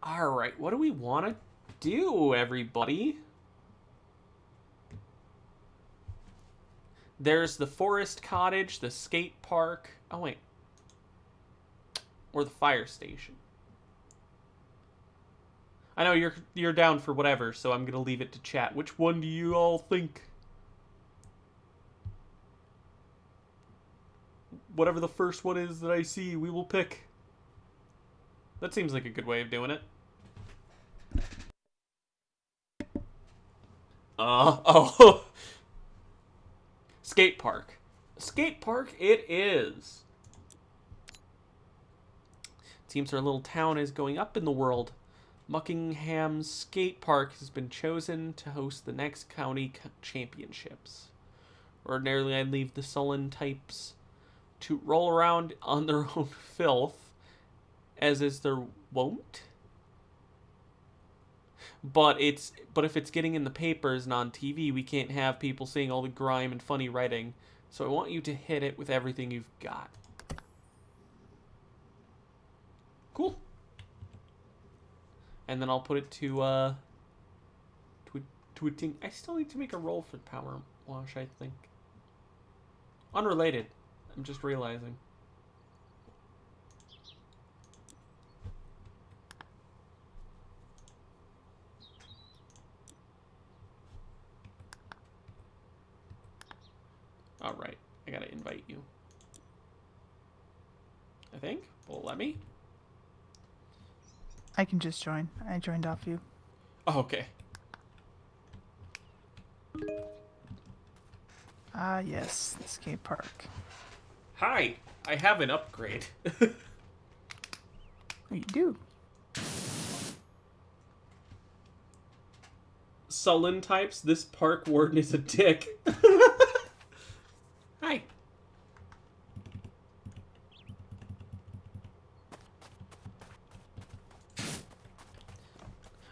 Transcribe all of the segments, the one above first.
Alright, what do we want to do, everybody? There's the forest cottage, the skate park. Oh, wait. Or the fire station. I know you're down for whatever, so I'm going to leave it to chat. Which one do you all think? Whatever the first one is that I see, we will pick. That seems like a good way of doing it. Oh. Skate park. Skate park it is. Seems our little town is going up in the world. Muckingham's skate park has been chosen to host the next county championships. Ordinarily, I'd leave the sullen types to roll around on their own filth, as is their wont. But if it's getting in the papers and on TV, we can't have people seeing all the grime and funny writing. So I want you to hit it with everything you've got. Cool. And then I'll put it to a ting. I still need to make a roll for power wash, I think. Unrelated. I'm just realizing. Alright, I gotta invite you. I think. Will it let me? I can just join. I joined off you. Oh, okay. Ah, yes, the skate park. Hi, I have an upgrade. Oh, you do? Sullen types, this park warden is a dick. Hi.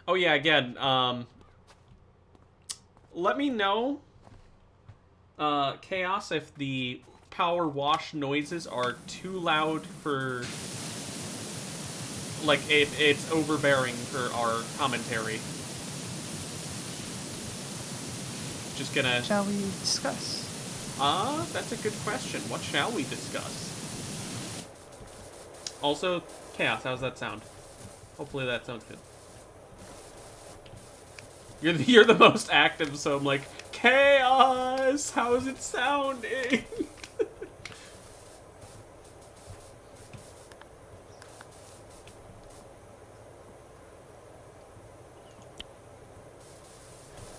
Oh yeah, again, let me know, Chaos, if the power wash noises are too loud for, like, if it's overbearing for our commentary. Just gonna... Shall we discuss? That's a good question. What shall we discuss? Also, Chaos, how's that sound? Hopefully that sounds good. You're the most active, so I'm like, Chaos! How's it sounding?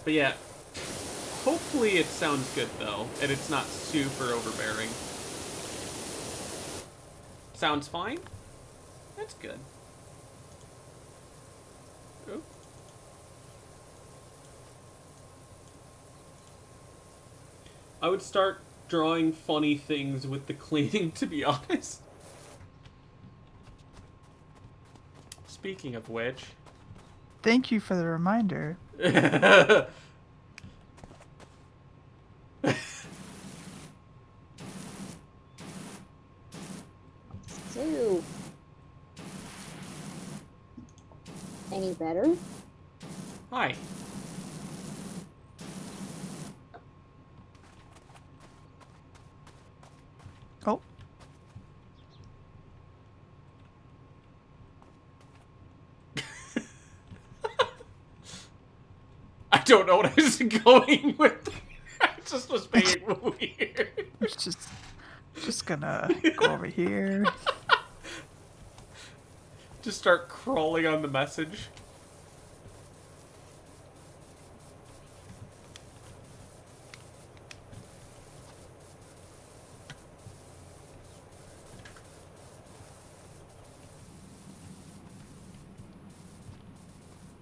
But yeah, hopefully it sounds good, though, and it's not super overbearing. Sounds fine? That's good. Ooh. I would start drawing funny things with the cleaning, to be honest. Speaking of which... Thank you for the reminder. So, any better? Hi. Oh. I don't know what I was going with. I just was being weird. It's just gonna go over here. Just start crawling on the message.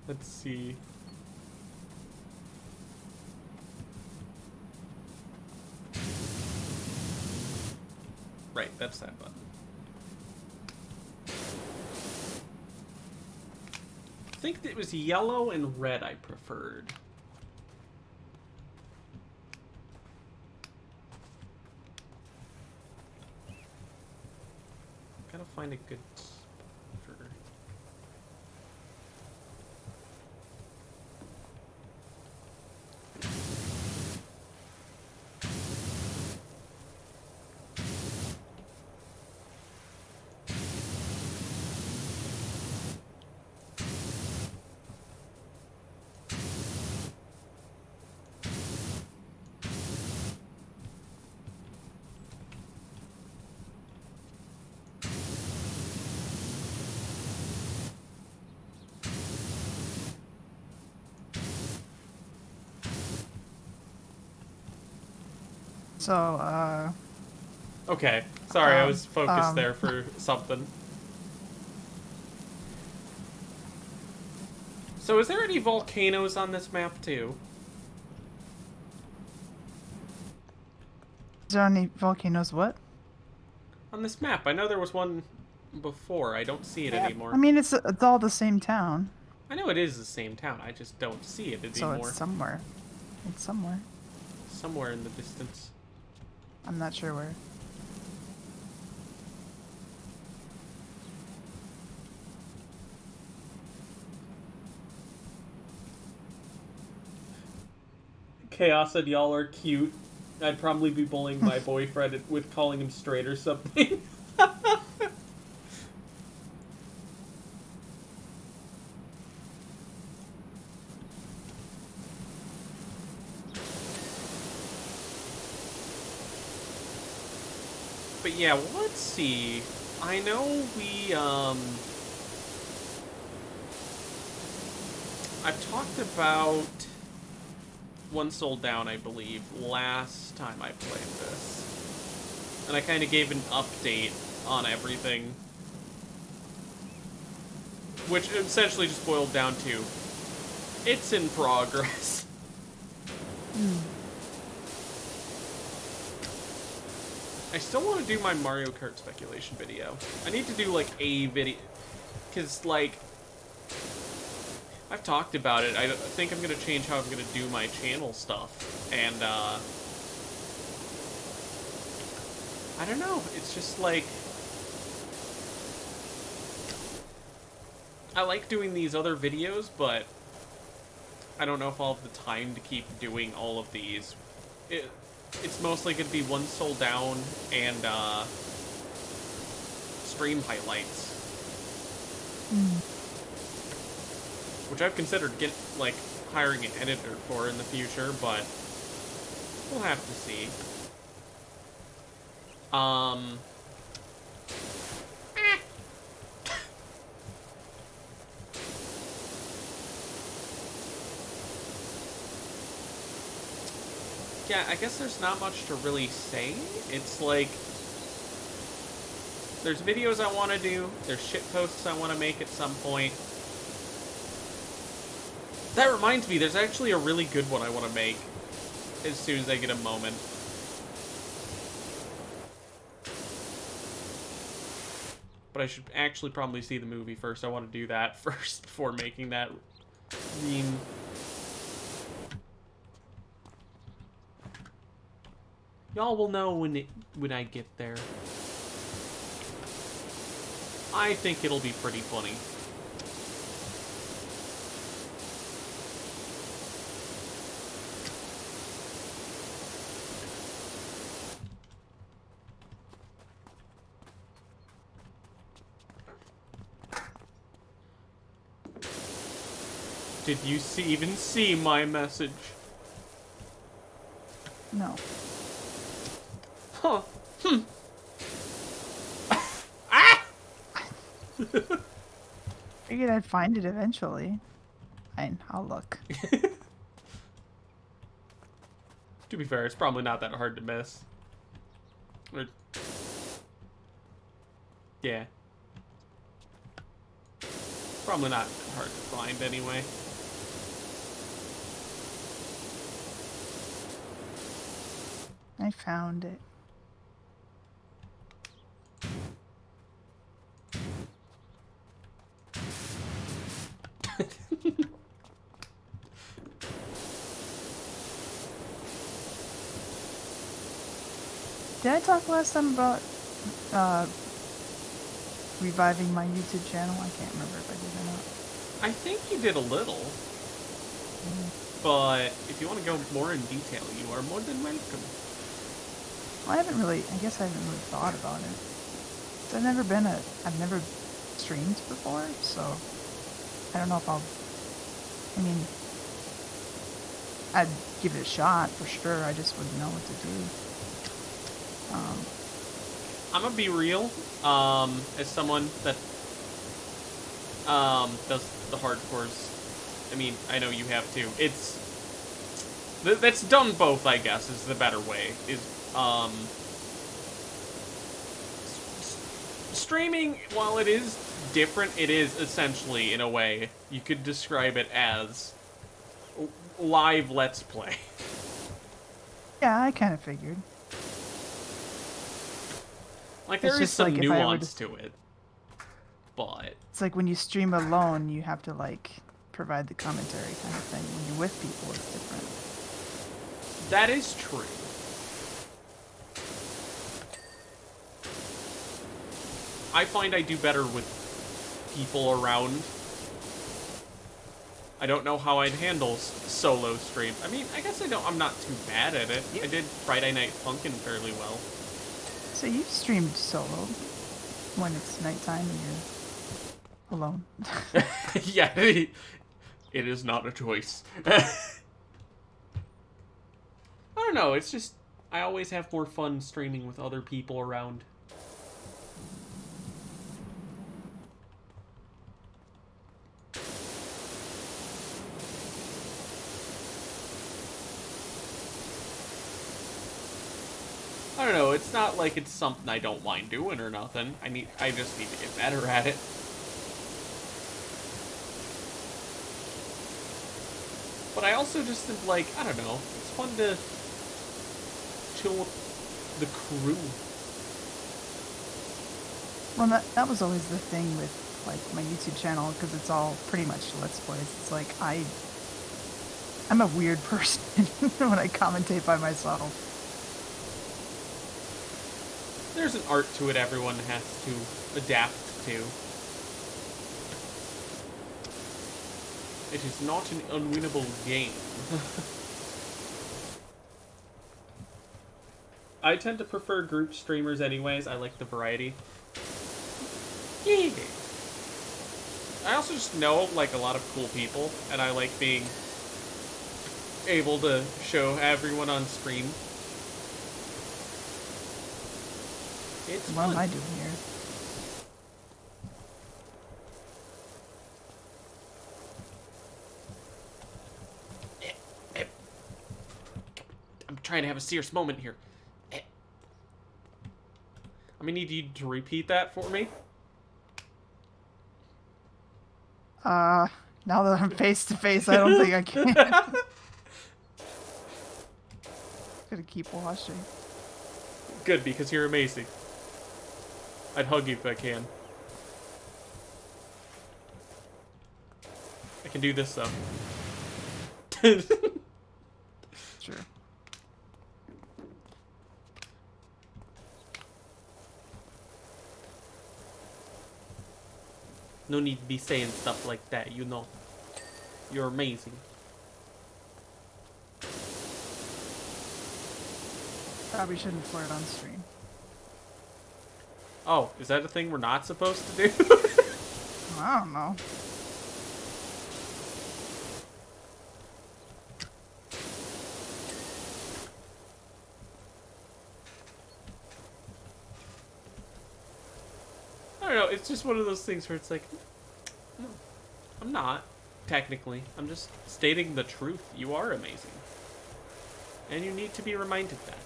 Let's see. Right, that's that button. I think it was yellow and red I preferred. Gotta find a good spot for... So, Okay. Sorry, I Um, was focused um. there for something. So is there any volcanoes on this map too? Is there any volcanoes? What? On this map, I know there was one before. I don't see it I anymore. mean, it's all the same town, I know it is the same town. I just don't see it so it's anymore. somewhere. It's somewhere. Somewhere in the distance. I'm not sure where. Chaos said y'all are cute. I'd probably be bullying my boyfriend with calling him straight or something. But yeah, let's see. I know I've talked about One Soul Down, I believe, last time I played this. And I kind of gave an update on everything. Which essentially just boiled down to, it's in progress. I still want to do my Mario Kart speculation video. I need to do, like, a video. Because, like, I've talked about it. I think I'm going to change how I'm going to do my channel stuff. And, I don't know. It's just, like, I like doing these other videos, but I don't know if I'll have the time to keep doing all of these. It's mostly going to be One Soul Down and stream highlights. Which I've considered hiring an editor for in the future, but we'll have to see. Yeah, I guess there's not much to really say. It's like, there's videos I want to do, there's shitposts I want to make at some point. That reminds me, there's actually a really good one I want to make as soon as I get a moment. But I should actually probably see the movie first. I want to do that first before making that meme. Y'all will know when I get there. I think it'll be pretty funny. Did you even see my message? No. Huh. Ah! Figured I'd find it eventually. Fine, I'll look. To be fair, it's probably not that hard to miss. Yeah. Probably not hard to find anyway. I found it. Did I talk last time about reviving my YouTube channel? I can't remember if I did or not. I think you did a little. But if you want to go more in detail, you are more than welcome. Well, I guess I haven't really thought about it. I've never streamed before, so I don't know if I mean, I'd give it a shot for sure. I just wouldn't know what to do. I'm gonna be real, as someone that does the hardcores. I mean, I know you have too. That's done both, I guess, is the better way. Is Um, streaming, while it is different, it is essentially, in a way, you could describe it as live Let's Play. Yeah, I kind of figured. Like, It's there is just some like if I were nuance to it. But It's like when you stream alone, you have to like provide the commentary kind of thing. When you're with people, it's different. that is true. I find I do better with people around. I don't know how I'd handle solo streams. I mean, I guess I'm not too bad at it. I did Friday Night Funkin' fairly well. So you streamed solo when it's nighttime and you're alone. Yeah, it is not a choice. I don't know, it's just, I always have more fun streaming with other people around. I don't know, it's not like it's something I don't mind doing or nothing. I just need to get better at it. But I also just think, like, I don't know, it's fun to chill with the crew. Well, that was always the thing with like my YouTube channel, because it's all pretty much Let's Plays. It's like I'm a weird person when I commentate by myself. There's an art to it everyone has to adapt to. It is not an unwinnable game. I tend to prefer group streamers anyways. I like the variety. Yeah. I also just know, like, a lot of cool people, and I like being able to show everyone on stream. It's What fun. am I doing here? I'm trying to have a serious moment here. I'm gonna need you to repeat that for me. Now that I'm face to face, I don't think I can. Gonna keep watching. Good, because you're amazing. I'd hug you if I can. I can do this, though. Sure. No need to be saying stuff like that, you know. You're amazing. Probably shouldn't flirt on stream. Oh, is that a thing we're not supposed to do? I don't know. I don't know, it's just one of those things where it's like, no, I'm not, technically. I'm just stating the truth. You are amazing. And you need to be reminded that.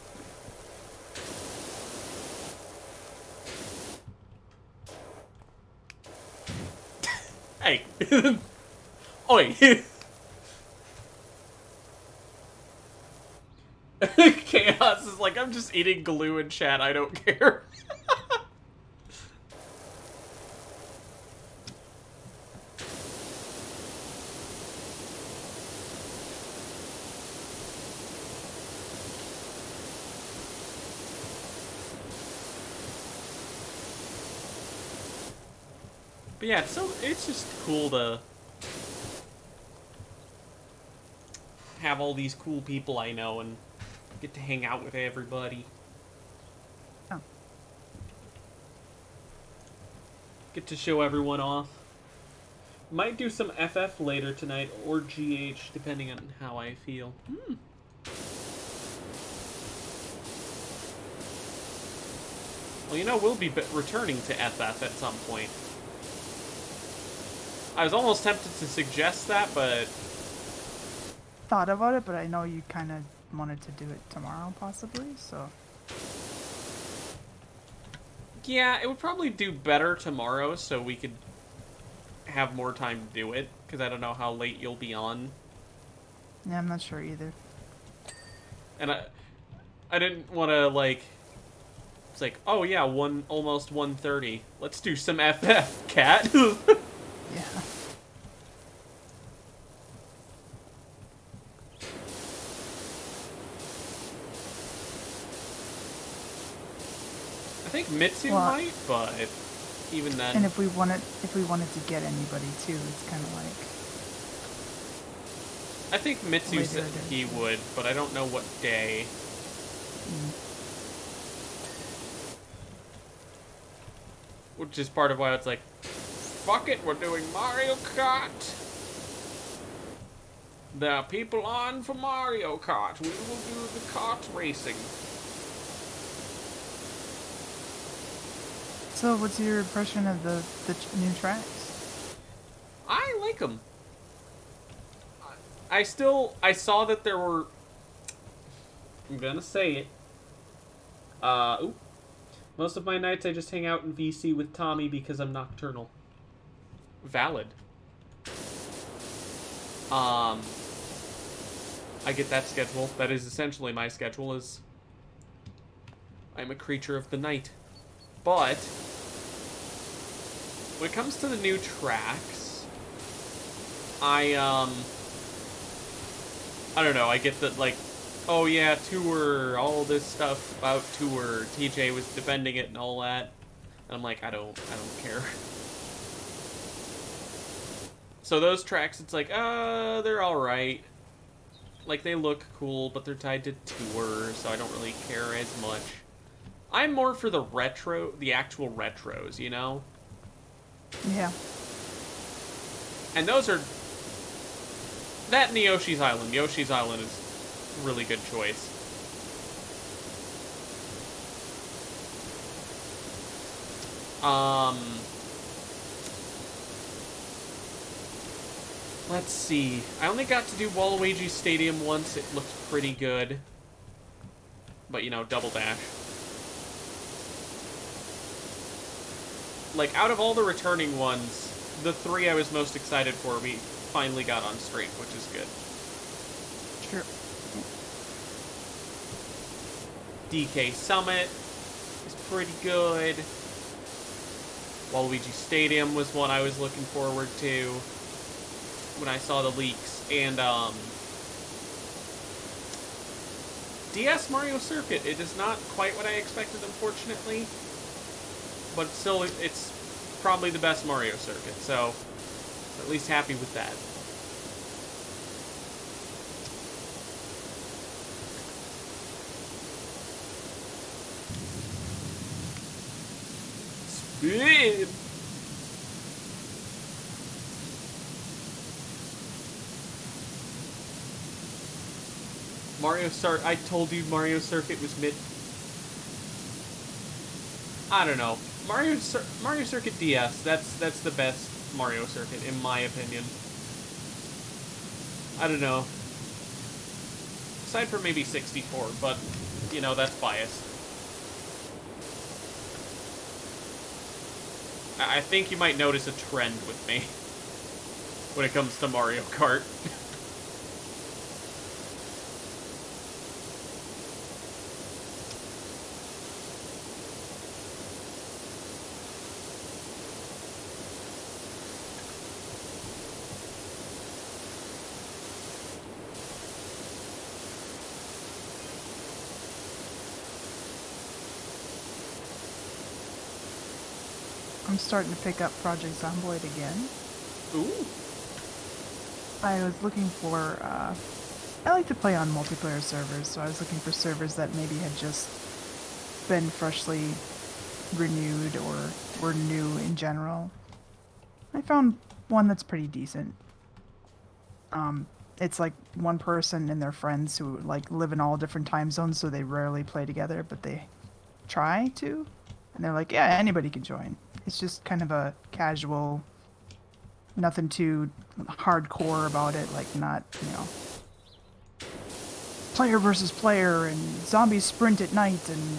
Hey. Oi. Chaos is like, I'm just eating glue in chat, I don't care. But yeah, so it's just cool to have all these cool people I know and get to hang out with everybody. Oh. Get to show everyone off. Might do some FF later tonight, or GH, depending on how I feel. Well, you know, we'll be returning to FF at some point. I was almost tempted to suggest that, but... Thought about it, but I know you kind of wanted to do it tomorrow, possibly, so... Yeah, it would probably do better tomorrow, so we could have more time to do it. Because I don't know how late you'll be on, Yeah, I'm not sure either. and I didn't want to like. It's like, oh yeah, almost 1:30. Let's do some FF, cat. Yeah. I think Mitsu Well, might, but even then. And if we wanted to get anybody too, it's kind of like I think Mitsu later said it he is. would, but I don't know what day. Which is part of why it's like, fuck it, we're doing Mario Kart. There are people on for Mario Kart. We will do the kart racing. So, what's your impression of the new tracks? I like them. I saw that there were. I'm gonna say it. Most of my nights I just hang out in VC with Tommy because I'm nocturnal. Valid. I get that schedule. That is essentially my schedule. Is I'm a creature of the night. But when it comes to the new tracks, I don't know. I get that, like, oh yeah, tour, all this stuff about tour. TJ was defending it and all that, and I'm like, I don't care. So those tracks, it's like, they're all right. Like, they look cool, but they're tied to tour, so I don't really care as much. I'm more for the actual retros, you know? Yeah. And those are... That and the Yoshi's Island. Yoshi's Island is a really good choice. Let's see. I only got to do Waluigi Stadium once. It looked pretty good. But, you know, Double Dash. Like, out of all the returning ones, the 3 I was most excited for, we finally got on streak, which is good. Sure. DK Summit is pretty good. Waluigi Stadium was one I was looking forward to when I saw the leaks. And, DS Mario Circuit. It is not quite what I expected, unfortunately. But still, it's probably the best Mario Circuit, so at least happy with that. Speed! I told you Mario Circuit was mid. I don't know. Mario Circuit DS. That's the best Mario Circuit in my opinion. I don't know. Aside from maybe 64, but you know that's biased. I think you might notice a trend with me when it comes to Mario Kart. I'm starting to pick up Project Zomboid again. Ooh. I was looking for, I like to play on multiplayer servers, so I was looking for servers that maybe had just been freshly renewed or were new in general. I found one that's pretty decent. It's like one person and their friends who like live in all different time zones, so they rarely play together, but they try to. And they're like, yeah, anybody can join. It's just kind of a casual, nothing too hardcore about it, like not, you know, player versus player and zombies sprint at night and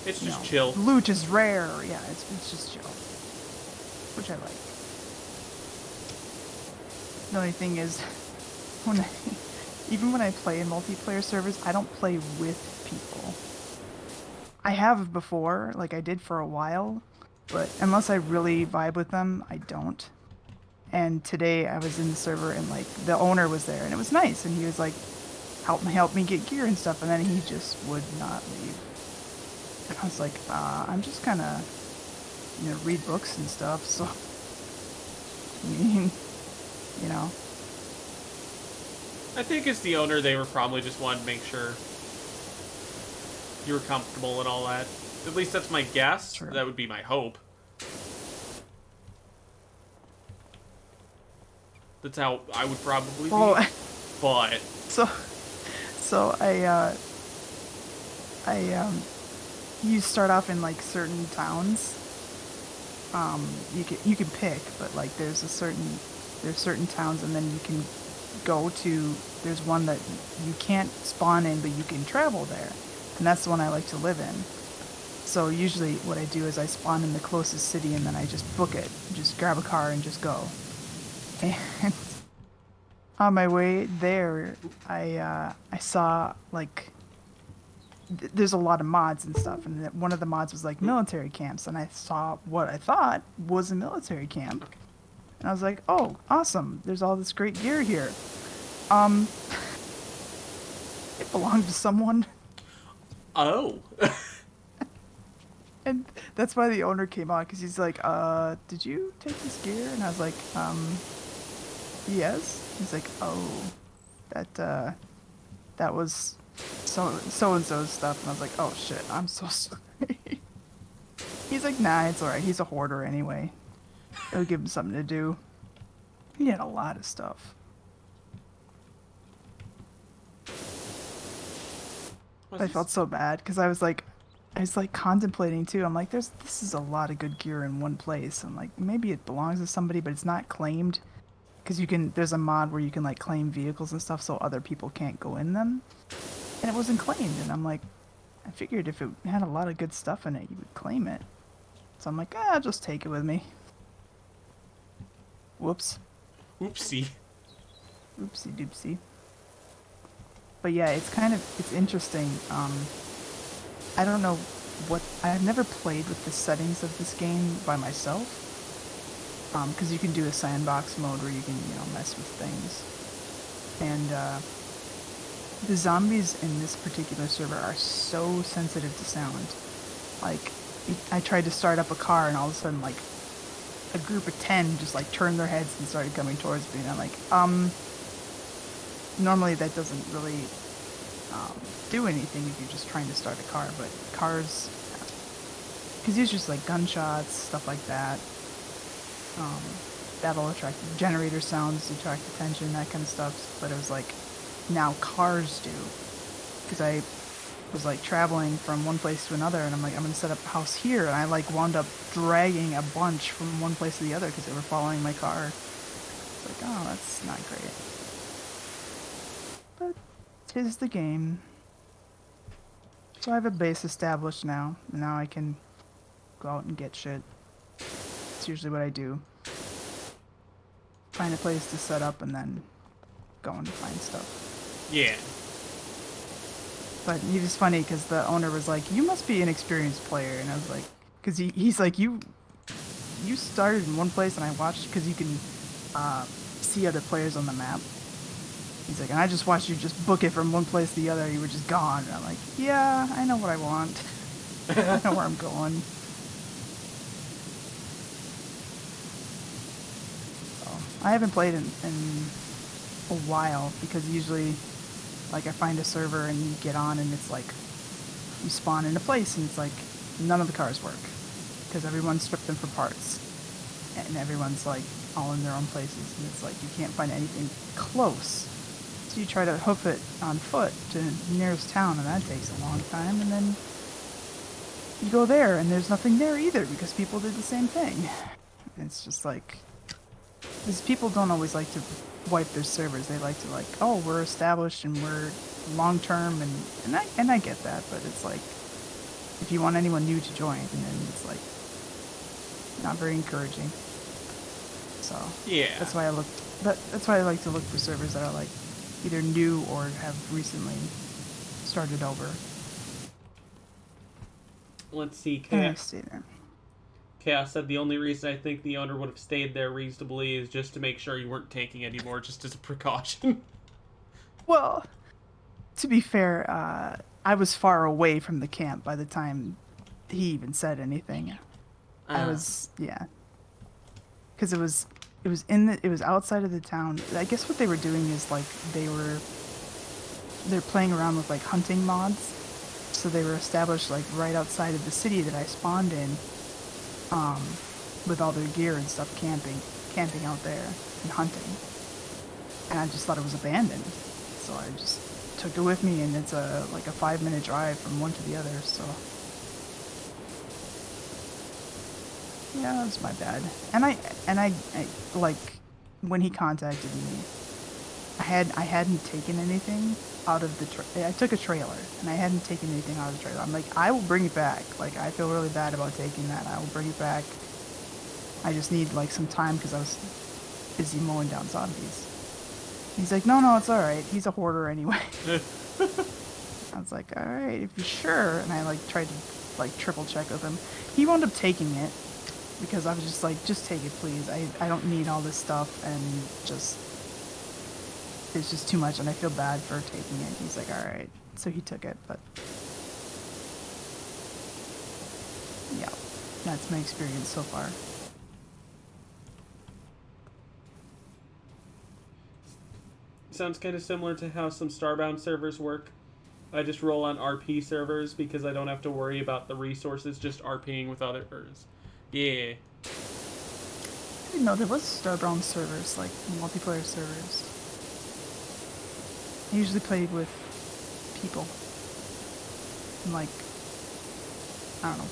It's you just know, chill. loot is rare. Yeah, it's just chill, which I like. The only thing is, when even when I play in multiplayer servers, I don't play with people. I have before, like I did for a while, but unless I really vibe with them, I don't. And today I was in the server and like the owner was there and it was nice and he was like, help me get gear and stuff, and then he just would not leave. And I was like, I'm just gonna, read books and stuff, so I mean, you know. I think as the owner, they were probably just wanting to make sure you were comfortable and all that. At least that's my guess. True. That would be my hope. That's how I would probably be. Oh, But so you start off in like certain towns. You can pick, but like there's certain towns, and then you can go to. There's one that you can't spawn in, but you can travel there, and that's the one I like to live in. So usually what I do is I spawn in the closest city, and then I just book it, just grab a car and just go. And on my way there, I saw like there's a lot of mods and stuff, and one of the mods was like military camps, and I saw what I thought was a military camp, and I was like, oh, awesome! There's all this great gear here. It belonged to someone, oh, and that's why the owner came on, because he's like, did you take this gear? And I was like, yes. He's like, oh, that was so and so's stuff, and I was like, oh shit, I'm so sorry. He's like, nah, it's alright. He's a hoarder anyway. It'll give him something to do. He had a lot of stuff. I felt so bad because I was like contemplating too. I'm like, this is a lot of good gear in one place. I'm like, maybe it belongs to somebody, but it's not claimed. Because there's a mod where you can like claim vehicles and stuff so other people can't go in them. And it wasn't claimed, and I'm like, I figured if it had a lot of good stuff in it, you would claim it. So I'm like, I'll just take it with me. Whoops. oopsie. Oopsie doopsie. But yeah, it's interesting. I don't know I've never played with the settings of this game by myself. Because you can do a sandbox mode where you can, mess with things. And the zombies in this particular server are so sensitive to sound. Like, I tried to start up a car, and all of a sudden, like, a group of 10 just, like, turned their heads and started coming towards me. And I'm like, normally that doesn't really do anything if you're just trying to start a car, but cars, because it's just, like, gunshots, stuff like that. That'll attract generator sounds, attract attention, that kind of stuff. But it was like, now cars do. Because I was like traveling from one place to another, and I'm like, I'm gonna set up a house here, and I like wound up dragging a bunch from one place to the other because they were following my car. It's like, oh, that's not great. But 'tis the game. So I have a base established now, and now I can go out and get shit. That's usually what I do. Find a place to set up and then go and find stuff. Yeah. But he was funny because the owner was like, you must be an experienced player. And I was like, because he's like, you started in one place and I watched, because you can see other players on the map. He's like, and I just watched you just book it from one place to the other. You were just gone. And I'm like, yeah, I know what I want. I know where I'm going. I haven't played in a while, because usually, like, I find a server and you get on and it's like, you spawn in a place and it's like, none of the cars work, because everyone stripped them for parts, and everyone's like all in their own places, and it's like you can't find anything close. So you try to hoof it on foot to the nearest town, and that takes a long time, and then you go there and there's nothing there either, because people did the same thing. It's just like, because people don't always like to wipe their servers. They like to, like, oh, we're established and we're long term, and I get that, but it's like, if you want anyone new to join, and then it's like not very encouraging. So Yeah. that's why I look. That's why I like to look for servers that are like either new or have recently started over. Let's see. And I stay there. Chaos said the only reason I think the owner would have stayed there reasonably is just to make sure you weren't taking any more, just as a precaution. Well, to be fair, I was far away from the camp by the time he even said anything. I was, yeah, because it was outside of the town. I guess what they were doing is like they're playing around with like hunting mods. So they were established like right outside of the city that I spawned in, with all their gear and stuff, camping out there and hunting. And I just thought it was abandoned, so I just took it with me, and it's like a 5-minute drive from one to the other. So yeah, that was my bad. And I like when he contacted me, I hadn't taken anything out of the I took a trailer, and I hadn't taken anything out of the trailer. I'm like, I will bring it back. Like, I feel really bad about taking that. I will bring it back. I just need like some time because I was busy mowing down zombies. He's like, no, it's all right. He's a hoarder anyway. I was like, all right, if you're sure. And I like tried to like triple check with him. He wound up taking it because I was just like, just take it, please. I don't need all this stuff, and just it's just too much, and I feel bad for taking it. He's like, all right. So he took it, but yeah, that's my experience so far. Sounds kind of similar to how some Starbound servers work. I just roll on RP servers because I don't have to worry about the resources just RPing with others. Yeah. I didn't know there was Starbound servers, like multiplayer servers. I usually play with people. And like, I don't know,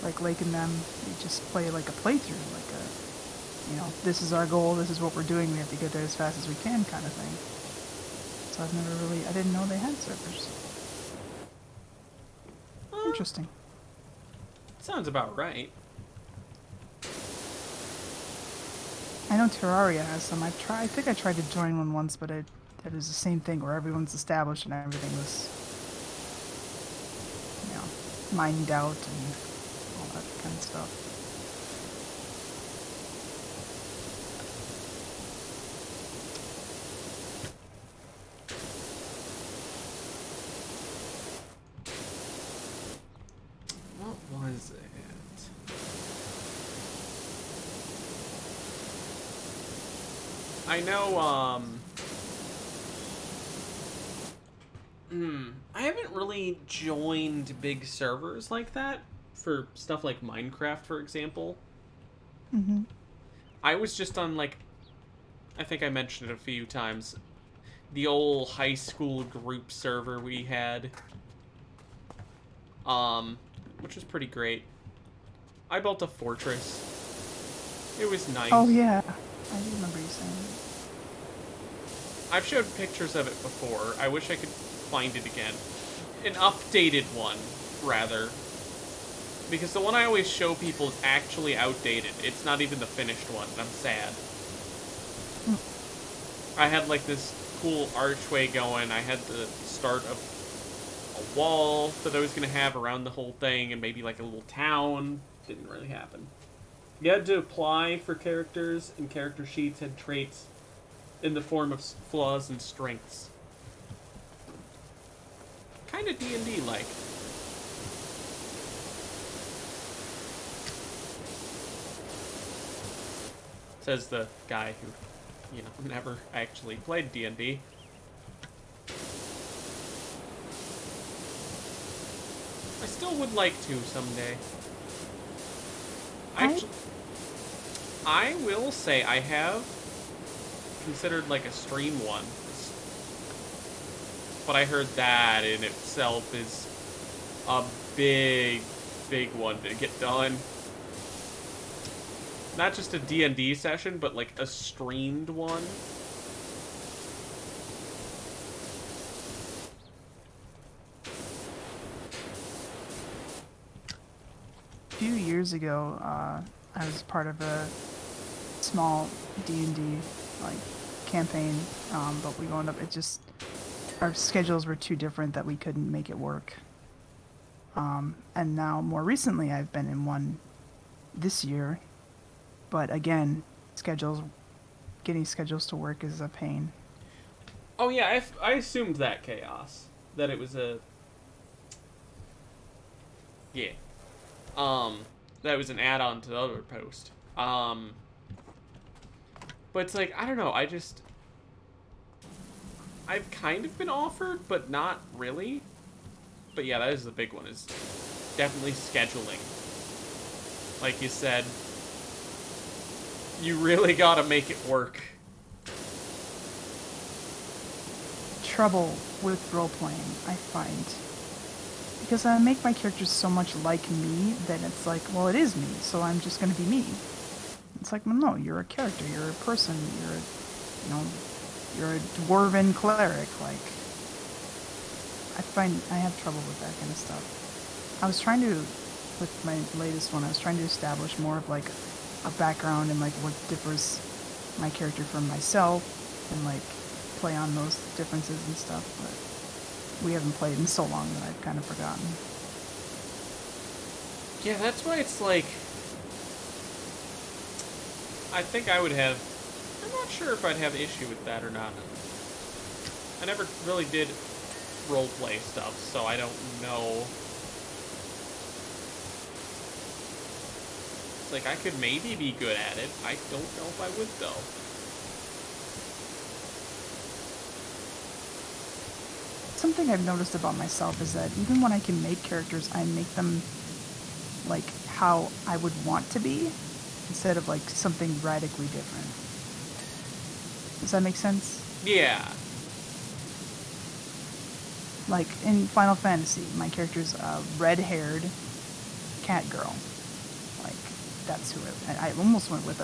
like Lake and them, we just play like a playthrough, like this is our goal, this is what we're doing, we have to get there as fast as we can kind of thing. So I didn't know they had servers. Interesting. Sounds about right. I know Terraria has some. I think I tried to join one once, but it was the same thing where everyone's established and everything was, mined out and all that kind of stuff. What was it? I know, I haven't really joined big servers like that for stuff like Minecraft, for example. Mm-hmm. I was just on, like, I think I mentioned it a few times, the old high school group server we had, which was pretty great. I built a fortress. It was nice. Oh, yeah. I do remember you saying that. I've showed pictures of it before. I wish I could find it again. An updated one, rather. Because the one I always show people is actually outdated. It's not even the finished one, and I'm sad. I had, like, this cool archway going. I had the start of a wall that I was going to have around the whole thing, and maybe, like, a little town. Didn't really happen. You had to apply for characters, and character sheets had traits in the form of flaws and strengths. Kind of D&D-like. Says the guy who, never actually played D&D. I still would like to someday. I will say I have considered like a stream one, but I heard that in itself is a big one to get done. Not just a D&D session, but like a streamed one. few years ago, I was part of a small D&D like campaign, but we wound up. It just our schedules were too different that we couldn't make it work. And now, more recently, I've been in one this year, but again, getting schedules to work is a pain. Oh yeah, I assumed that chaos, that it was a yeah, that was an add-on to the other post. But it's like I don't know. I've kind of been offered, but not really. But yeah, that is the big one. Is definitely scheduling. Like you said, you really gotta make it work. Trouble with role playing, I find, because I make my characters so much like me that it's like, well, it is me, so I'm just going to be me. It's like, well, no, you're a character, you're a person, you're a dwarven cleric. Like, I have trouble with that kind of stuff. I was trying to, with my latest one, I was trying to establish more of like a background and like what differs my character from myself, and like play on those differences and stuff, but we haven't played in so long that I've kind of forgotten. Yeah, that's why it's like I think I would have. I'm not sure if I'd have issue with that or not. I never really did roleplay stuff, so I don't know. It's like I could maybe be good at it. I don't know if I would though. Something I've noticed about myself is that even when I can make characters, I make them like how I would want to be, instead of like something radically different. Does that make sense? Yeah. Like in Final Fantasy, my character's a red-haired cat girl. Like that's who I almost went with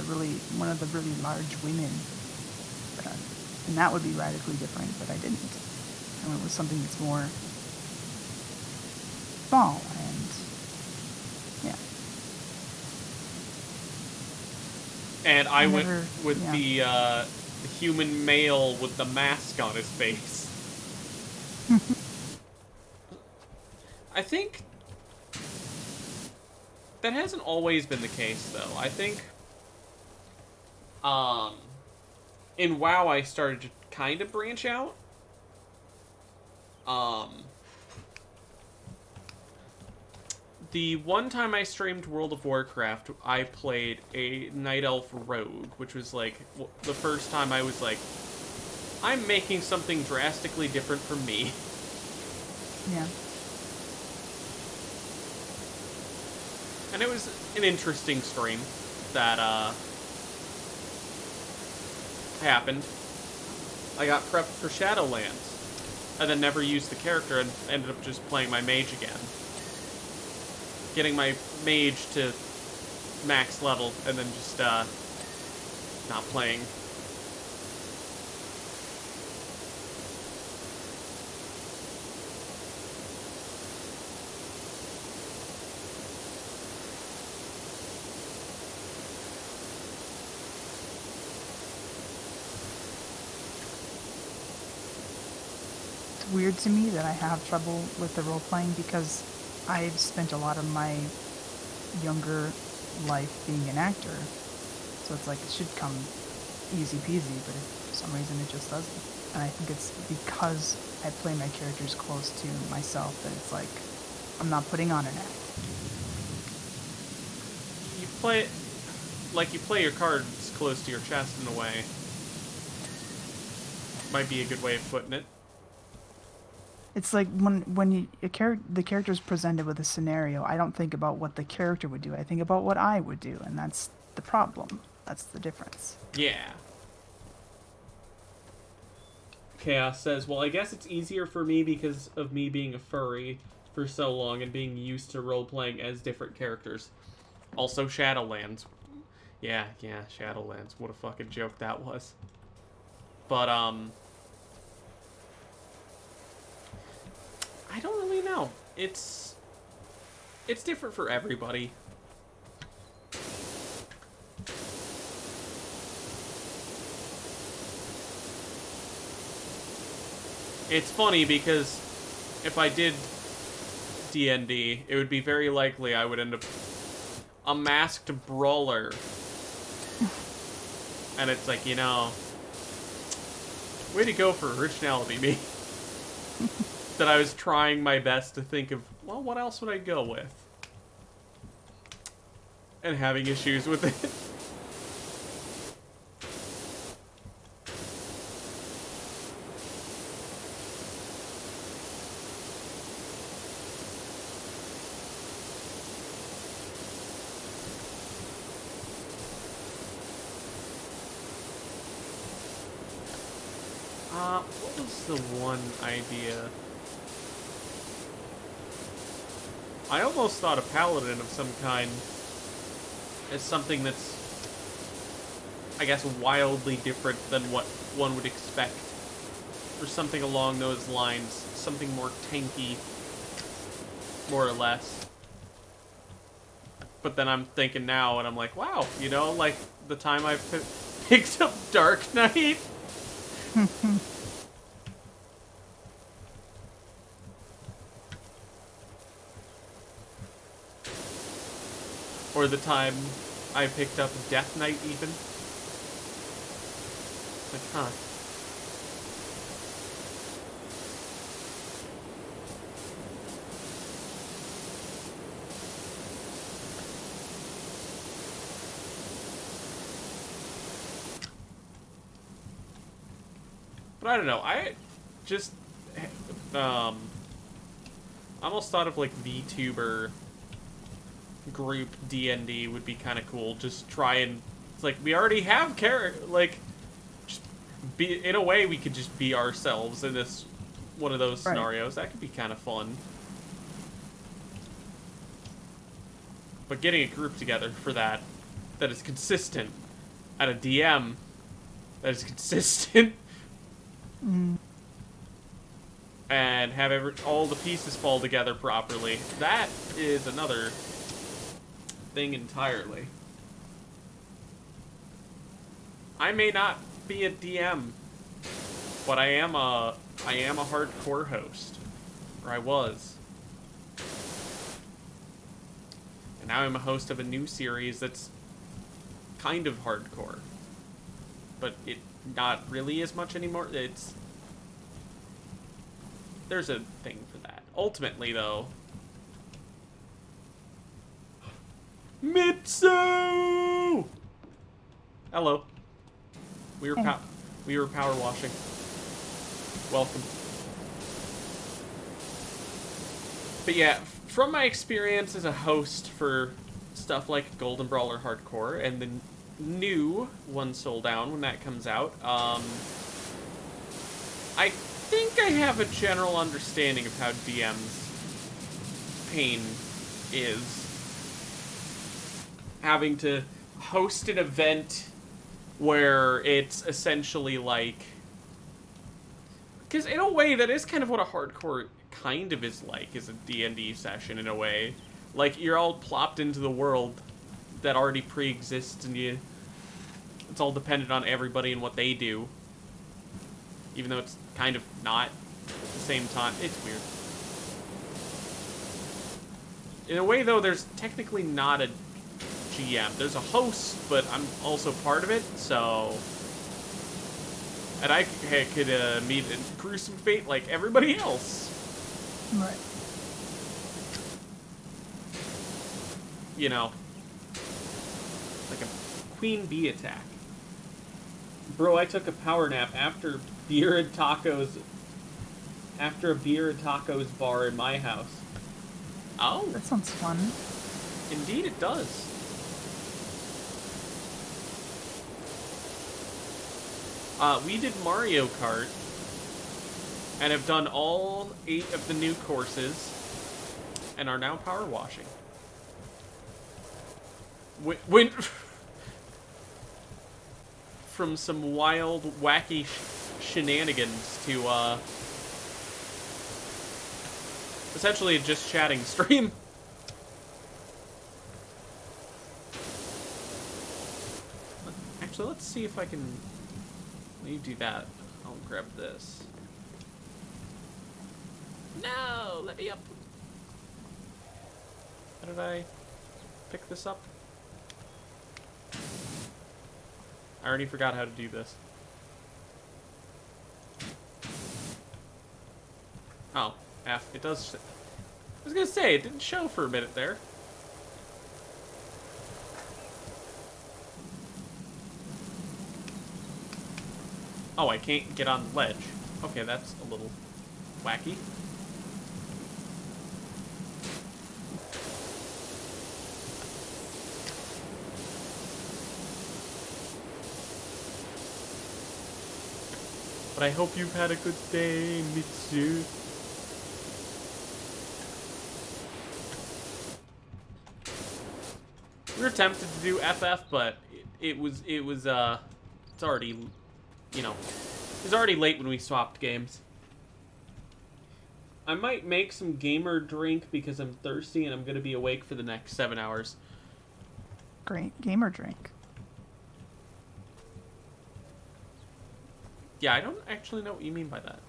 one of the really large women, and that would be radically different, but I didn't. I went with something that's more small and yeah. And I went never- with yeah. the human male with the mask on his face. I think that hasn't always been the case, though. I think in WoW I started to kind of branch out. The one time I streamed World of Warcraft, I played a Night Elf Rogue, which was like the first time I was like, I'm making something drastically different from me. Yeah. And it was an interesting stream that happened. I got prepped for Shadowlands, and then never used the character and ended up just playing my mage again. Getting my mage to max level, and then just not playing. It's weird to me that I have trouble with the role playing because I've spent a lot of my younger life being an actor, so it's like it should come easy peasy, but for some reason it just doesn't. And I think it's because I play my characters close to myself that it's like I'm not putting on an act. You play you play your cards close to your chest in a way. Might be a good way of putting it. It's like when the character's presented with a scenario, I don't think about what the character would do. I think about what I would do, and that's the problem. That's the difference. Yeah. Chaos says, well, I guess it's easier for me because of me being a furry for so long and being used to role-playing as different characters. Also, Shadowlands. Yeah, Shadowlands. What a fucking joke that was. But, I don't really know. It's different for everybody. It's funny because if I did D&D, it would be very likely I would end up a masked brawler. And it's like, way to go for originality, me. That I was trying my best to think of, well, what else would I go with? And having issues with it. What was the one idea? I almost thought a paladin of some kind is something that's, I guess, wildly different than what one would expect. Or something along those lines. Something more tanky, more or less. But then I'm thinking now, and I'm like, wow, like the time I picked up Dark Knight. Or the time I picked up Death Knight, even. Like, huh. But I don't know. I just almost thought of like VTuber group D&D would be kind of cool. Just try and it's like we already have just be in a way we could just be ourselves in this one of those scenarios. That could be kind of fun. But getting a group together for that is consistent at a DM that is consistent and have all the pieces fall together properly. That is another thing entirely. I may not be a DM, but I am a hardcore host, or I was. And now I'm a host of a new series that's kind of hardcore, but it not really as much anymore. There's a thing for that. Ultimately, though, Mitsu! Hello. We were power washing. Welcome. But yeah, from my experience as a host for stuff like Golden Brawler Hardcore and the new One Soul Down when that comes out, I think I have a general understanding of how DM's pain is. Having to host an event where it's essentially like... Because in a way, that is kind of what a hardcore kind of is like, is a D&D session in a way. Like, you're all plopped into the world that already pre-exists, and it's all dependent on everybody and what they do. Even though it's kind of not at the same time. It's weird. In a way, though, there's technically not a GM. There's a host, but I'm also part of it, so... And I could meet a gruesome fate like everybody else. Right. You know. Like a queen bee attack. Bro, I took a power nap after beer and tacos... After a beer and tacos bar in my house. Oh. That sounds fun. Indeed it does. We did Mario Kart, and have done all 8 of the new courses, and are now power washing. Went from some wild, wacky shenanigans to, essentially just chatting stream. Actually, let's see if I can... Let me do that. I'll grab this. No, let me up. How did I pick this up? I already forgot how to do this. Oh, F. It does. I was gonna say, it didn't show for a minute there. Oh, I can't get on the ledge. Okay, that's a little wacky. But I hope you've had a good day, Mitsu. We were tempted to do FF, but it's already, you know, it was already late when we swapped games. I might make some gamer drink because I'm thirsty and I'm gonna be awake for the next 7 hours. Great gamer drink. Yeah, I don't actually know what you mean by that.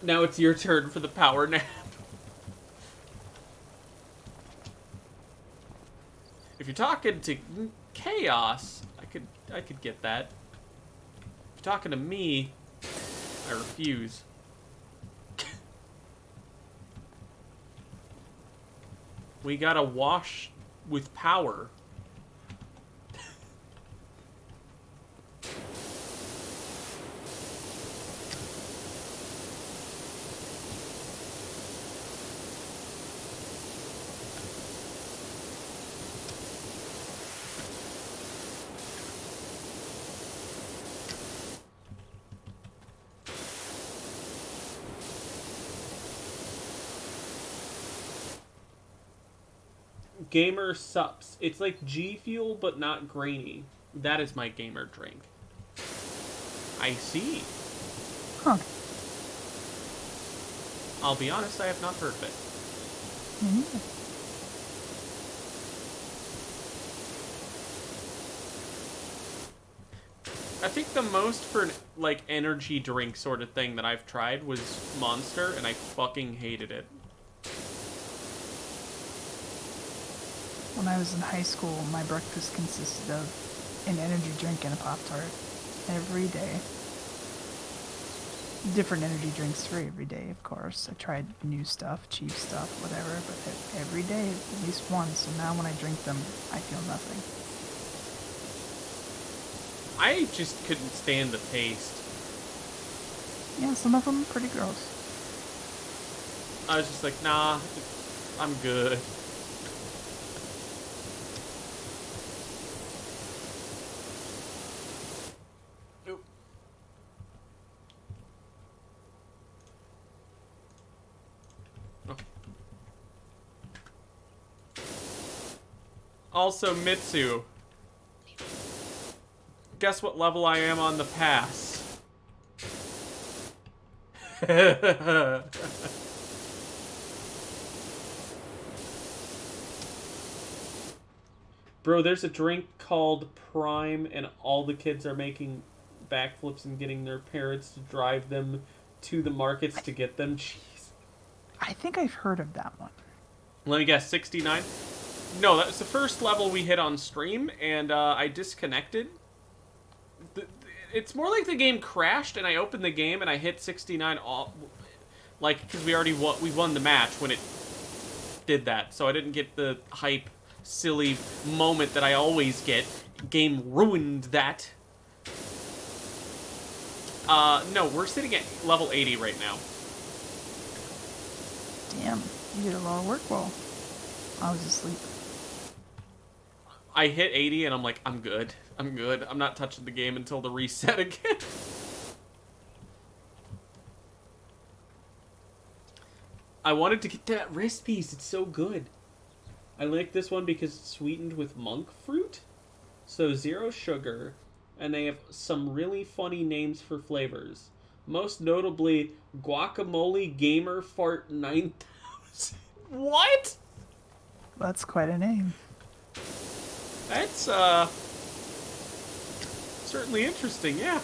Now it's your turn for the power nap. If you're talking to Chaos, I could get that. If you're talking to me, I refuse. We gotta wash with power. Gamer sups. It's like G Fuel, but not grainy. That is my gamer drink. I see. Huh. I'll be honest, I have not heard of it. Me neither. I think the most for an, like, energy drink sort of thing that I've tried was Monster, and I fucking hated it. When I was in high school, my breakfast consisted of an energy drink and a Pop-Tart every day. Different energy drinks for every day, of course. I tried new stuff, cheap stuff, whatever, but every day, at least once. So now when I drink them, I feel nothing. I just couldn't stand the taste. Yeah, some of them are pretty gross. I was just like, nah, I'm good. Nope. Oh. Also, Mitsu. Guess what level I am on the pass? Bro, there's a drink called Prime, and all the kids are making backflips and getting their parents to drive them to the markets to get them. Jeez. I think I've heard of that one. Let me guess, 69? No, that was the first level we hit on stream, and I disconnected. It's more like the game crashed, and I opened the game, and I hit 69 all, like, because we won the match when it did that, so I didn't get the hype, silly moment that I always get. Game ruined that. No, we're sitting at level 80 right now. Damn, you did a lot of work while I was asleep. I hit 80 and I'm like, I'm good. I'm good. I'm not touching the game until the reset again. I wanted to get that wrist piece. It's so good. I like this one because it's sweetened with monk fruit. So 0 sugar. And they have some really funny names for flavors. Most notably, Guacamole Gamer Fart 9000. What? That's quite a name. That's certainly interesting, yeah.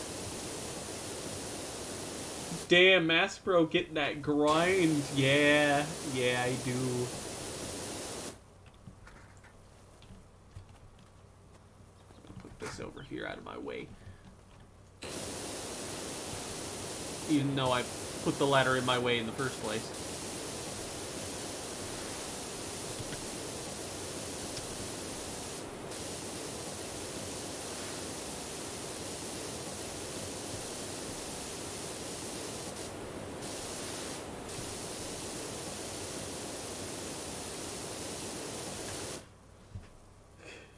Damn, Maspero getting that grind. Yeah, yeah, I do. Put this over here out of my way. Even though I put the ladder in my way in the first place.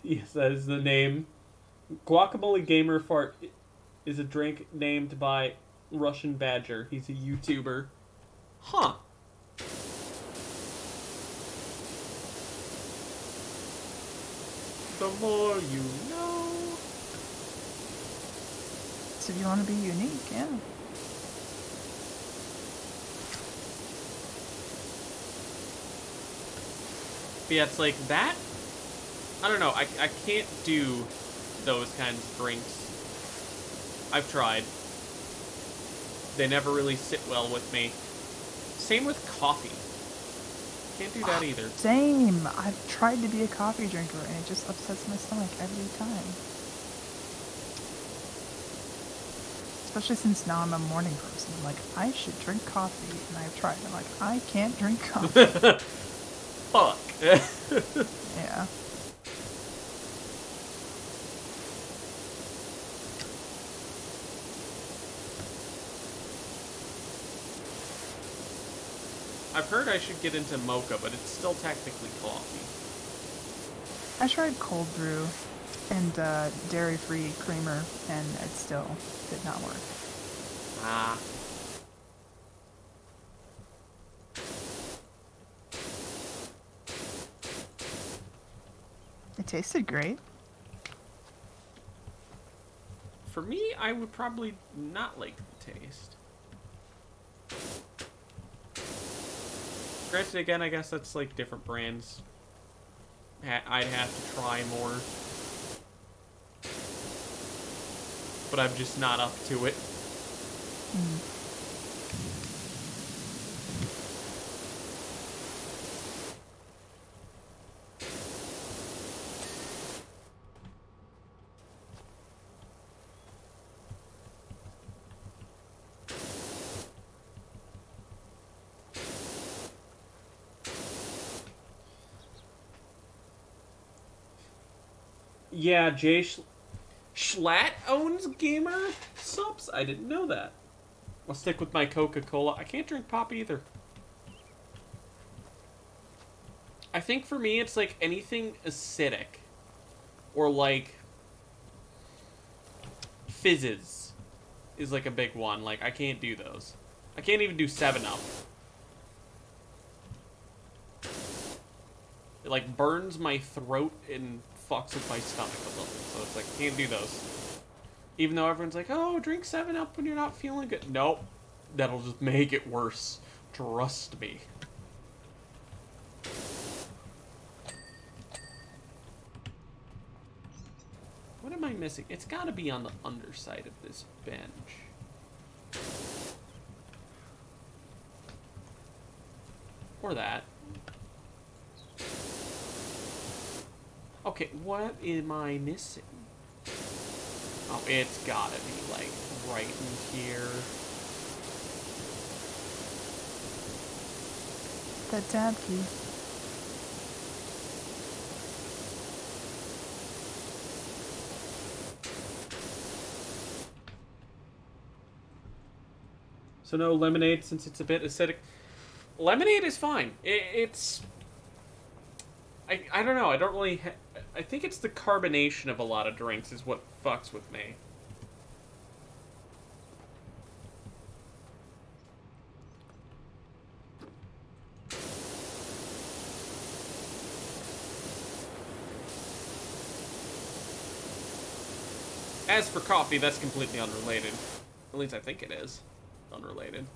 Yes, that is the name. Guacamole Gamer Fart is a drink named by Russian Badger. He's a YouTuber. Huh. The more you know. So if you want to be unique, yeah. But yeah, it's like that. I don't know. I can't do those kinds of drinks. I've tried. They never really sit well with me. Same with coffee. Can't do that either. Same. I've tried to be a coffee drinker and it just upsets my stomach every time. Especially since now I'm a morning person. I'm like, I should drink coffee, and I've tried. I'm like, I can't drink coffee. Fuck. Yeah. I've heard I should get into mocha, but it's still technically coffee. I tried cold brew and dairy-free creamer, and it still did not work. Ah. It tasted great. For me, I would probably not like the taste. Granted, again, I guess that's like different brands. I'd have to try more. But I'm just not up to it. Yeah, Jay Schlatt owns Gamer Subs? I didn't know that. I'll stick with my Coca-Cola. I can't drink pop either. I think for me, it's like anything acidic. Or like fizzes is like a big one. Like, I can't do those. I can't even do 7-Up. It like burns my throat and fucks with my stomach a little. So it's like, can't do those. Even though everyone's like, oh, drink 7-Up when you're not feeling good. Nope. That'll just make it worse. Trust me. What am I missing? It's gotta be on the underside of this bench. Or that. Okay, what am I missing? Oh, it's gotta be, like, right in here. That tab key. So no lemonade since it's a bit acidic. Lemonade is fine. It's... I don't know. I don't really... I think it's the carbonation of a lot of drinks is what fucks with me. As for coffee, that's completely unrelated. At least I think it is unrelated.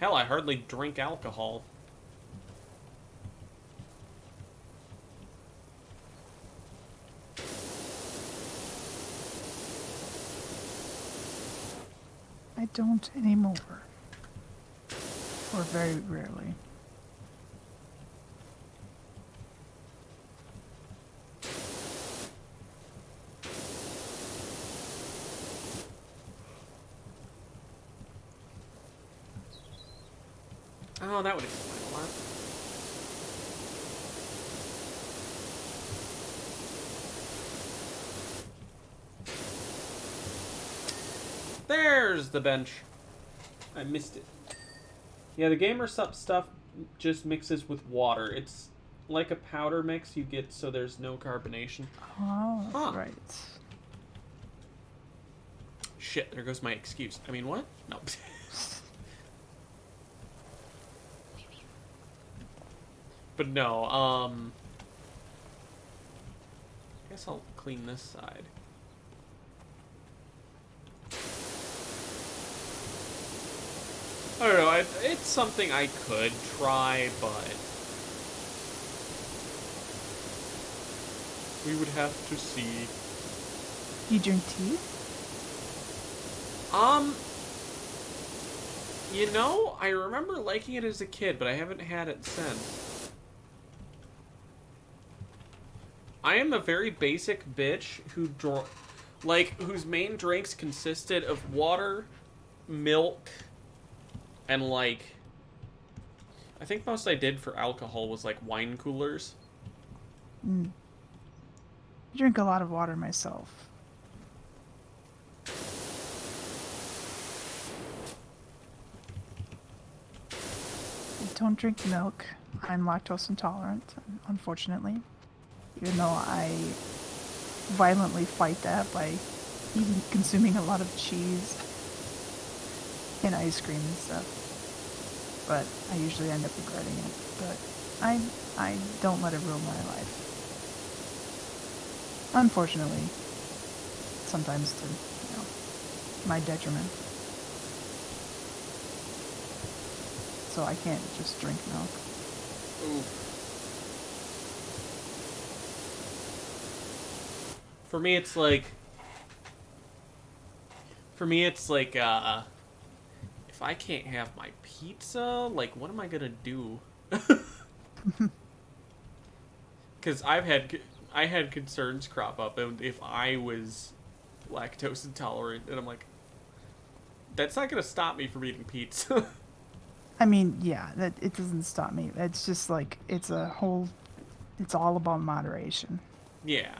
Hell, I hardly drink alcohol. I don't anymore. Or very rarely. Oh, that would explain a lot. There's the bench. I missed it. Yeah, the Gamer Sup stuff just mixes with water. It's like a powder mix you get so there's no carbonation. Oh, Huh. right. Shit, there goes my excuse. I mean, what? No. But no, I guess I'll clean this side. I don't know, it's something I could try, but we would have to see. You drink tea? You know, I remember liking it as a kid, but I haven't had it since. I am a very basic bitch whose main drinks consisted of water, milk, and I think most I did for alcohol was like wine coolers. I drink a lot of water myself. I don't drink milk. I'm lactose intolerant, unfortunately. Even though I violently fight that by consuming a lot of cheese and ice cream and stuff. But I usually end up regretting it. But I don't let it ruin my life. Unfortunately, sometimes to my detriment. So I can't just drink milk. Ooh. For me, it's like, if I can't have my pizza, like, what am I gonna do? Because I had concerns crop up, and if I was lactose intolerant, and I'm like, that's not gonna stop me from eating pizza. I mean, yeah, that it doesn't stop me. It's just like it's all about moderation. Yeah.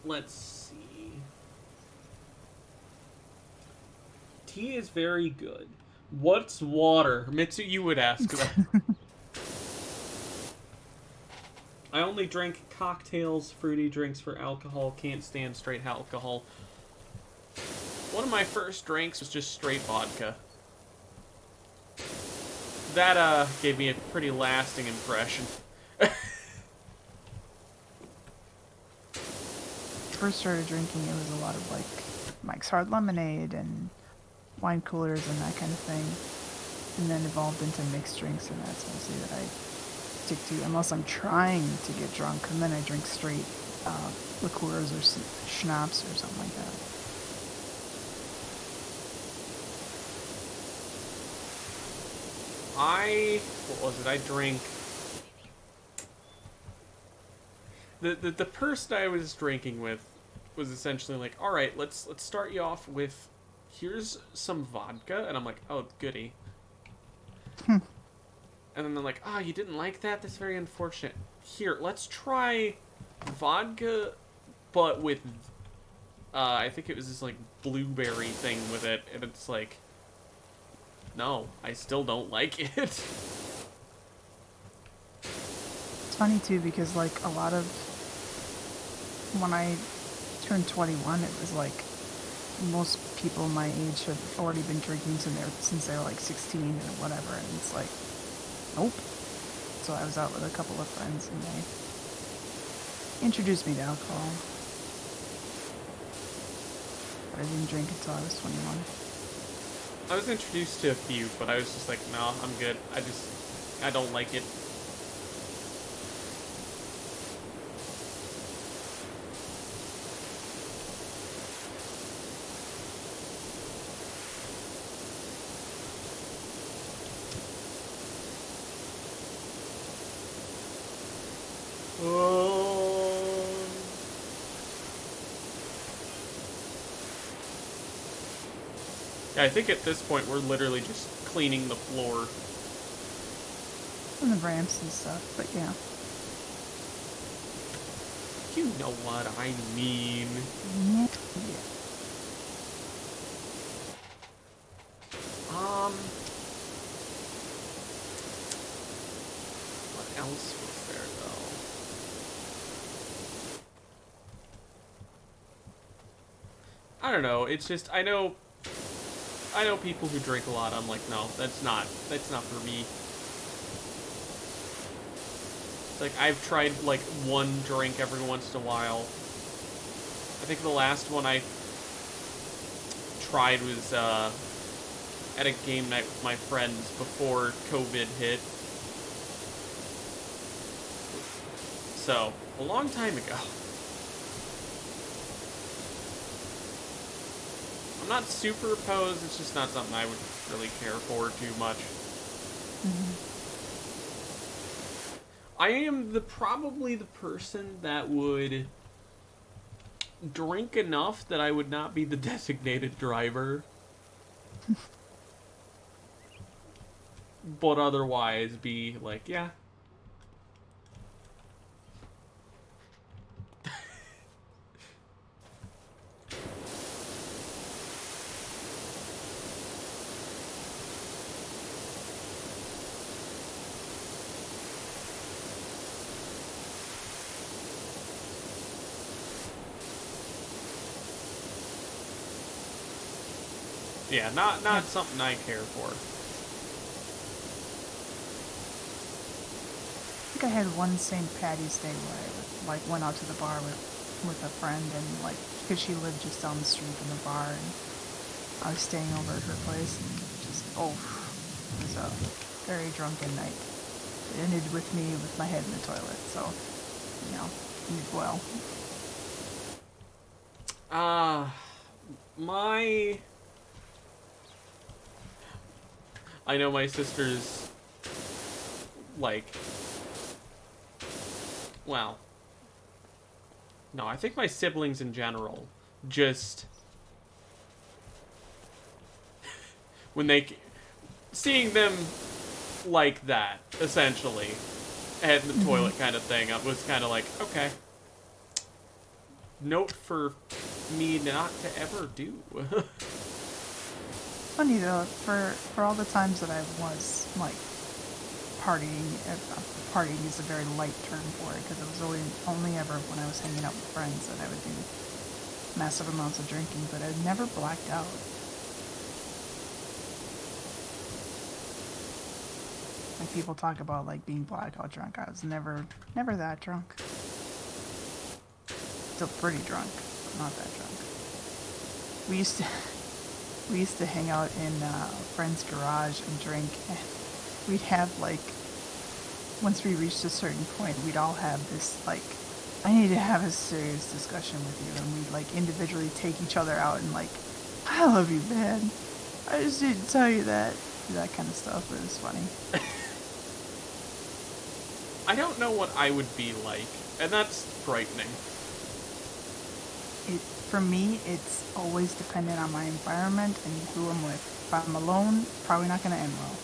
Let's see. Tea is very good. What's water? Mitsu, you would ask that. I only drink cocktails, fruity drinks for alcohol, can't stand straight alcohol. One of my first drinks was just straight vodka. That gave me a pretty lasting impression. First started drinking, it was a lot of like Mike's Hard Lemonade and wine coolers and that kind of thing, and then evolved into mixed drinks, and that's mostly that I stick to unless I'm trying to get drunk, and then I drink straight liqueurs or schnapps or something like that. What was it? I drank. The person I was drinking with was essentially like, all right, let's start you off with, here's some vodka, and I'm like, oh goody. And then they're like, oh, you didn't like that? That's very unfortunate. Here, let's try vodka, but with I think it was this like blueberry thing with it, and it's like, no, I still don't like it. It's funny too because like a lot of when I turned 21, it was like most people my age had already been drinking since they were like 16 or whatever, and it's like, nope. So I was out with a couple of friends, and introduced me to alcohol. But I didn't drink until I was 21. I was introduced to a few, but I was just like, no, I'm good. I don't like it. Yeah, I think at this point we're literally just cleaning the floor. And the ramps and stuff, but yeah. You know what I mean. Yeah. What else was there though? I don't know. It's just I know people who drink a lot. I'm like, no, that's not for me. It's like I've tried like one drink every once in a while. I think the last one I tried was at a game night with my friends before COVID hit. So, a long time ago. I'm not super opposed, it's just not something I would really care for too much. Mm-hmm. I am probably the person that would drink enough that I would not be the designated driver. But otherwise be like, yeah. Yeah, not something I care for. I think I had one St. Patty's Day where I like went out to the bar with a friend, and like because she lived just down the street from the bar, and I was staying over at her place, and just it was a very drunken night. It ended with me with my head in the toilet, so you know, well. I know my sister's like, well, no, I think my siblings in general just when seeing them like that, essentially, head in the toilet kind of thing, I was kind of like, okay, note for me not to ever do. Funny though, for all the times that I was like partying, partying is a very light term for it, because it was only ever when I was hanging out with friends that I would do massive amounts of drinking, but I never blacked out. Like people talk about like being blackout drunk. I was never that drunk. Still pretty drunk, but not that drunk. We used to hang out in a friend's garage and drink, and we'd have like, once we reached a certain point, we'd all have this like, I need to have a serious discussion with you, and we'd like individually take each other out and like, I love you, man. I just need to tell you that kind of stuff. It was funny. I don't know what I would be like, and that's frightening. For me, it's always dependent on my environment and who I'm with. If I'm alone, probably not going to end well.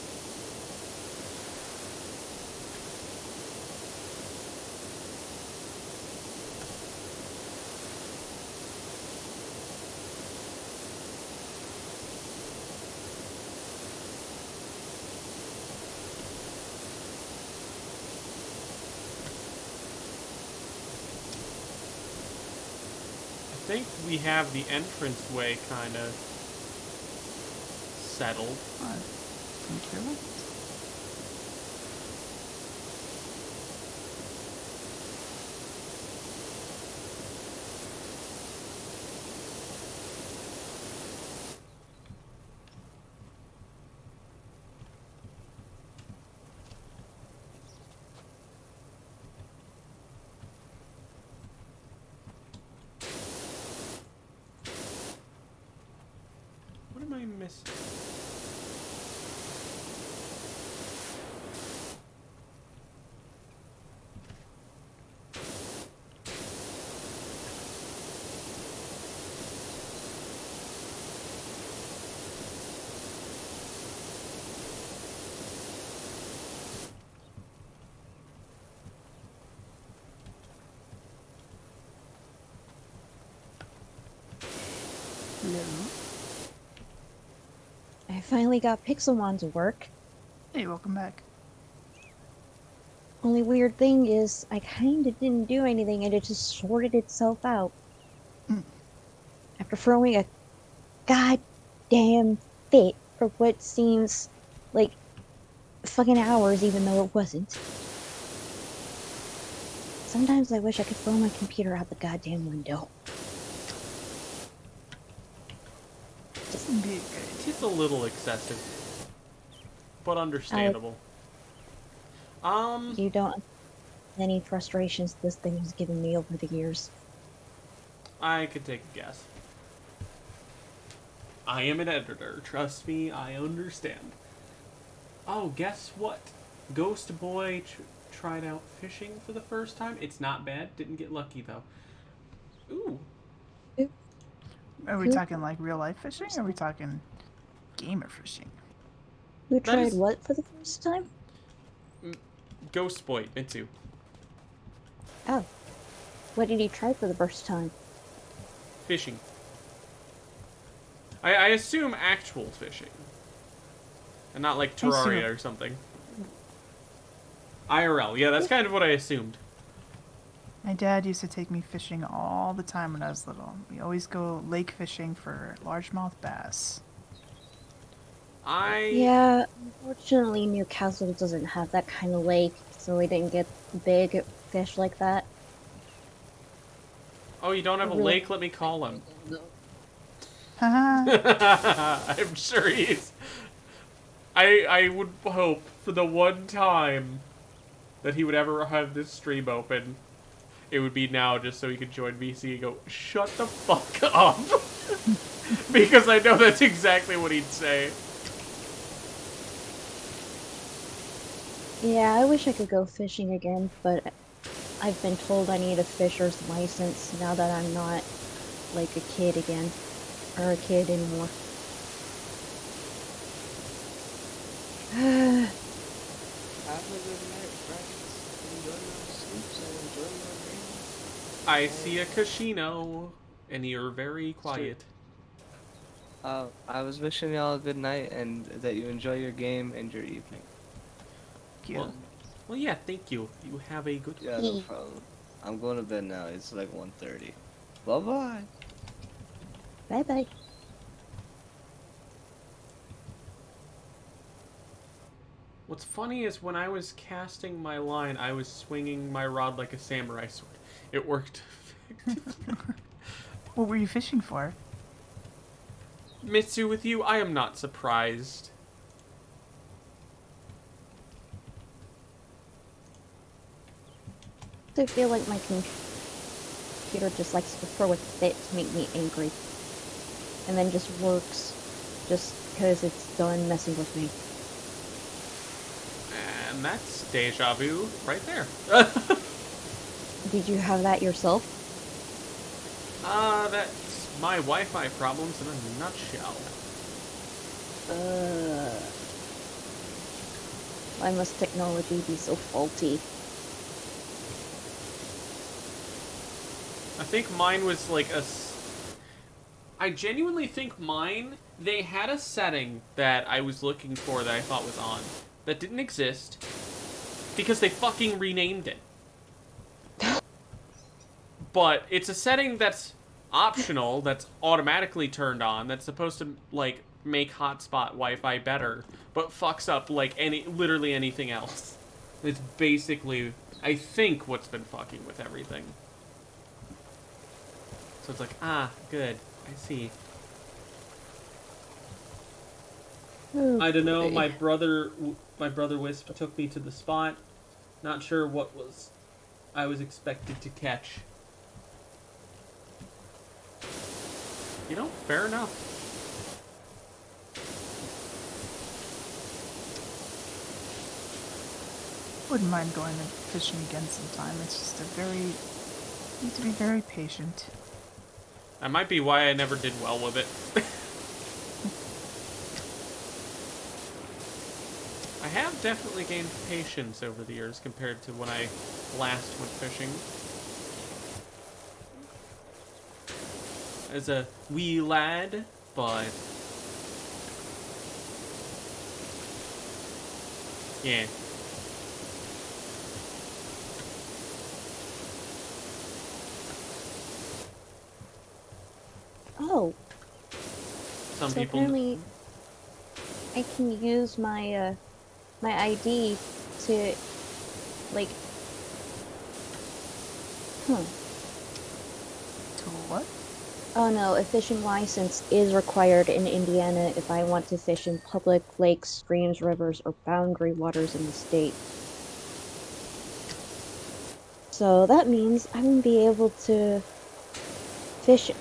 I think we have the entranceway kind of settled. Thank you. What am I missing? Hello. I finally got Pixelmon to work. Hey, welcome back. Only weird thing is, I kinda didn't do anything and it just sorted itself out. Mm. After throwing a goddamn fit for what seems like fucking hours, even though it wasn't. Sometimes I wish I could throw my computer out the goddamn window. Wouldn't be a good idea. It's a little excessive, but understandable. You don't any frustrations this thing has given me over the years. I could take a guess. I am an editor. Trust me, I understand. Oh, guess what? Ghost Boy tried out fishing for the first time. It's not bad. Didn't get lucky, though. Ooh. Are we talking like real life fishing, or are we talking gamer fishing? Who That tried is- what for the first time? Ghost Boy, Mitsu. Oh. What did he try for the first time? Fishing. I assume actual fishing. And not like Terraria or something. IRL. Yeah, that's kind of what I assumed. My dad used to take me fishing all the time when I was little. We always go lake fishing for largemouth bass. Yeah, unfortunately Newcastle doesn't have that kind of lake, so we didn't get big fish like that. Oh, you don't have a lake? Let me call him. Haha. I'm sure he's... I would hope for the one time that he would ever have this stream open, it would be now, just so he could join VC and go, shut the fuck up. Because I know that's exactly what he'd say. Yeah, I wish I could go fishing again, but I've been told I need a fisher's license now that I'm not like a kid again. Or a kid anymore. Have a good night, friends. Enjoy your sleeps and enjoy your game. I see a Kashino, and you're very quiet. I was wishing y'all a good night and that you enjoy your game and your evening. Cute. Well, yeah, thank you. You have a good... Yeah, no problem. I'm going to bed now. It's like 1:30. Bye-bye. Bye-bye. What's funny is when I was casting my line, I was swinging my rod like a samurai sword. It worked. What were you fishing for? Mitsu, with you, I am not surprised. I feel like my computer just likes to throw a fit to make me angry. And then just works just because it's done messing with me. And that's deja vu right there. Did you have that yourself? That's my Wi-Fi problems in a nutshell. Why must technology be so faulty? I think mine was like I genuinely think mine, they had a setting that I was looking for that I thought was on, that didn't exist, because they fucking renamed it. But it's a setting that's optional, that's automatically turned on, that's supposed to, like, make hotspot Wi-Fi better, but fucks up, like, literally anything else. It's basically, I think, what's been fucking with everything. So it's like, ah, good. I see. Oh, I don't know. boy. My brother Wisp took me to the spot. Not sure what I was expected to catch. You know, fair enough. Wouldn't mind going and fishing again sometime. It's just need to be very patient. That might be why I never did well with it. I have definitely gained patience over the years compared to when I last went fishing. As a wee lad, but yeah. Oh, Some so people. apparently I can use my my ID to like, To what? oh no, a fishing license is required in Indiana if I want to fish in public lakes, streams, rivers, or boundary waters in the state. So that means I won't be able to fish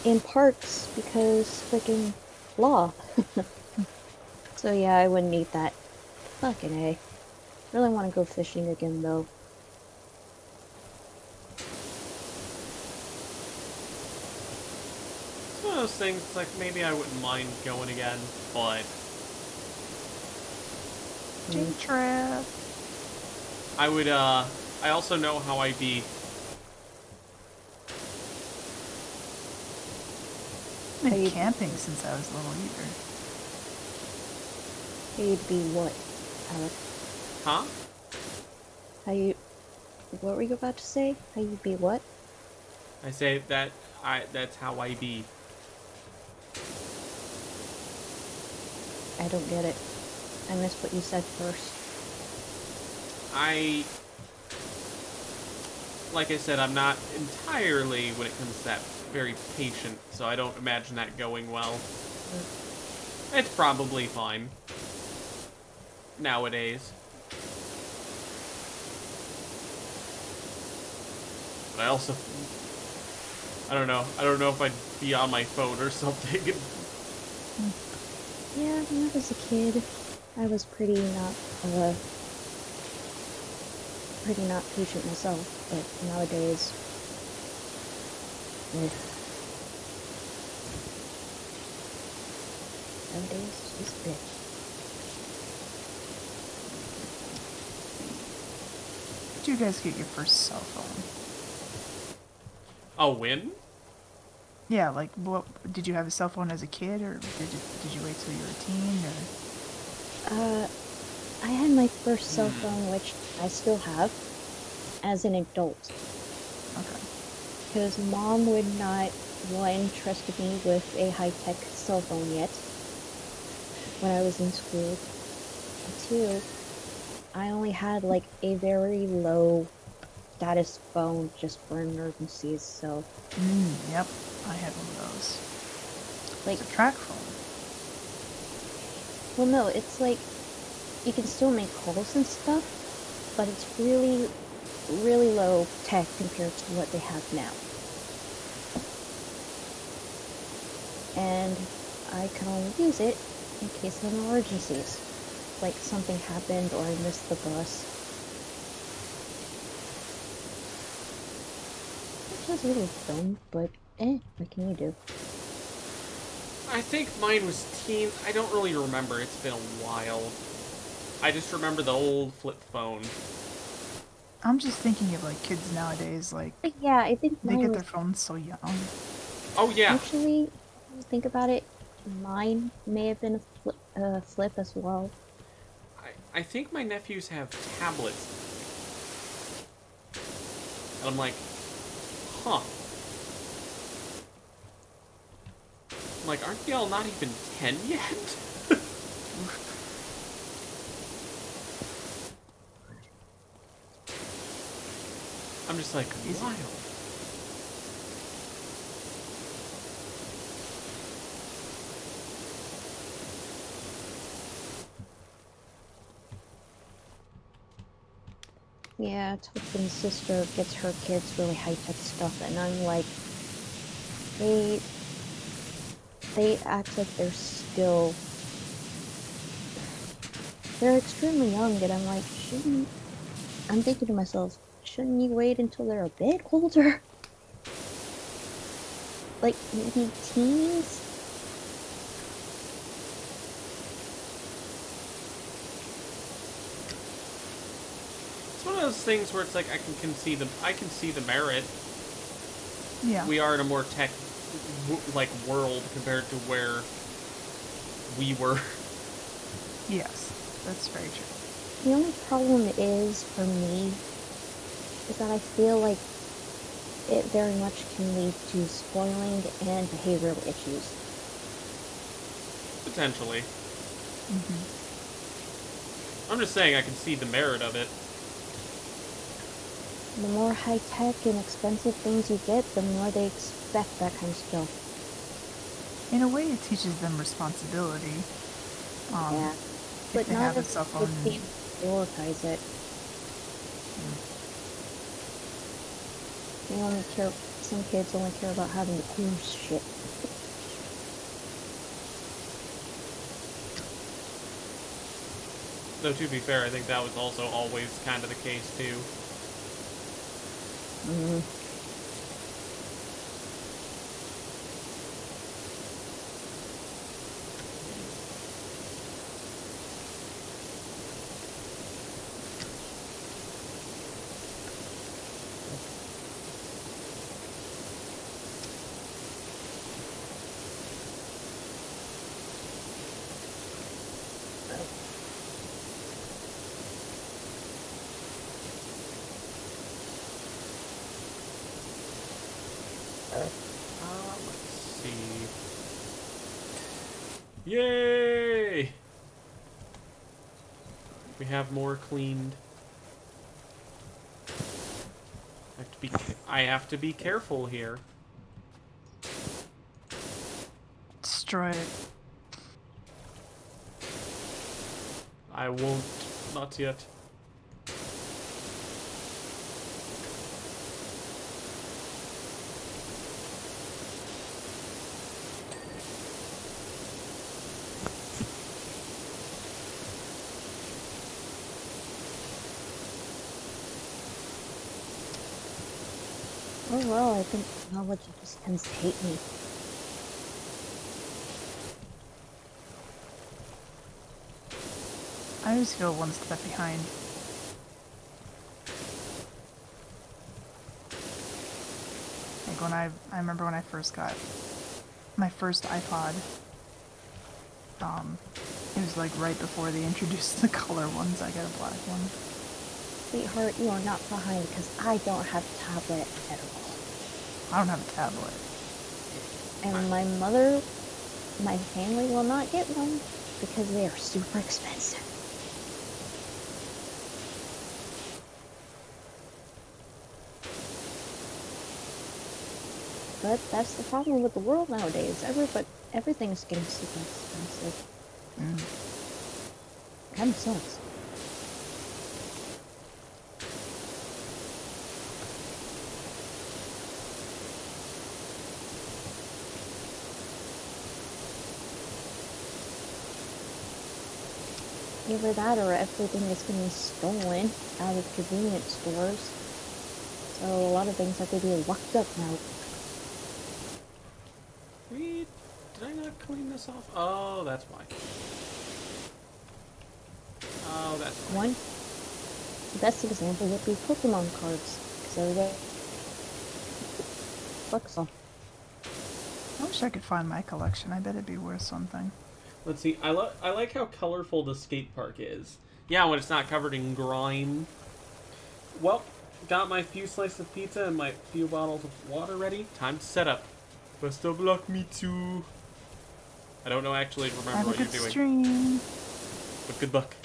in parks because freaking law. So yeah, I wouldn't need that. Fucking A. Really want to go fishing again though. It's one of those things, like, maybe I wouldn't mind going again, but Gin trap. I would, I also know how I'd be. I've been Are you- camping since I was little either. You'd be what, Alec? Huh? What were you about to say? How you'd be what? I say that that's how I be. I don't get it. I missed what you said first. Like I said, I'm not entirely, when it comes to that, very patient, so I don't imagine that going well. It's probably fine. Nowadays. But I also, I don't know if I'd be on my phone or something. Yeah, when I was a kid, I was pretty not patient myself, but nowadays, ugh. Nowadays, she's a bitch. Did you guys get your first cell phone? Oh, when? Yeah, like, what did you have a cell phone as a kid, or did you wait till you were a teen, or? I had my first cell phone, which I still have, as an adult. Okay. Because Mom would not, one, trust me with a high-tech cell phone yet when I was in school. And two, I only had like a very low status phone just for emergencies, so Yep. I had one of those. like, It's a track phone. well no, it's like you can still make calls and stuff, but it's really, really low tech compared to what they have now. And I can only use it in case of emergencies. Like something happened or I missed the bus. Which is a little dumb, but what can you do? I think mine was teen. I don't really remember. It's been a while. I just remember the old flip phone. I'm just thinking of like kids nowadays, like But yeah, I think they mine get was their phones so young. Oh yeah. actually, think about it, mine may have been a flip as well. I think my nephews have tablets. And I'm like, huh. I'm like, aren't y'all not even 10 yet? I'm just like, Easy. wild. Yeah, Tolkien's sister gets her kids really high-tech stuff, and I'm like, they act like they're still, they're extremely young, and I'm like, shouldn't I'm thinking to myself, shouldn't you wait until they're a bit older? Like maybe teens? It's one of those things where it's like I can see the merit. Yeah. We are in a more tech like world compared to where we were. Yes, that's very true. The only problem is, for me, is that I feel like it very much can lead to spoiling and behavioral issues. Potentially. Mm-hmm. I'm just saying I can see the merit of it. The more high-tech and expensive things you get, the more they expect that kind of skill. In a way, it teaches them responsibility. Yeah. If But they not have a if cell phone. they prioritize it. Some kids only care about having the cool shit. Though to be fair, I think that was also always kind of the case too. Mm. Let's see. Yay! We have more cleaned. I have to be careful here. Destroy it. I won't. Not yet. Overall, I think technology just tends to hate me. I always feel one step behind. Like when I remember when I first got my first iPod. It was like right before they introduced the color ones. I got a black one. Sweetheart, you are not behind because I don't have a tablet at all. I don't have a tablet. And my family will not get one because they are super expensive. But that's the problem with the world nowadays. Everything's getting super expensive. Kind of sucks. Either that or everything is getting stolen out of convenience stores. So a lot of things have to be locked up now. Did I not clean this off? Oh, that's why. Oh, that's why. One, the best example would be Pokemon cards. Because everybody collects them. I wish I could find my collection. I bet it'd be worth something. Let's see. I like how colorful the skate park is. Yeah, when it's not covered in grime. Well, got my few slices of pizza and my few bottles of water ready. Time to set up. Best of luck, me too. I don't know actually remember Have a what you're good doing. stream. But good luck.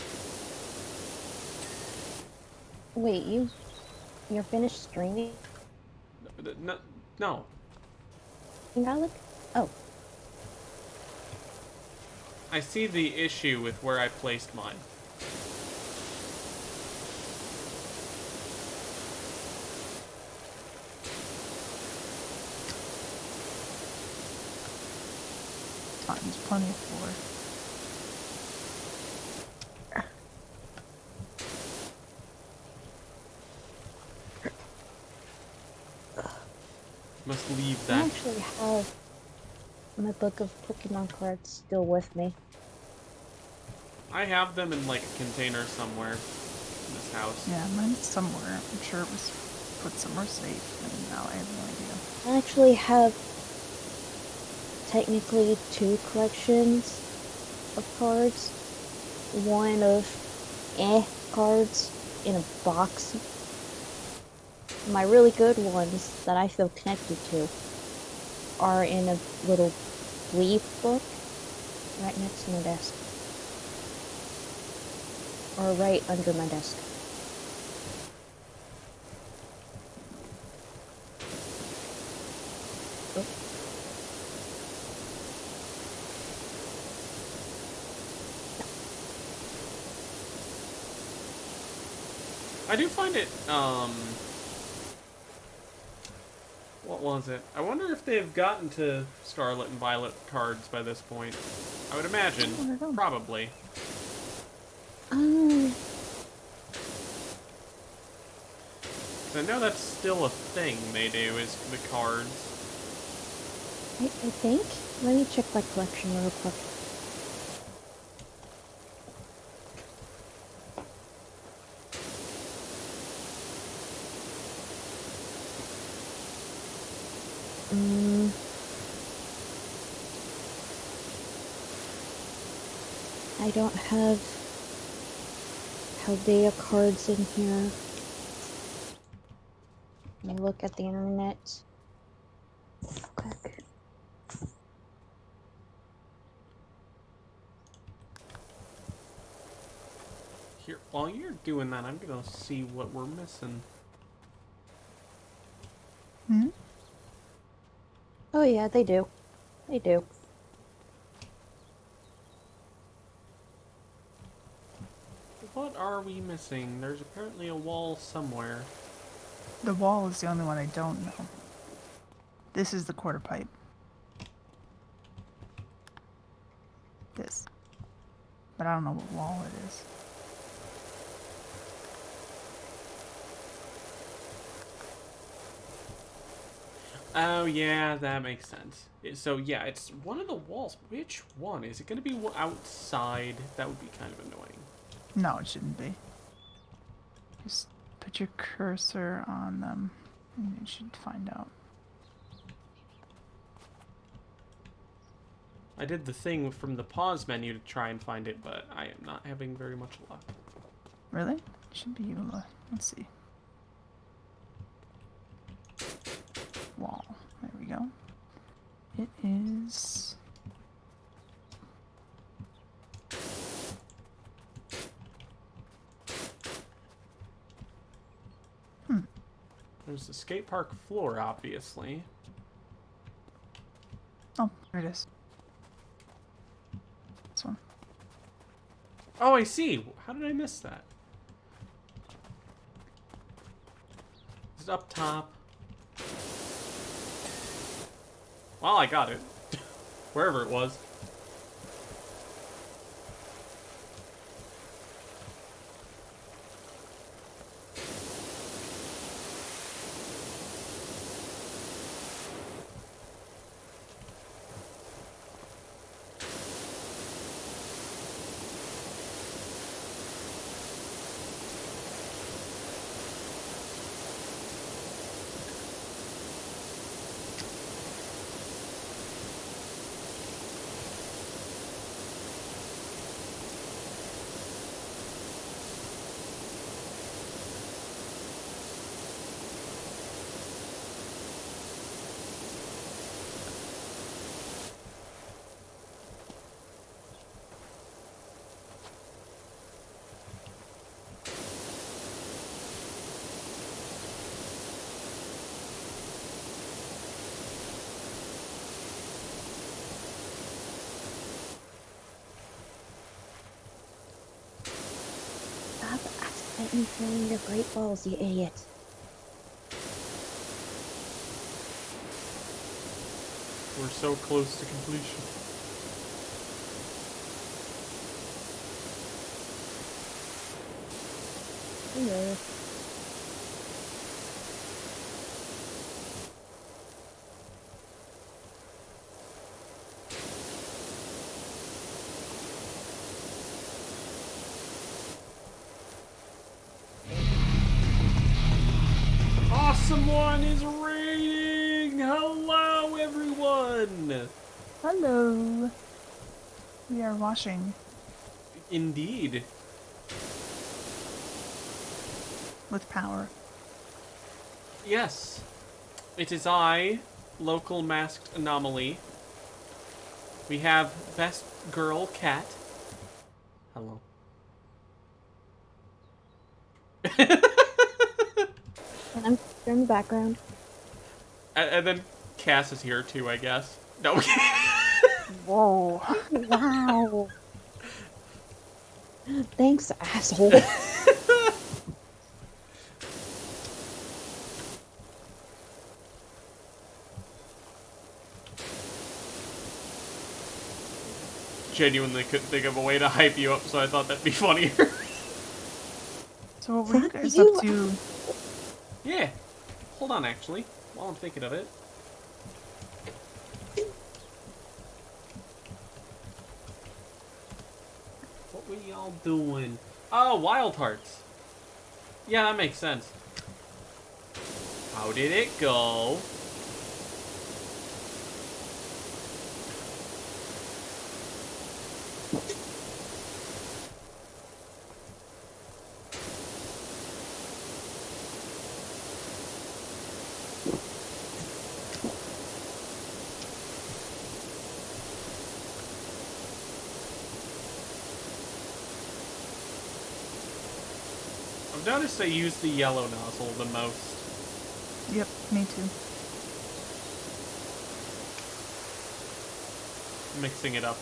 Wait, you're finished streaming, No. Alec? Oh. I see the issue with where I placed mine. There's plenty of floor. book of Pokemon cards still with me. I have them in like a container somewhere in this house. Yeah, mine's somewhere. I'm sure it was put somewhere safe, and now I have no idea. I actually have technically 2 collections of cards. One of cards in a box. My really good ones that I feel connected to are in a little leaf book right next to my desk. Or right under my desk. Oh. I do find it, what was it? I wonder if they've gotten to Scarlet and Violet cards by this point. I would imagine. Probably. Um, 'Cause I know that's still a thing they do, is the cards. I think. Let me check my collection real quick. I don't have Haldea cards in here. Let me look at the internet. Quick. Here, while you're doing that, I'm gonna see what we're missing. Hmm? Oh yeah, they do. They do. What are we missing? There's apparently a wall somewhere. The wall is the only one I don't know. This is the quarter pipe. This. But I don't know what wall it is. Oh, yeah, that makes sense. So, yeah, it's one of the walls. Which one? Is it going to be outside? That would be kind of annoying. No, it shouldn't be. Just put your cursor on them, and you should find out. I did the thing from the pause menu to try and find it, but I am not having very much luck. Really? Should be able to. Let's see. Wall. There we go. It is. There's the skate park floor, obviously. Oh, there it is. This one. Oh, I see. How did I miss that? Is it up top? Well, I got it. Wherever it was. Stop accidentally throwing your great balls, you idiot. We're so close to completion. Hello. Awesome One is raiding! Hello, everyone! Hello. We are washing Indeed. with power. Yes. It is I, local masked anomaly. We have best girl, Cat. Hello. And I'm in the background. And then Cass is here too, I guess. No. Whoa. Wow. Thanks, asshole. Genuinely couldn't think of a way to hype you up, so I thought that'd be funnier. So what were you guys You- up to? Yeah. Hold on, actually, while I'm thinking of it. What were y'all doing? Oh, Wild Hearts. Yeah, that makes sense. How did it go? I've noticed they use the yellow nozzle the most. Yep, me too. Mixing it up.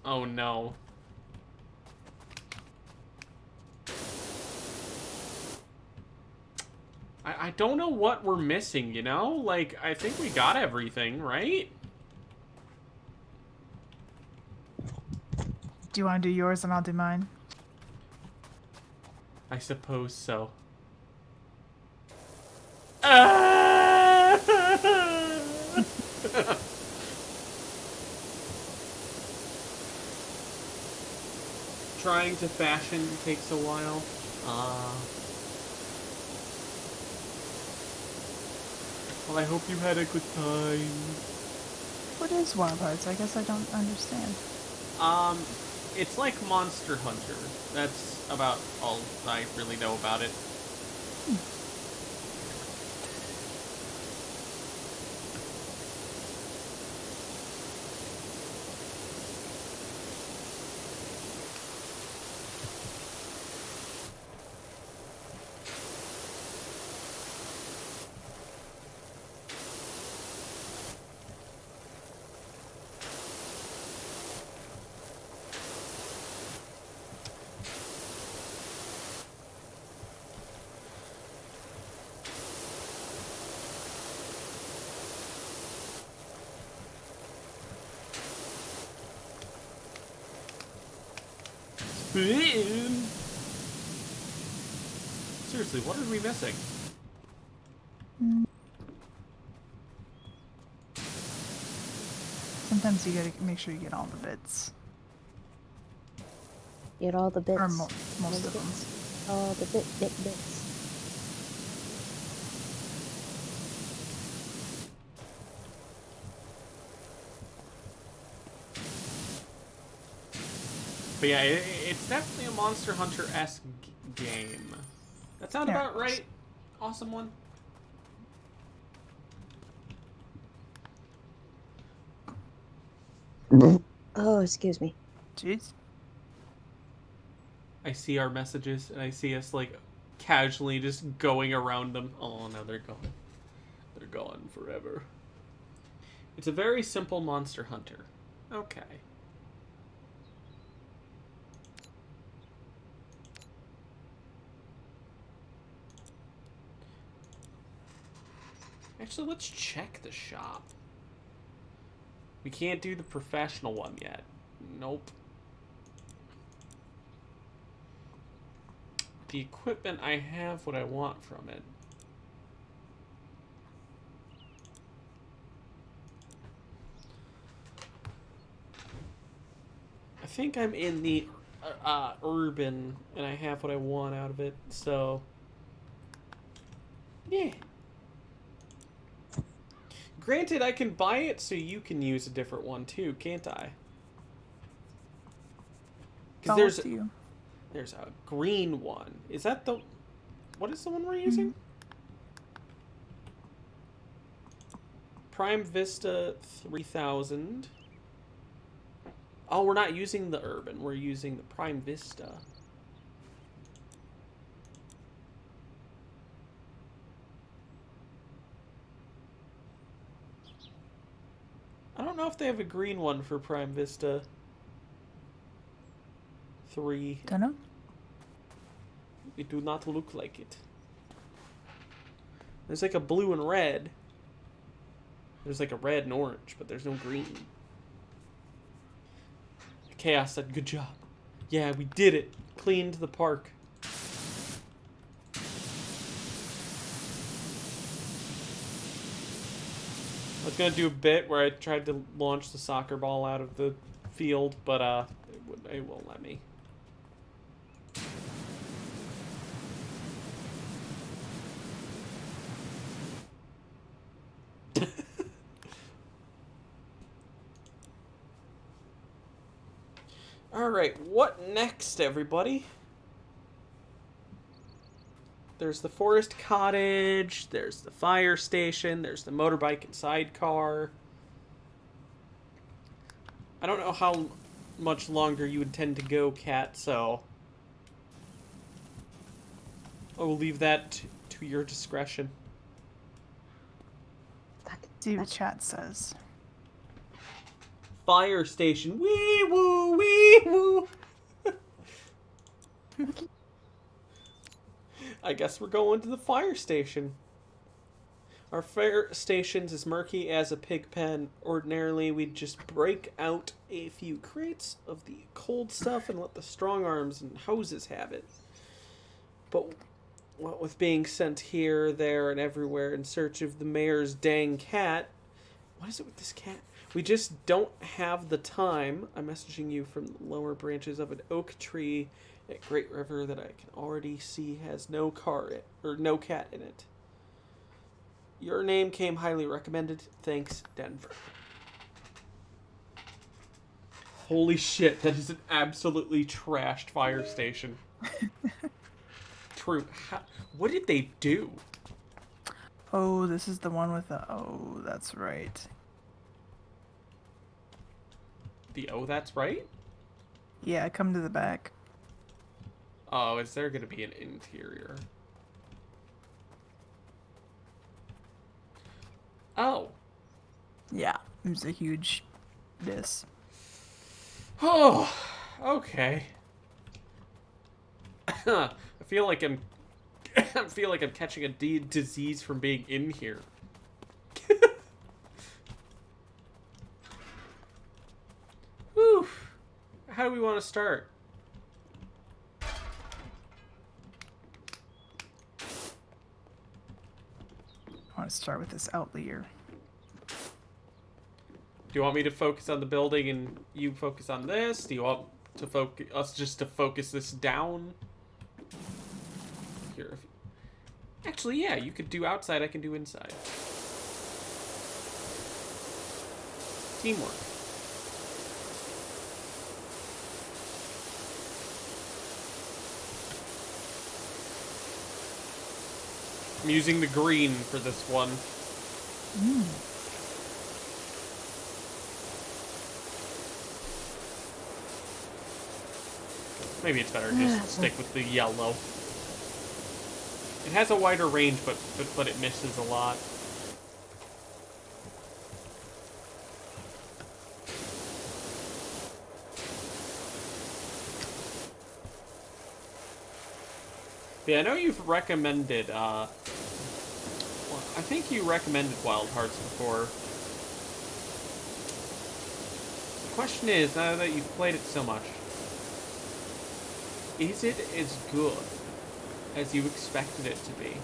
Oh no. I don't know what we're missing, you know? Like, I think we got everything, right? Do you want to do yours and I'll do mine? I suppose so. Ah! Trying to fashion takes a while. Well, I hope you had a good time. What is Wild Hearts? I guess I don't understand. It's like Monster Hunter. That's about all I really know about it. Seriously, what are we missing? Sometimes you gotta make sure you get all the bits. Get all the bits. Or most of them. All the bits. But yeah, it's definitely a Monster Hunter-esque game. That sound Yeah. about right? Awesome One? Oh, excuse me. Jeez. I see our messages, and I see us, like, casually just going around them. Oh, no, they're gone. They're gone forever. It's a very simple Monster Hunter. Okay. Actually, let's check the shop. We can't do the professional one yet. Nope. The equipment, I have what I want from it. think I'm in the urban, and I have what I want out of it. So, yeah. Granted, I can buy it so you can use a different one too, can't I? Because All up to you. there's a green one. Is that the... What is the one we're using? Prime Vista 3000. Oh, we're not using the urban. We're using the Prime Vista. I don't know if they have a green one for Prime Vista 3. Don't know. It do not look like it. There's like a blue and red. There's like a red and orange, but there's no green. Chaos said, good job. Yeah, we did it. Cleaned the park. I was gonna do a bit where I tried to launch the soccer ball out of the field, but it won't let me. Alright, what next, everybody? There's the forest cottage, there's the fire station, there's the motorbike and sidecar. I don't know how much longer you intend to go, Kat, so I will leave that to your discretion. See what chat says. Fire station. Wee woo, wee woo. I guess we're going to the fire station. Our fire station's as murky as a pig pen. Ordinarily, we'd just break out a few crates of the cold stuff and let the strong arms and hoses have it. But what with being sent here, there, and everywhere in search of the mayor's dang cat... What is it with this cat? We just don't have the time. I'm messaging you from the lower branches of an oak tree at Great River that I can already see has no cat in it. Your name came highly recommended. Thanks, Denver. Holy shit, that is an absolutely trashed fire station. True. What did they do? Oh, this is the one with the... Oh, that's right. That's right? Yeah, come to the back. Oh, is there going to be an interior? Oh. Yeah, it was a huge diss. Oh, okay. I feel like I'm catching a disease from being in here. Whew. How do we want to start? I want to start with this outlier. Do you want me to focus on the building and you focus on this? Do you want to us just to focus this down? Here, actually, yeah, you could do outside, I can do inside. Teamwork. I'm using the green for this one. Maybe it's better just to stick with the yellow. It has a wider range, but it misses a lot. Yeah, I know you've recommended, well, I think you recommended Wild Hearts before. The question is, now that you've played it so much, is it as good as you expected it to be?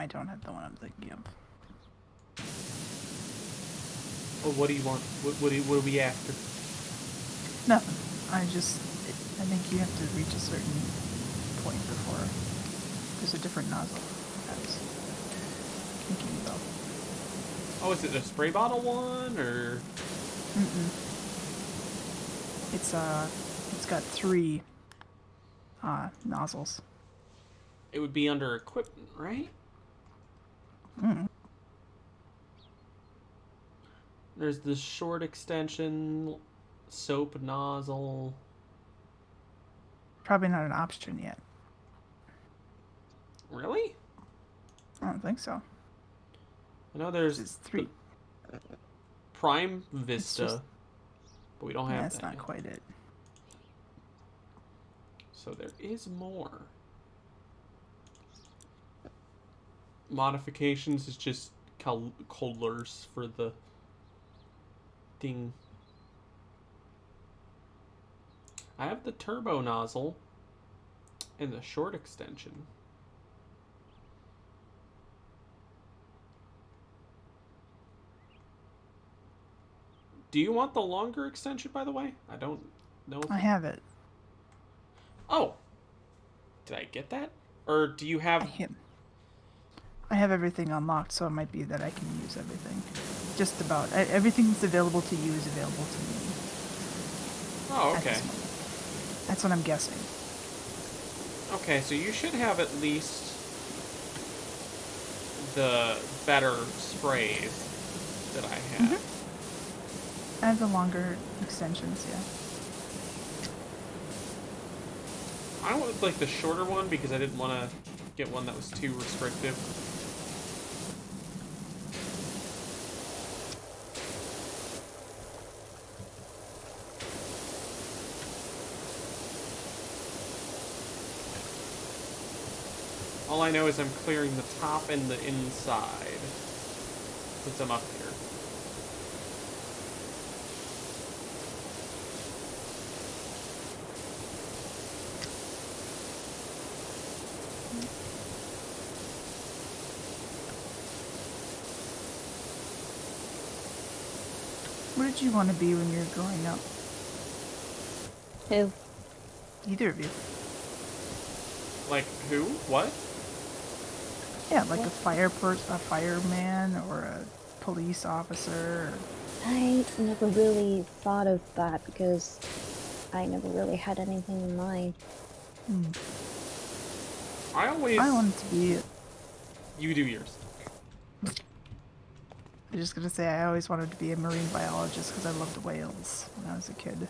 I don't have the one I'm thinking of. Well, what do you want? What are we after? Nothing. I think you have to reach a certain point before there's a different nozzle. I was thinking about. Oh, is it a spray bottle one or? Mm-mm. It's got 3 nozzles. It would be under equipment, right? Mm. There's the short extension, soap nozzle. Probably not an option yet. Really? I don't think so. I know there's It's 3. Prime Vista, just- but we don't have That's that not yet. quite it. So there is more. Modifications is just colors for the thing. I have the turbo nozzle and the short extension. Do you want the longer extension, by the way? I don't know. I have it. Oh! Did I get that? Or do you have... I have everything unlocked, so it might be that I can use everything. Just about. Everything that's available to you is available to me. Oh, okay. That's what I'm guessing. Okay, so you should have at least the better sprays that I have. I have the longer extensions, yeah. I went like the shorter one because I didn't want to get one that was too restrictive. All I know is I'm clearing the top and the inside since I'm up here. What did you want to be when you were growing up? Who? Either of you. Like who? What? Yeah, like a fireman, or a police officer. I never really thought of that because I never really had anything in mind. I wanted to be. You do yours. I'm just gonna say I always wanted to be a marine biologist because I loved whales when I was a kid.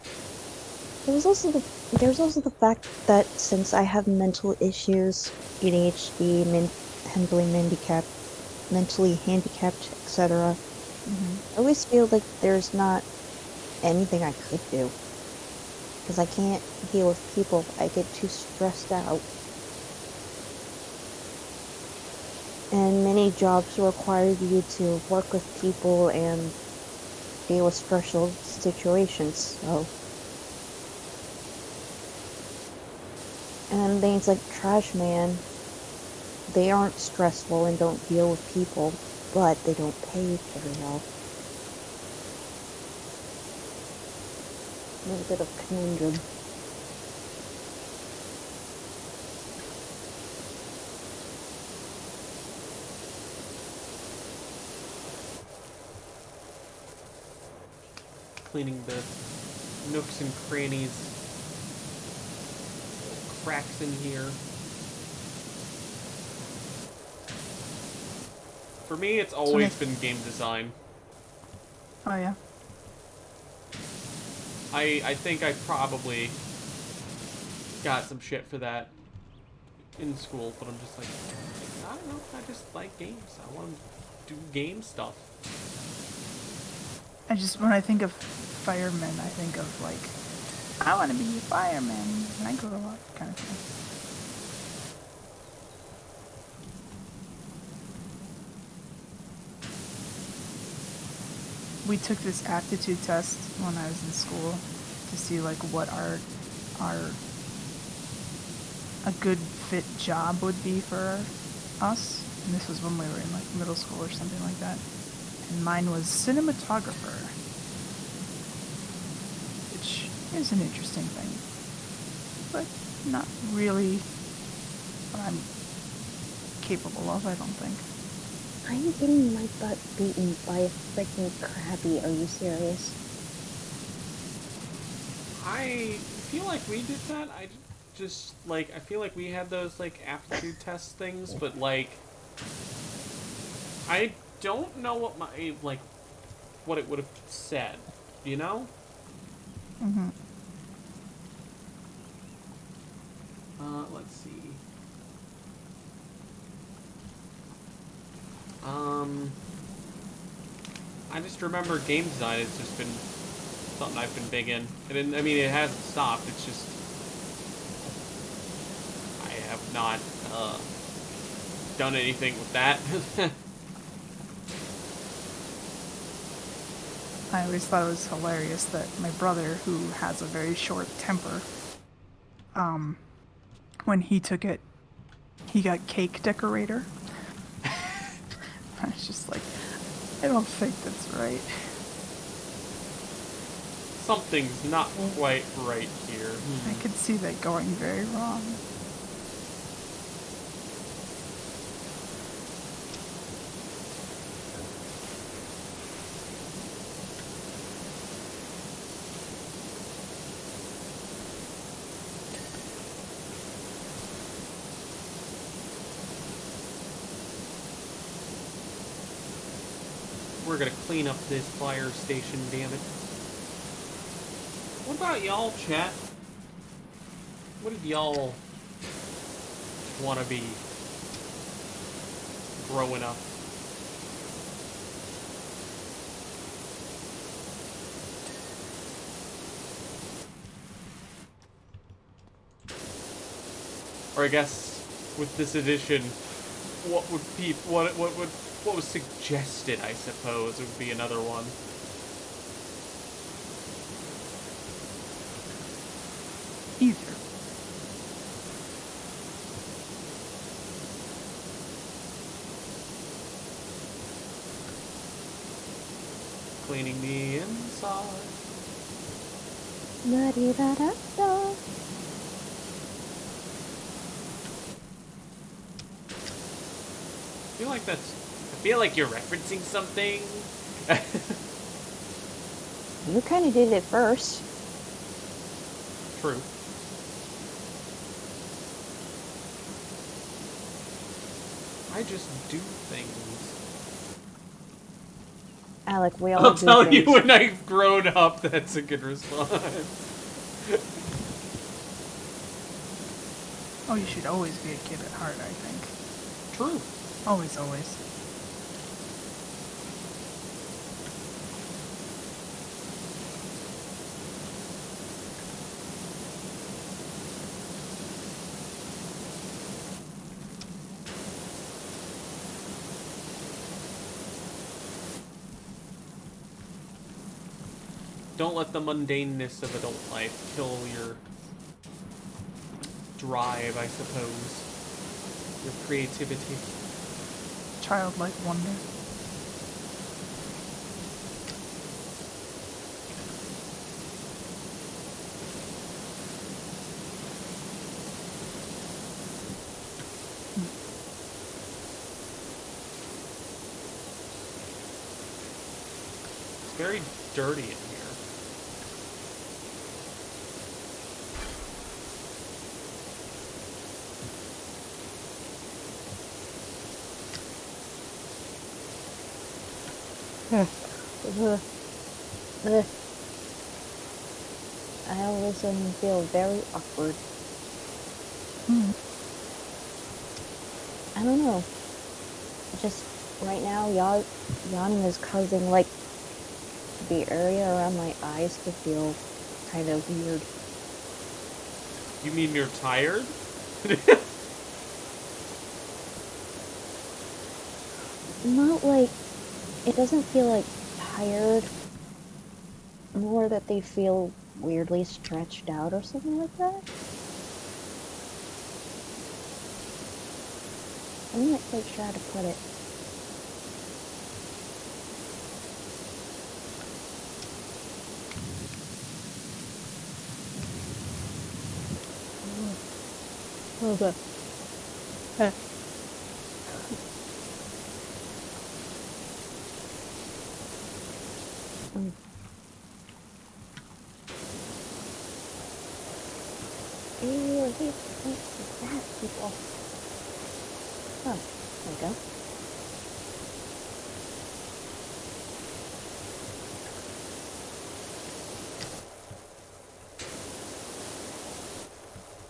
There's also the fact that since I have mental issues, ADHD, mentally handicapped, etc., I always feel like there's not anything I could do. Because I can't deal with people. I get too stressed out. And many jobs require you to work with people and deal with stressful situations, so... And things like Trash Man, they aren't stressful and don't deal with people, but they don't pay very well. There's a bit of conundrum. Cleaning the nooks and crannies, cracks in here. For me, it's always been game design. Oh yeah. I think I probably got some shit for that in school, but I'm just like, I don't know, I just like games. I want to do game stuff. When I think of firemen, I think of like, I want to be a fireman when I grow up, kind of thing. We took this aptitude test when I was in school to see like what our a good fit job would be for us. And this was when we were in like middle school or something like that. And mine was cinematographer, which is an interesting thing, but not really what I'm capable of, I don't think. I'm getting my butt beaten by a freaking crabby. Are you serious? I feel like we did that. I just like I feel like we had those like aptitude test things, but like I don't know what my like what it would have said, you know? Mm-hmm. Let's see. I just remember game design has just been something I've been big in. And I mean, it hasn't stopped. It's just I have not done anything with that. I always thought it was hilarious that my brother, who has a very short temper, when he took it, he got cake decorator. I was just like, I don't think that's right. Something's not quite right here. I could see that going very wrong. We're gonna clean up this fire station, damn it. What about y'all, chat? What did y'all want to be growing up? Or I guess with this edition, what would people what was suggested? I suppose would be another one. Either. Cleaning the inside. La-di-da-da-da. I feel like you're referencing something. You kind of did it first. True. I just do things. Alec, we all I'll do tell things. you when I've grown up. That's a good response. Oh, you should always be a kid at heart, I think. True. Always, always. Don't let the mundaneness of adult life kill your drive, I suppose. Your creativity. Childlike wonder. It's very dirty in here. I all of a sudden feel very awkward. I don't know. Just right now, yawning is causing like the area around my eyes to feel kind of weird. You mean you're tired? Not like, it doesn't feel like tired, more that they feel weirdly stretched out or something like that. I'm not quite sure how to put it. Hold up. Ew, I hate plants like that, people. Oh, there we go.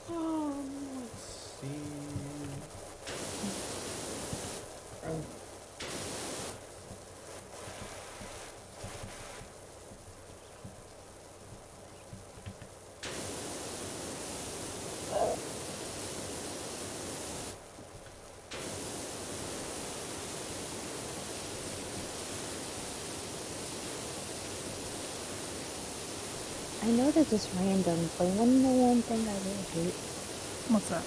Let's see. I know this is random, but you wanna know one thing I really hate? What's that?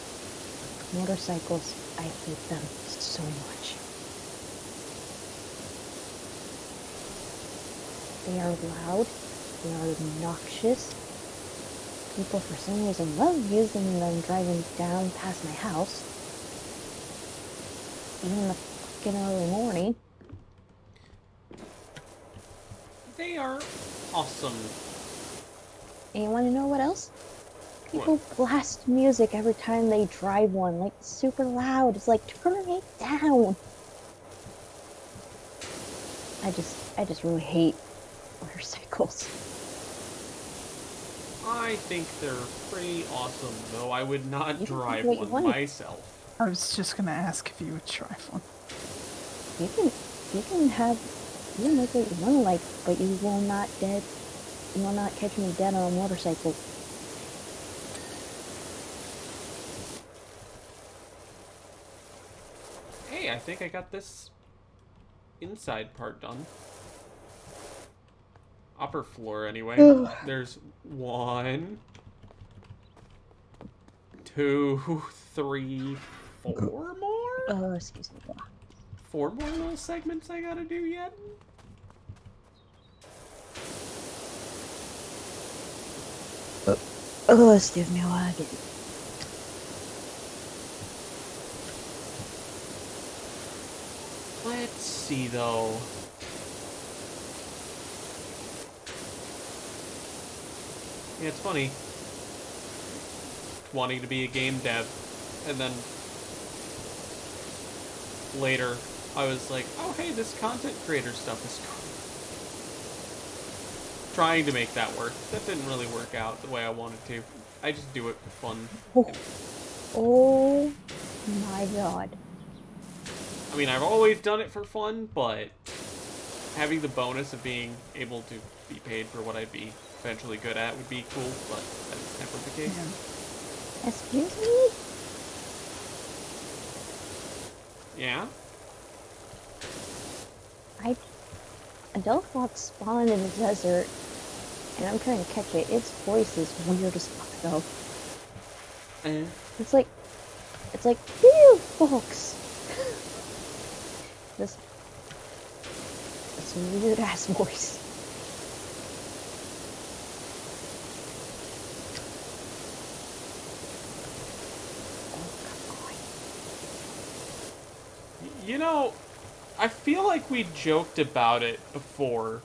Motorcycles. I hate them so much. They are loud, they are obnoxious. People for some reason love using them driving down past my house. Even in the fucking early morning. They are awesome. And you wanna know what else? People What? blast music every time they drive one, like super loud. It's like, turn it down. I just really hate motorcycles. I think they're pretty awesome, though I would not You can drive do what you one want. myself. I was just gonna ask if you would drive one. You can make what you want to like, but you will not catch me dead on a motorcycle. Hey, I think I got this inside part done. Upper floor, anyway. Ugh. There's 1, 2, 3, 4 more? Oh, excuse me. 4 more little segments I gotta do yet? Oh, excuse me while I get it. Let's see, though. Yeah, it's funny. Wanting to be a game dev, and then later I was like, oh hey, this content creator stuff is cool. Trying to make that work. That didn't really work out the way I wanted to. I just do it for fun. Oh my god. I mean, I've always done it for fun, but having the bonus of being able to be paid for what I'd be eventually good at would be cool, but that's never the case. Yeah. Excuse me? Yeah? A dog fox spawned in the desert, and I'm trying to catch it. Its voice is weird as fuck, though. It's like, ew, fox. This weird ass voice. Oh, come on. You know, I feel like we joked about it before.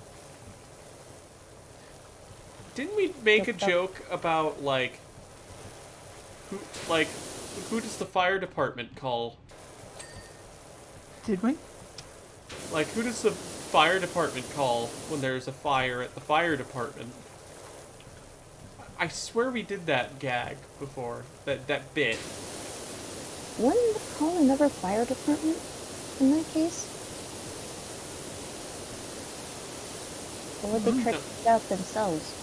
Didn't we make a joke about, like, who does the fire department call? Did we? Like, who does the fire department call when there's a fire at the fire department? I swear we did that gag before. That bit. Wouldn't they call another fire department in that case? Or would they try to figure it out themselves?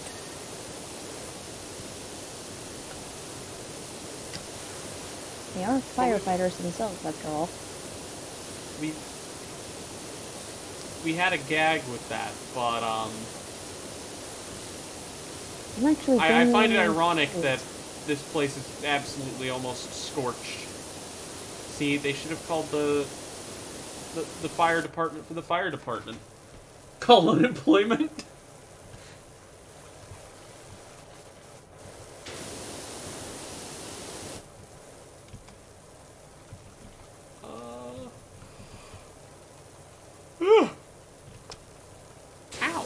They are firefighters themselves, after all. We had a gag with that, but I'm actually I find it ironic that this place is absolutely almost scorched. See, they should have called the fire department for the fire department. Call unemployment. Ow.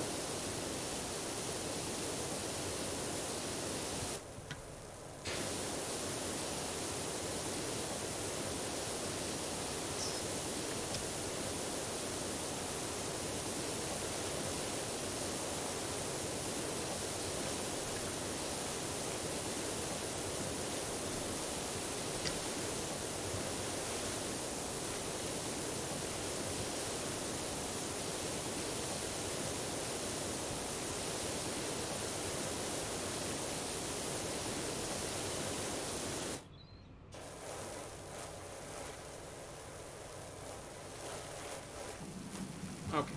Okay.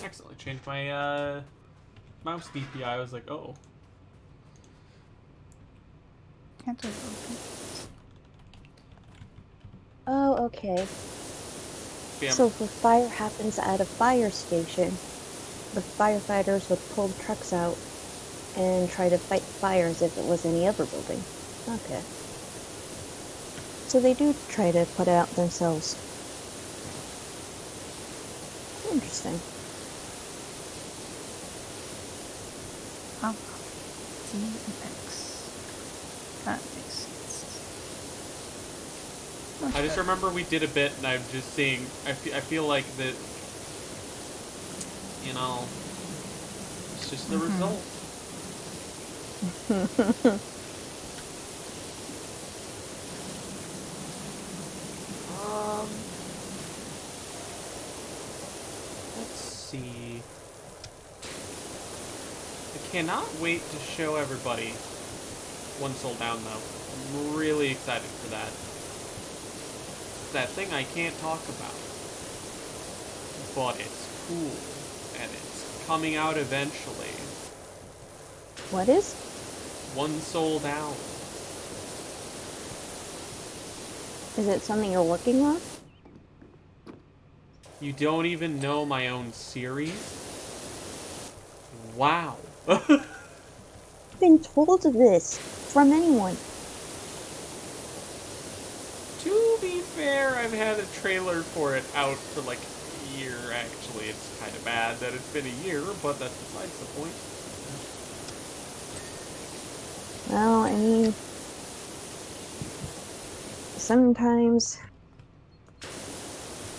Excellent. I changed my mouse DPI. I was like, oh. Can't I open? Oh, okay. Bam. So if a fire happens at a fire station, the firefighters would pull trucks out and try to fight fires if it was any other building. Okay. So they do try to put it out themselves. Interesting. Oh, T and X. That makes sense. Much I just better. remember we did a bit, and I'm just seeing. I feel like that. You know, it's just the result. Let's see. I cannot wait to show everybody One Soul Down, though. I'm really excited for that. That thing I can't talk about. But it's cool. And it's coming out eventually. What is? One Soul Down. Is it something you're working on? You don't even know my own series? Wow. I've been told of this from anyone. To be fair, I've had a trailer for it out for like a year, actually. It's kind of bad that it's been a year, but that's besides the point. Well, I mean, sometimes,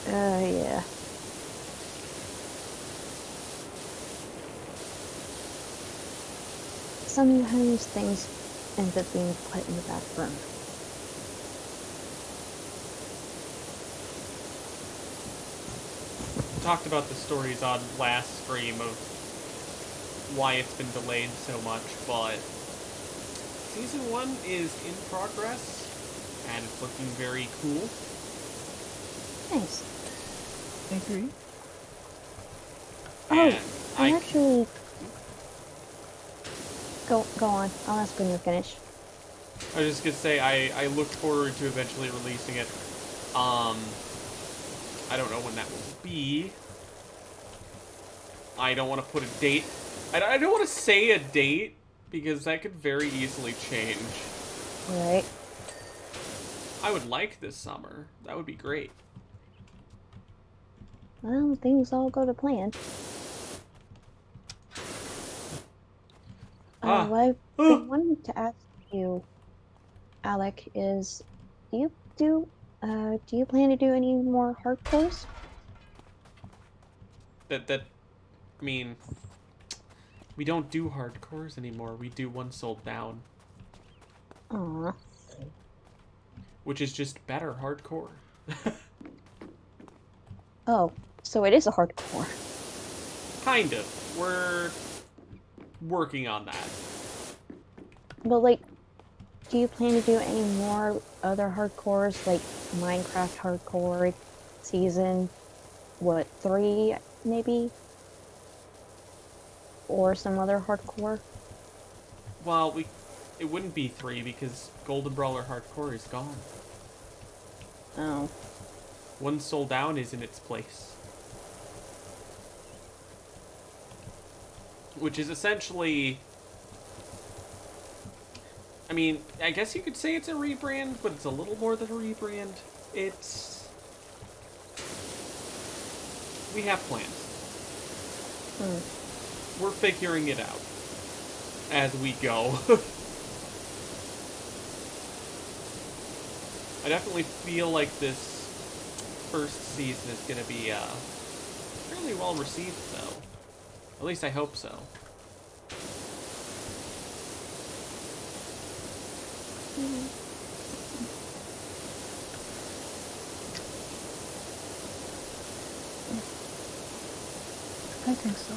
yeah. Sometimes things end up being put in the back burner. Talked about the stories on last stream of why it's been delayed so much, but Season 1 is in progress, and it's looking very cool. Nice. I agree. And Oh, I actually... Go on. I'll ask when you're finished. I was just gonna say, I look forward to eventually releasing it. I don't know when that will be. I don't want to put a date. I don't want to say a date, because that could very easily change. Right. I would like this summer. That would be great. Well, things all go to plan. What I've been wanting to ask you, Alec, is do you plan to do any more hardcores? I mean, we don't do hardcores anymore. We do One Soul Down, Aww. which is just better hardcore. Oh, so it is a hardcore. Kind of. We're working on that. But like, do you plan to do any more other hardcores, like Minecraft hardcore season, 3 maybe? Or some other hardcore? Well, It wouldn't be 3 because Golden Brawler Hardcore is gone. Oh. One Soul Down is in its place. Which is essentially... I mean, I guess you could say it's a rebrand, but it's a little more than a rebrand. It's... We have plans. We're figuring it out as we go. I definitely feel like this first season is going to be fairly well received, though. At least I hope so. I think so.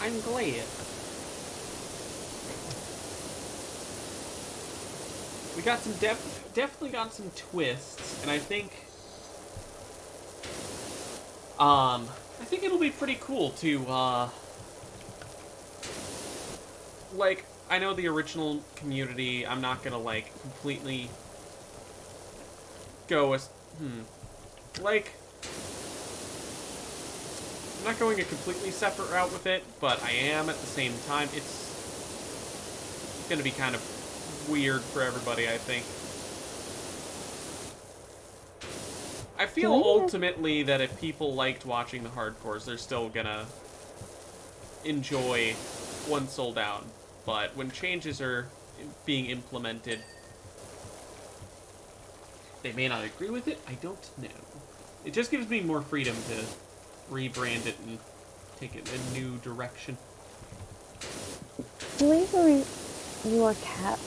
I'm glad. We got some definitely got some twists, and I think it'll be pretty cool to like, I know the original community, I'm not gonna like completely go as like, I'm not going a completely separate route with it, but I am at the same time. It's gonna be kind of weird for everybody, I think. I feel ultimately that if people liked watching the hardcores, they're still gonna enjoy One Soul Down. But when changes are being implemented, they may not agree with it. I don't know. It just gives me more freedom to rebrand it and take it in a new direction. Do either you or Kat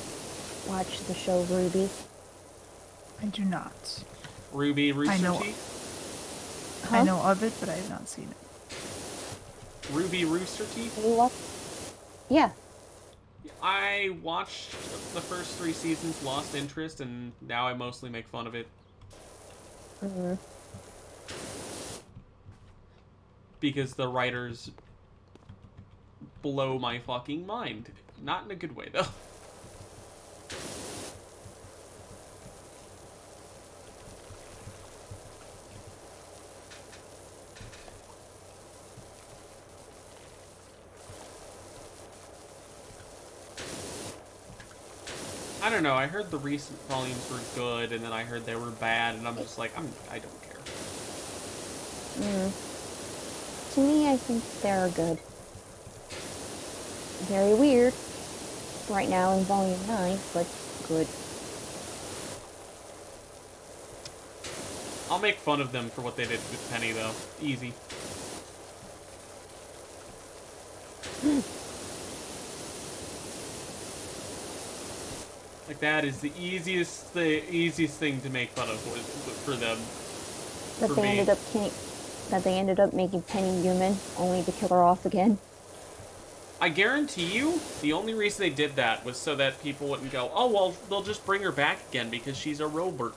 watch the show Ruby? I do not. Ruby Rooster I know. Teeth? Huh? I know of it, but I have not seen it. Ruby Rooster Teeth? You watch? Yeah. I watched the first 3 seasons, lost interest, and now I mostly make fun of it. Because the writers blow my fucking mind. Not in a good way, though. I don't know, I heard the recent volumes were good, and then I heard they were bad, and I'm just like, I don't care. To me, I think they're good. Very weird. Right now in volume 9, but good. I'll make fun of them for what they did with Penny, though. Easy. Like, that is the easiest thing to make fun of for them. That they ended up making Penny human, only to kill her off again. I guarantee you, the only reason they did that was so that people wouldn't go, oh, well, they'll just bring her back again because she's a robot.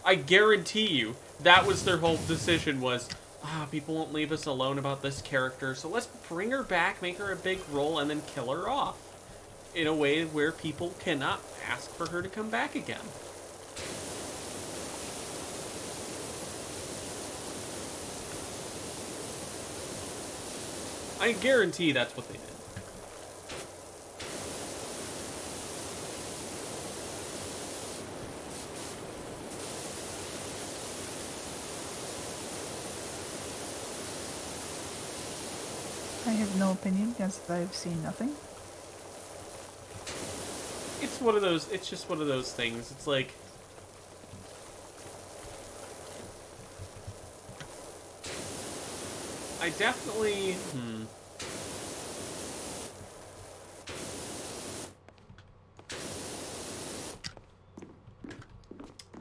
I guarantee you, that was their whole decision was, people won't leave us alone about this character, so let's bring her back, make her a big role, and then kill her off. In a way where people cannot ask for her to come back again. I guarantee that's what they did. I have no opinion because I've seen nothing. It's just one of those things. It's like, I definitely,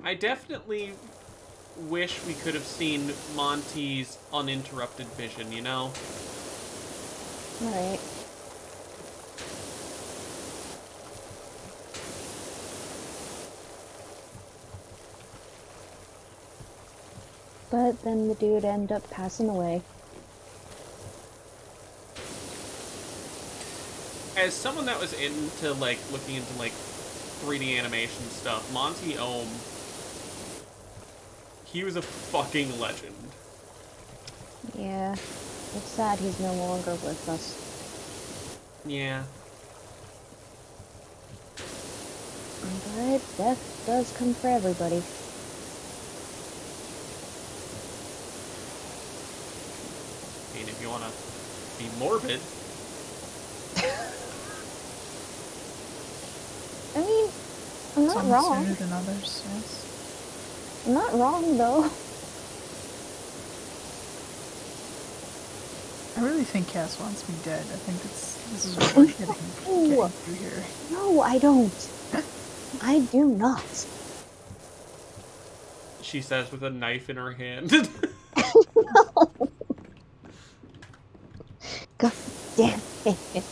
I definitely wish we could have seen Monty's uninterrupted vision, you know? Right. But then the dude ended up passing away. as someone that was into, like, looking into, like, 3D animation stuff, Monty Ohm, he was a fucking legend. Yeah. It's sad he's no longer with us. Yeah. But death does come for everybody. I mean, if you want to be morbid. I mean, I'm not Some wrong. sooner than others, yes. I'm not wrong, though. I really think Cass wants me dead. I think this is what we're getting through here. No, I don't. I do not. She says with a knife in her hand. No. God damn it.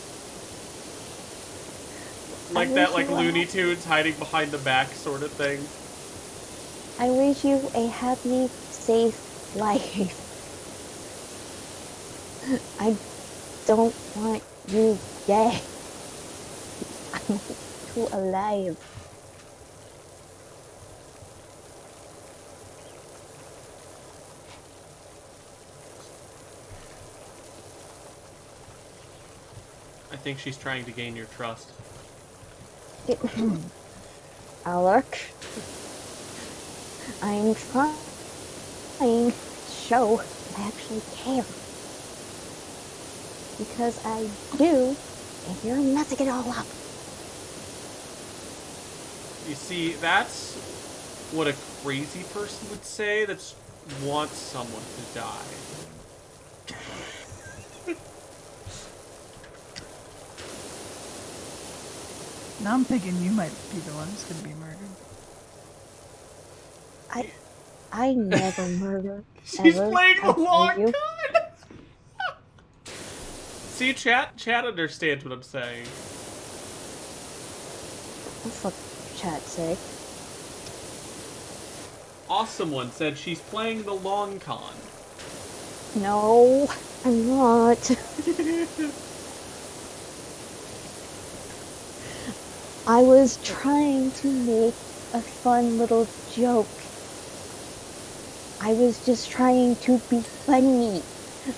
Like I that, wish like you Looney Tunes hiding behind the back sort of thing. I wish you a happy, safe life. I don't want you dead. I want you alive. I think she's trying to gain your trust. Alec, I'm trying to show that I actually care. Because I do, and you're messing it all up. You see, that's what a crazy person would say that wants someone to die. Now I'm thinking you might be the one who's going to be murdered. I never murder. She's ever. playing I the tell long you. con! See, chat understands what I'm saying. What the fuck chat say? Awesome One said she's playing the long con. No, I'm not. I was trying to make a fun little joke. I was just trying to be funny.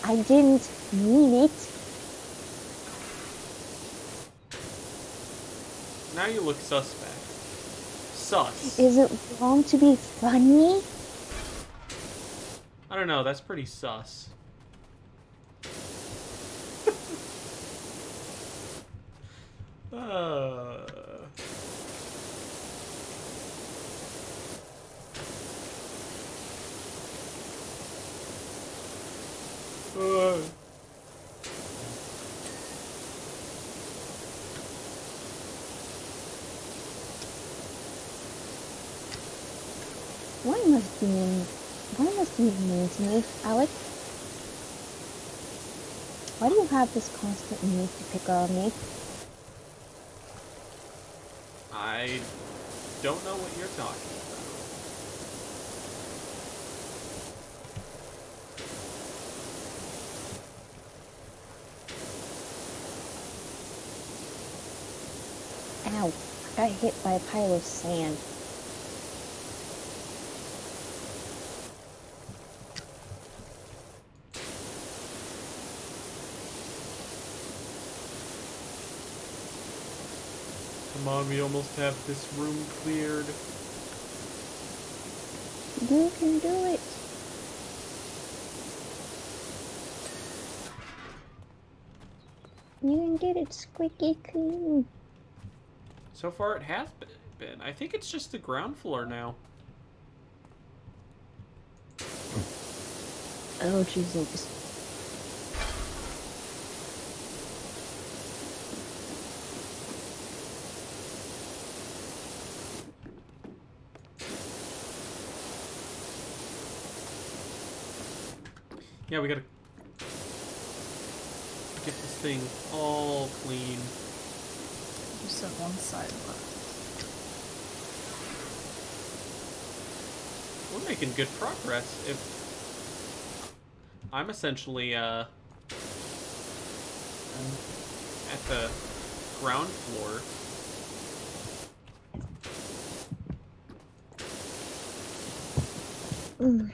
I didn't mean it. Now you look suspect. Sus. Is it wrong to be funny? I don't know, that's pretty sus. Why must you be mean to me, Alec? Why do you have this constant need to pick on me? I don't know what you're talking Ow, I got hit by a pile of sand. Come on, we almost have this room cleared. You can do it. You can get it squeaky clean. So far it has been. I think it's just the ground floor now. Oh, Jesus. Yeah, we gotta get this thing all clean. Just have one side left. We're making good progress. If I'm essentially at the ground floor. Mm.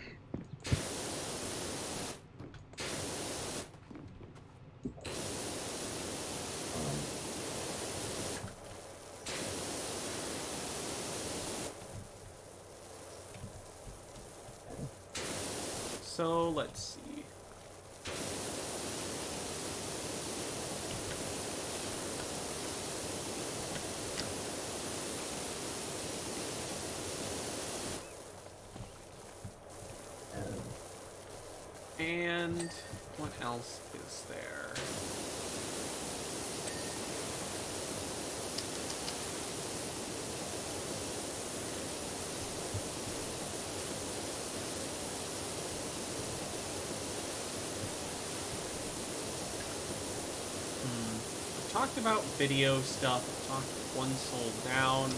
So let's see. And what else is there? I've talked about video stuff. I've talked One Soul Down.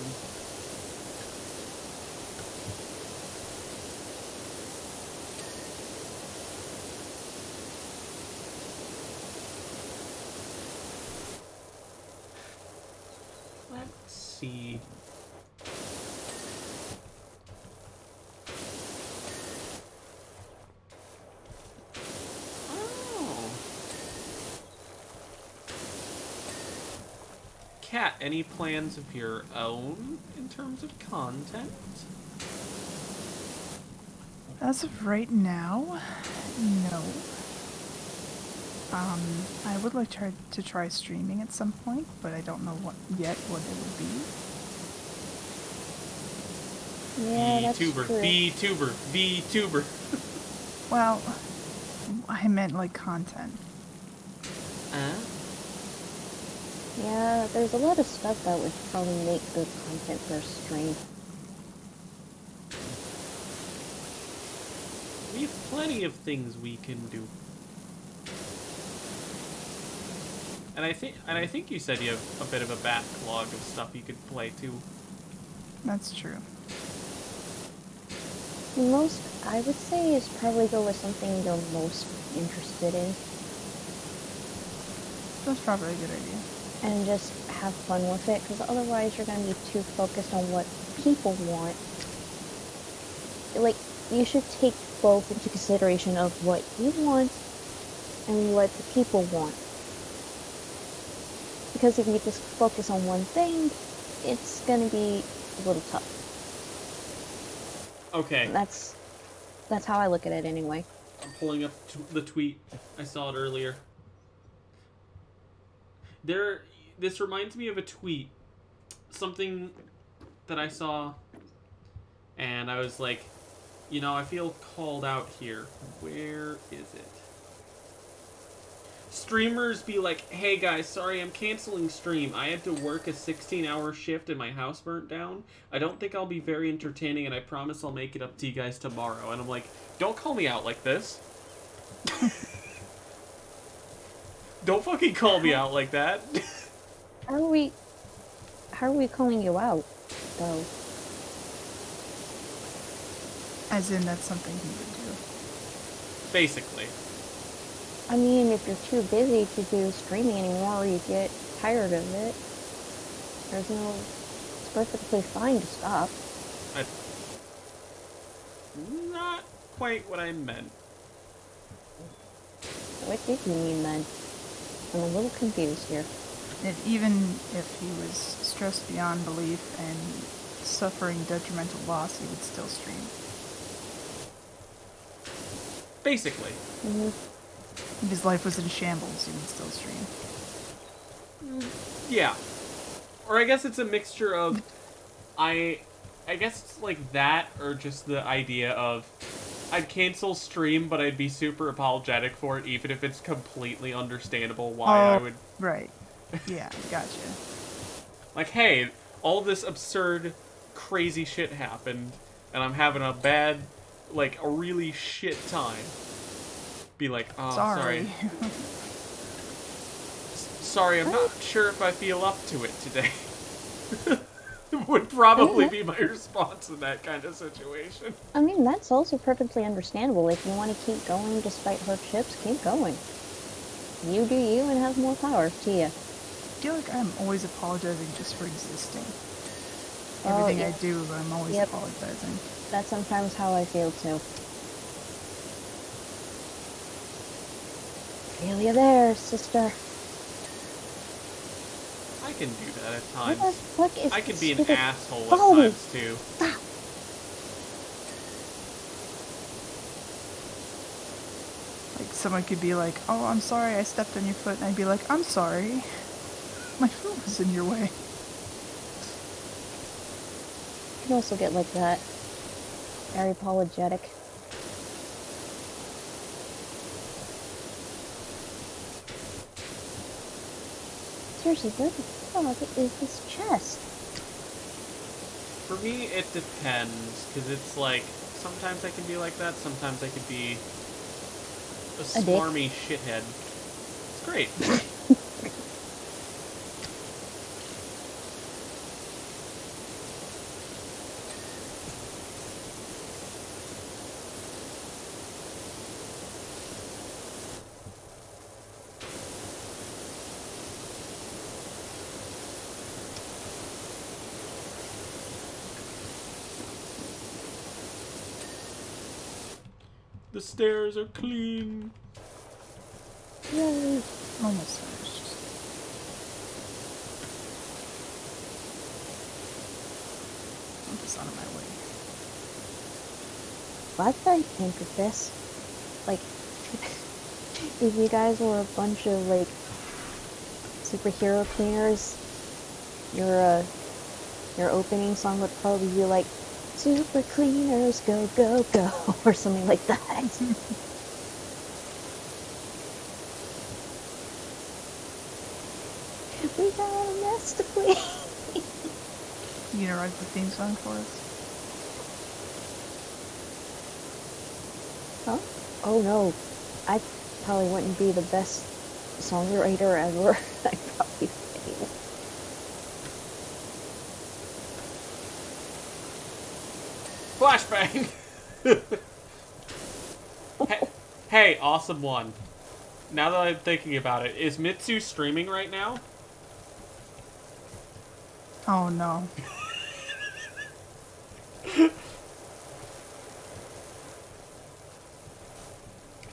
Let's see. Oh. Kat, any plans of your own in terms of content? As of right now, no. I would like to try streaming at some point, but I don't know what it would be. Yeah, that's VTuber, true. VTuber. Well, I meant like content. Yeah, there's a lot of stuff that would probably make good content for a stream. We have plenty of things we can do. And I think you said you have a bit of a backlog of stuff you could play too. That's true. The most I would say is probably go with something you're most interested in That's probably a good idea. and just have fun with it, because otherwise you're going to be too focused on what people want. Like, you should take both into consideration of what you want and what the people want. Because if you just focus on one thing, it's going to be a little tough. Okay. That's how I look at it anyway. I'm pulling up the tweet. I saw it earlier. This reminds me of a tweet. Something that I saw, and I was like, you know, I feel called out here. Where is it? Streamers be like, hey guys, sorry I'm canceling stream. I had to work a 16-hour shift and my house burnt down. I don't think I'll be very entertaining, and I promise I'll make it up to you guys tomorrow. And I'm like, don't call me out like this. Don't fucking call me out like that. How are we calling you out, though? As in, that's something he would do. Basically. I mean, if you're too busy to do streaming anymore, or you get tired of it, it's perfectly fine to stop. Not quite what I meant. What did you mean then? I'm a little confused here. Even if he was stressed beyond belief and suffering detrimental loss, he would still stream. Basically. Mm-hmm. If his life was in shambles, he would still stream. Yeah. Or I guess it's a mixture of I guess it's like that, or just the idea of I'd cancel stream, but I'd be super apologetic for it, even if it's completely understandable why I would. Right. Yeah, gotcha. Like, hey, all this absurd, crazy shit happened, and I'm having a bad, like, a really shit time. Be like, oh, sorry. Sorry, I'm not sure if I feel up to it today. Would probably be my response in that kind of situation. I mean, that's also perfectly understandable. If you want to keep going despite hardships, keep going. You do you and have more power to you. feel like I'm always apologizing just for existing. Oh, Everything yeah. I do, I'm always Yep. apologizing. That's sometimes how I feel too. Feel you there, sister. I can do that at What the times. fuck is I can this be an stupid asshole at phone? times too. Stop. Like, someone could be like, oh, I'm sorry, I stepped on your foot, and I'd be like, I'm sorry. My foot was in your way. You can also get like that. Very apologetic. Seriously, where the fuck is this chest? For me, it depends, because it's like, sometimes I can be like that, sometimes I could be a A dick. smarmy shithead. It's great. The stairs are clean. Yay. Almost finished. Get this out of my way. Why did I think of this? Like, if you guys were a bunch of like superhero cleaners, your opening song would probably be like "Super Cleaners Go Go Go" or something like that. We got a mess to clean. You gonna write the theme song for us? Huh? Oh no, I probably wouldn't be the best songwriter ever. I probably fail. Flashbang! Hey, awesome one. Now that I'm thinking about it, is Mitsu streaming right now? Oh no.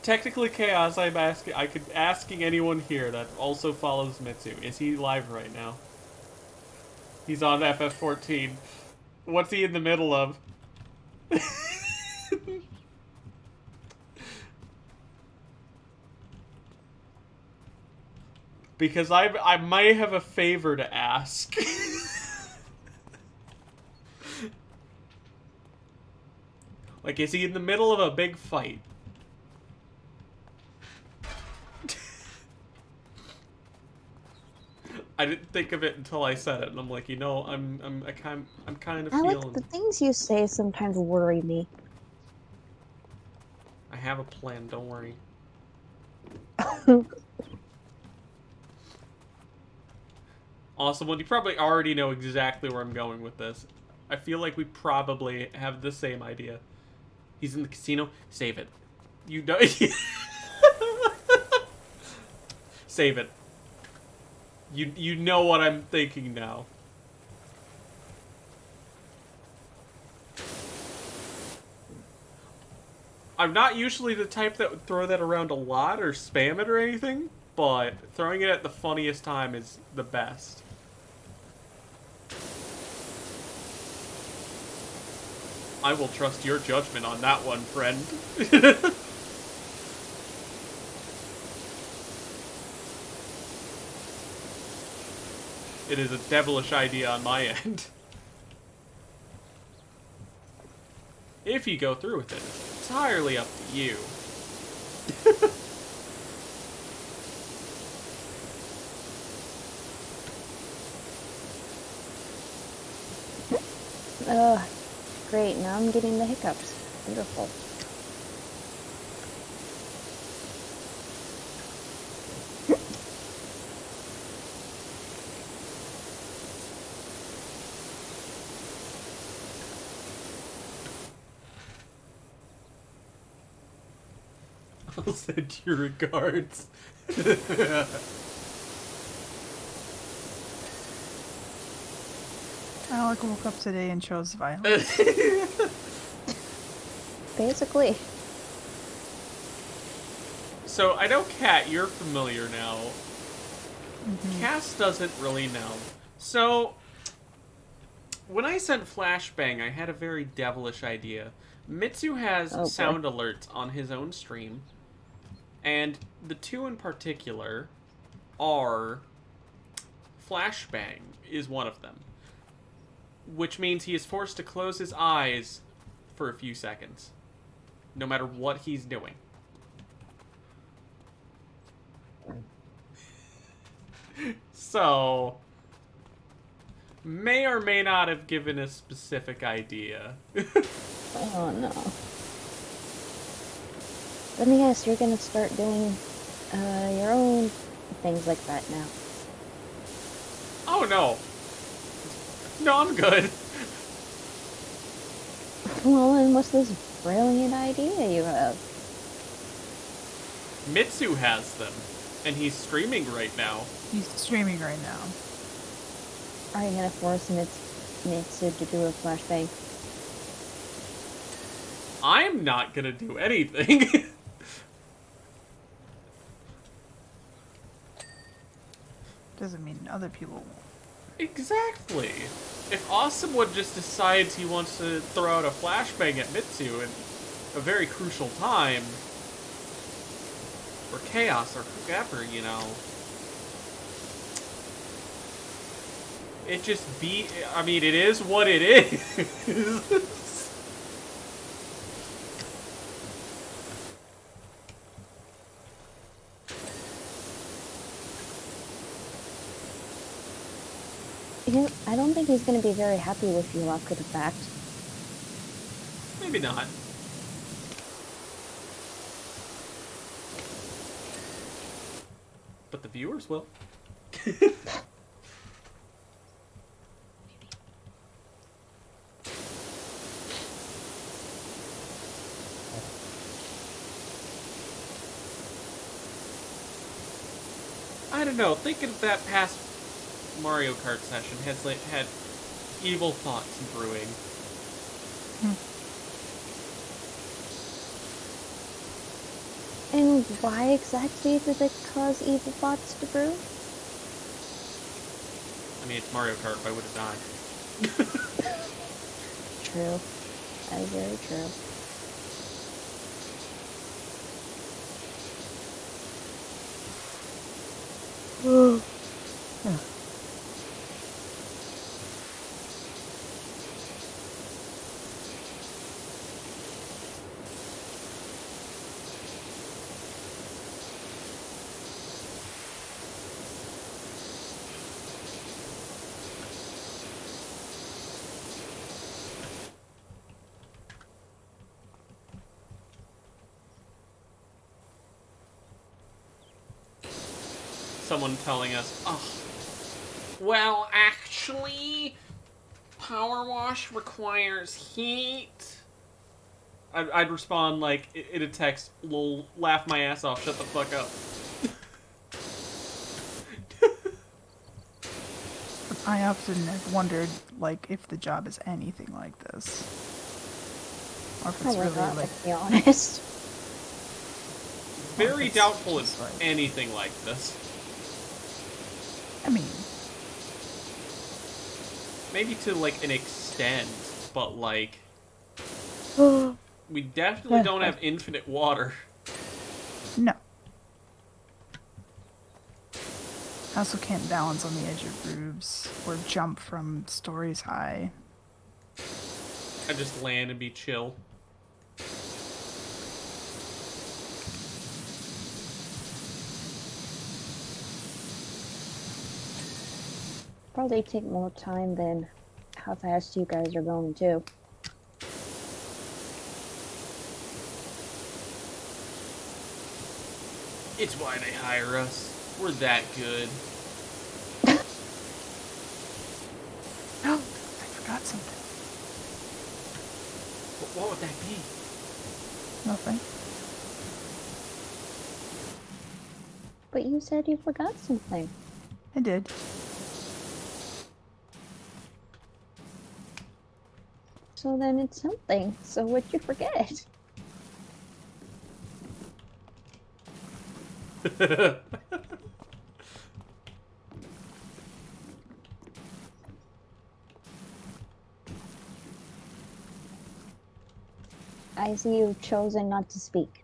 Technically, Chaos, asking anyone here that also follows Mitsu. Is he live right now? He's on FF14. What's he in the middle of? Because I might have a favor to ask. Like, is he in the middle of a big fight? I didn't think of it until I said it, and I'm like, you know, I'm kind of Alec, feeling. the things you say sometimes worry me. I have a plan. Don't worry. Awesome. Well, you probably already know exactly where I'm going with this. I feel like we probably have the same idea. He's in the casino. Save it. You know. Save it. You know what I'm thinking now. I'm not usually the type that would throw that around a lot or spam it or anything, but throwing it at the funniest time is the best. I will trust your judgment on that one, friend. It is a devilish idea on my end. If you go through with it, it's entirely up to you. Ugh, great, now I'm getting the hiccups. Wonderful. I'll send you regards. Alec woke up today and chose violence. Basically. So I know, Kat, you're familiar now. Mm-hmm. Cass doesn't really know. So when I sent Flashbang, I had a very devilish idea. Mitsu has Oh, boy. sound alerts on his own stream, and the two in particular are Flashbang is one of them, which means he is forced to close his eyes for a few seconds, no matter what he's doing. So, may or may not have given a specific idea. Oh no. Let me guess, you're gonna start doing your own things like that now. Oh no. No, I'm good. Well, then what's this brilliant idea you have? Mitsu has them, and he's streaming right now. He's streaming right now. Are you gonna force Mitsu to do a flashbang? I'm not gonna do anything. Doesn't mean other people won't. Exactly. If Awesomewood just decides he wants to throw out a flashbang at Mitsu at a very crucial time, or Chaos, or whoever, you know, it just I mean, it is what it is. I don't think he's gonna be very happy with you after the fact. Maybe not. But the viewers will. I don't know. Thinking of that past Mario Kart session had evil thoughts brewing. And why exactly did it cause evil thoughts to brew? I mean, it's Mario Kart. Why would it die? True. That is very true. Someone telling us, oh, well, actually, Power Wash requires heat. I'd respond like in a text, lol, laugh my ass off, shut the fuck up. I often have wondered, like, if the job is anything like this. Or if it's Probably really, not, like... to be honest. Very it's doubtful just it's like- anything like this. I mean... Maybe to, like, an extent, but, like... we definitely don't have infinite water. No. I also can't balance on the edge of roofs or jump from stories high. I just land and be chill. Probably take more time than how fast you guys are going too. It's why they hire us. We're that good. Oh, I forgot something. What would that be? Nothing. But you said you forgot something. I did. So then it's something. So what'd you forget? I see you've chosen not to speak.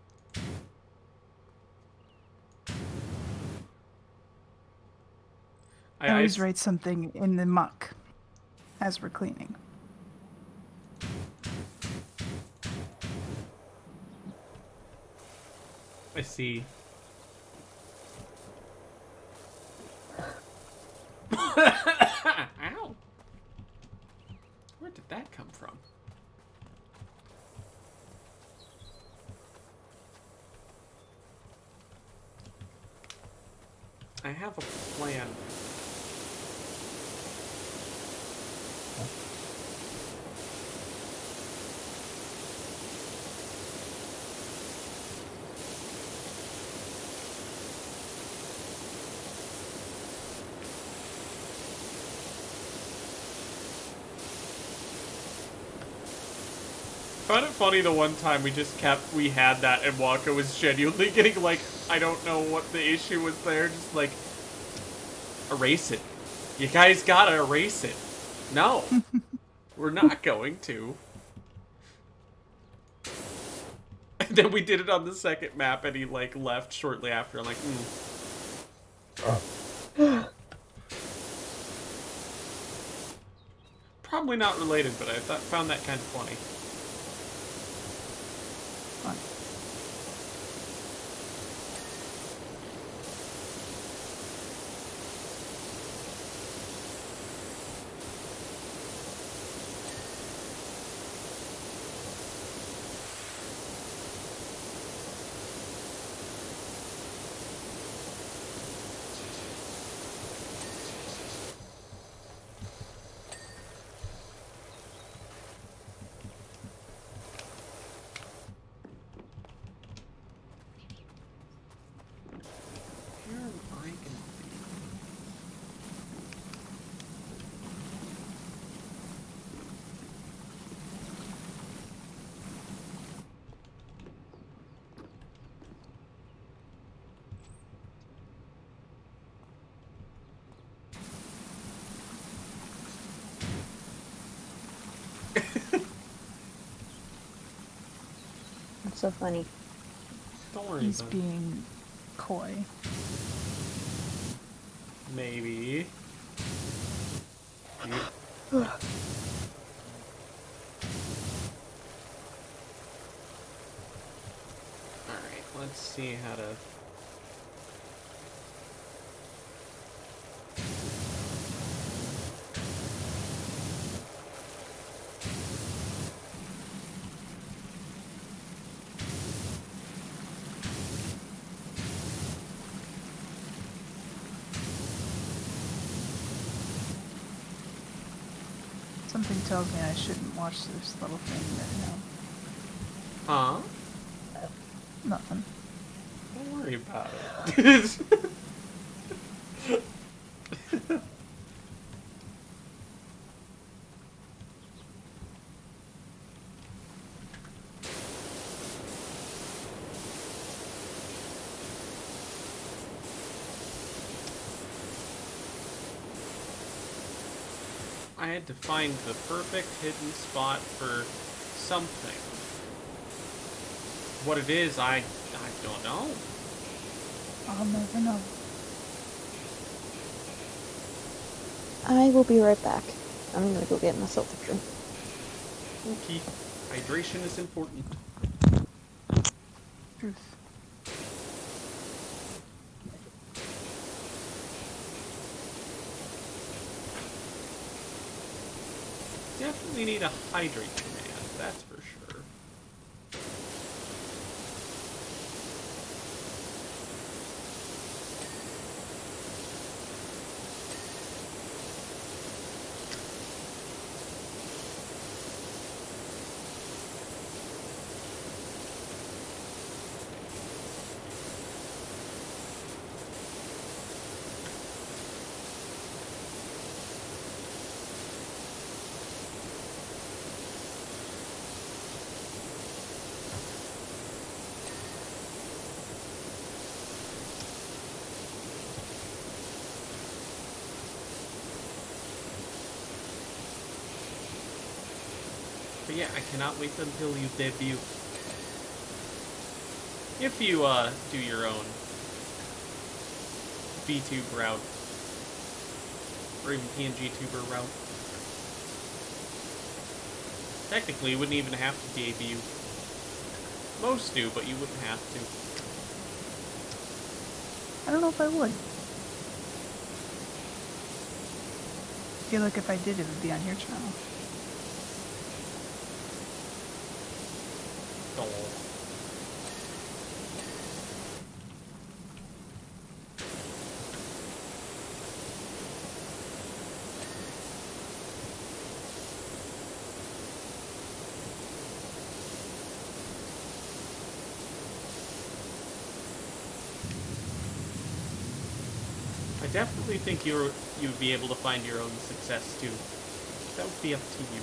I always write something in the muck as we're cleaning. I see. Ow! Where did that come from? I have a plan. I found it funny the one time we had that and Waka was genuinely getting like, I don't know what the issue was there, just like, erase it. You guys gotta erase it. No. We're not going to. And then we did it on the second map and he like left shortly after. I'm like, Probably not related, but I found that kind of funny. Fun. Where am I gonna be? It's so funny. Don't worry He's about it. being coy. Maybe. Alright, let's see how to... Something tells me I shouldn't watch this little thing right Huh? now. Nothing. Don't worry about it. I had to find the perfect hidden spot for something. What it is, I don't know. I'll never know. I will be right back. I'm gonna go get myself a drink. Okay. Hydration is important. Truth. Definitely need a hydrate command, that's for sure. But yeah, I cannot wait until you debut. If you do your own VTube route, or even pngtuber route. Technically, you wouldn't even have to debut. Most do, but you wouldn't have to. I don't know if I would. I feel like if I did, it would be on your channel. Oh. I definitely think you'd be able to find your own success too. That would be up to you.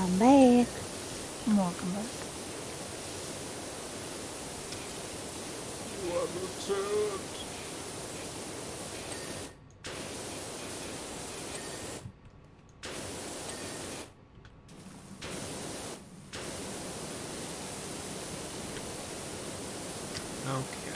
I'm back. Welcome back. You are returned. Okay.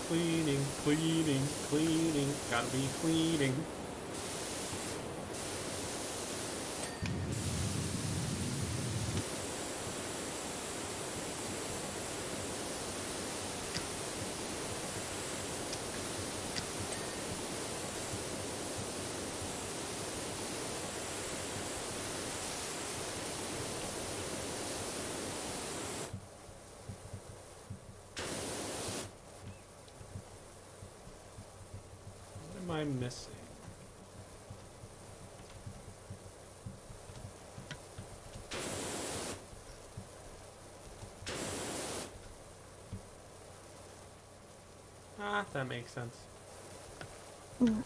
Cleaning, cleaning, cleaning. Gotta be cleaning. What am I missing? Ah, that makes sense. Mm.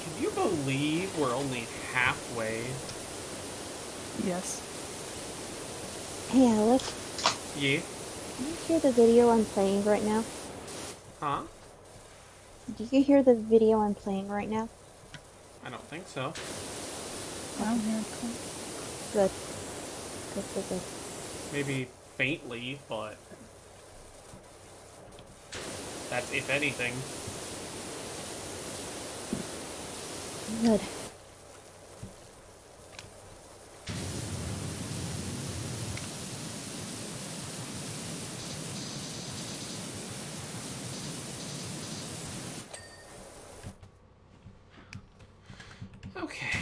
Can you believe we're only halfway? Yes. Hey, Alec. Yeah? Can you hear the video I'm playing right now? Huh? Do you hear the video I'm playing right now? I don't think so. I don't hear it. Good. Good, good, good. Maybe faintly, but that's if anything. Good. Okay.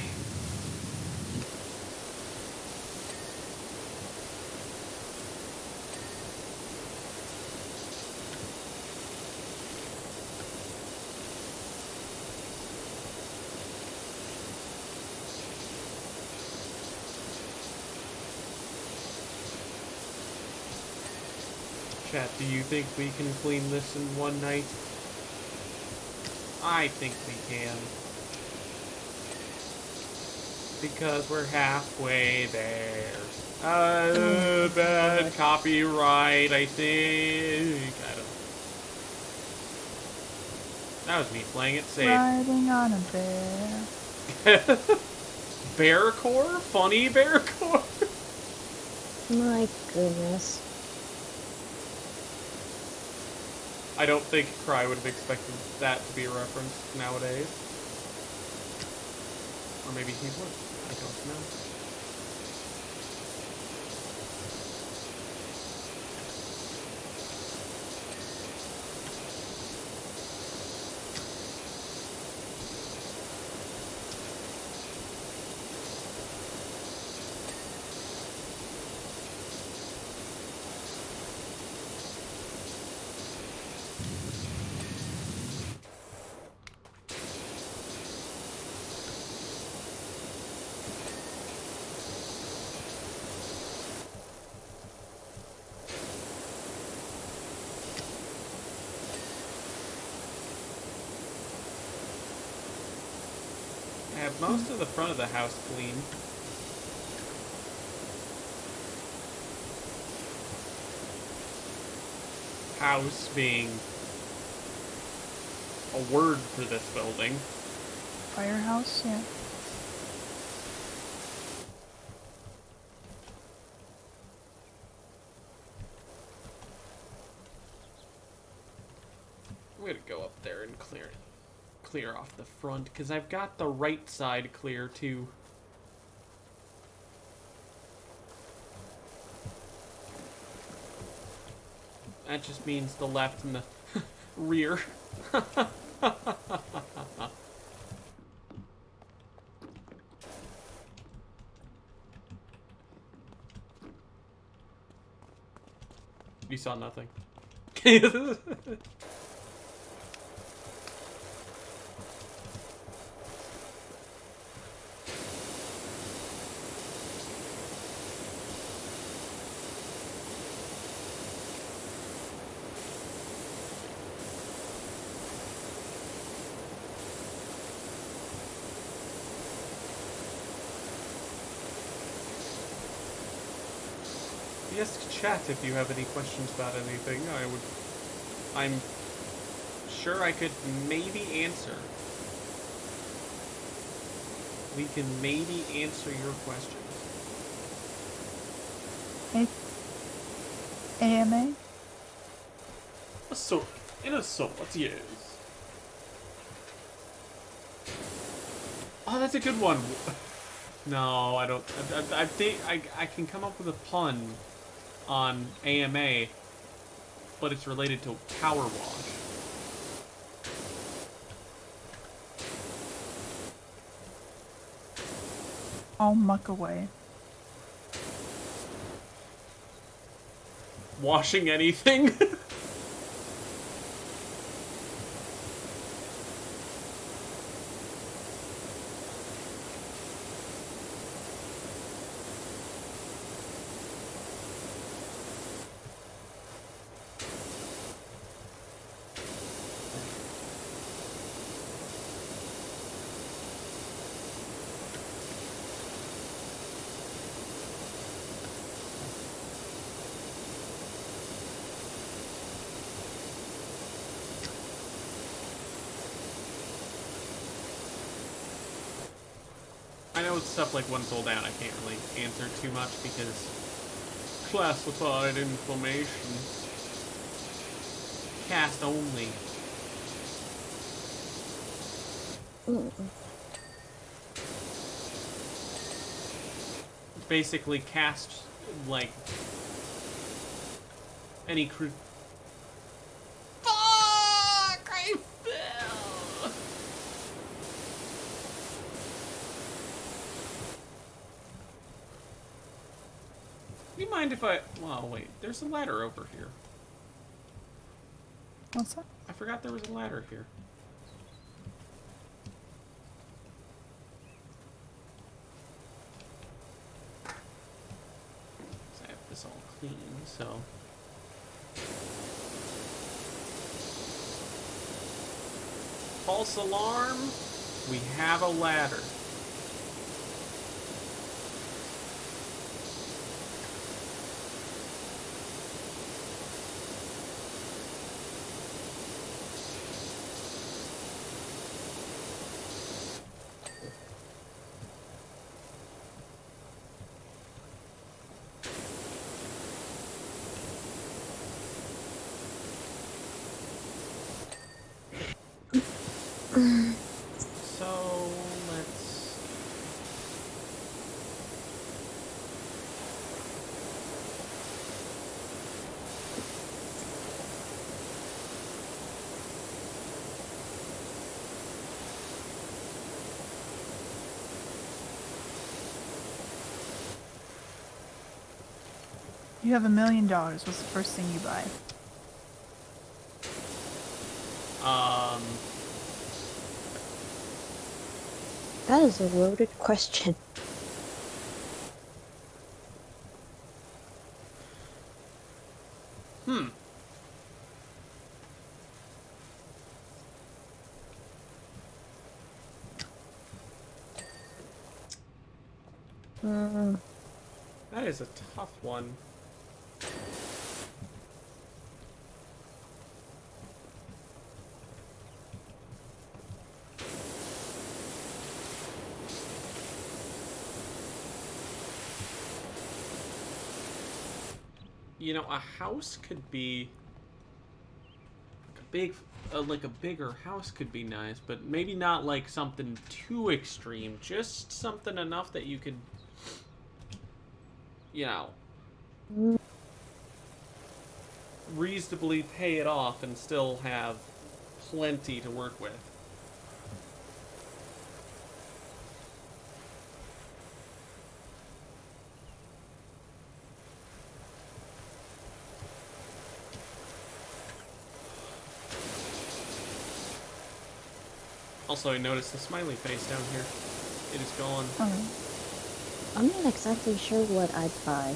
Chat, do you think we can clean this in one night? I think we can. because we're halfway there. Oh my Bad God. copyright, I think. I don't know. That was me playing it safe. Riding on a bear. Bearcore? Funny bearcore? My goodness. I don't think Cry would have expected that to be a reference nowadays. Or maybe he would. I don't know. I have most of the front of the house clean. House being a word for this building. Firehouse, yeah. I'm gonna go up there and clear off the front, because I've got the right side clear too. That just means the left and the rear. You saw nothing. Yes, chat if you have any questions about anything. I'm sure I could maybe answer. We can maybe answer your questions. AMA? So, in a sort, yes. Oh, that's a good one. No, I don't. I think I can come up with a pun on AMA, but it's related to power wash. All muck away. Washing anything? I know stuff like one sold out I can't really answer too much because classified information. Cast only. Basically cast like any crew. Fuck! I fell! Do you mind if I... Well, wait. There's a ladder over here. What's that? I forgot there was a ladder here. I have this all clean, so... False alarm. We have a ladder. You have $1 million. What's the first thing you buy? That is a loaded question. Hmm. Mm, That is a tough one. You know, a house could be like a bigger house could be nice, but maybe not like something too extreme. Just something enough that you could, you know, mm, reasonably pay it off and still have plenty to work with. Also, I noticed the smiley face down here. It is gone. I'm not exactly sure what I'd buy.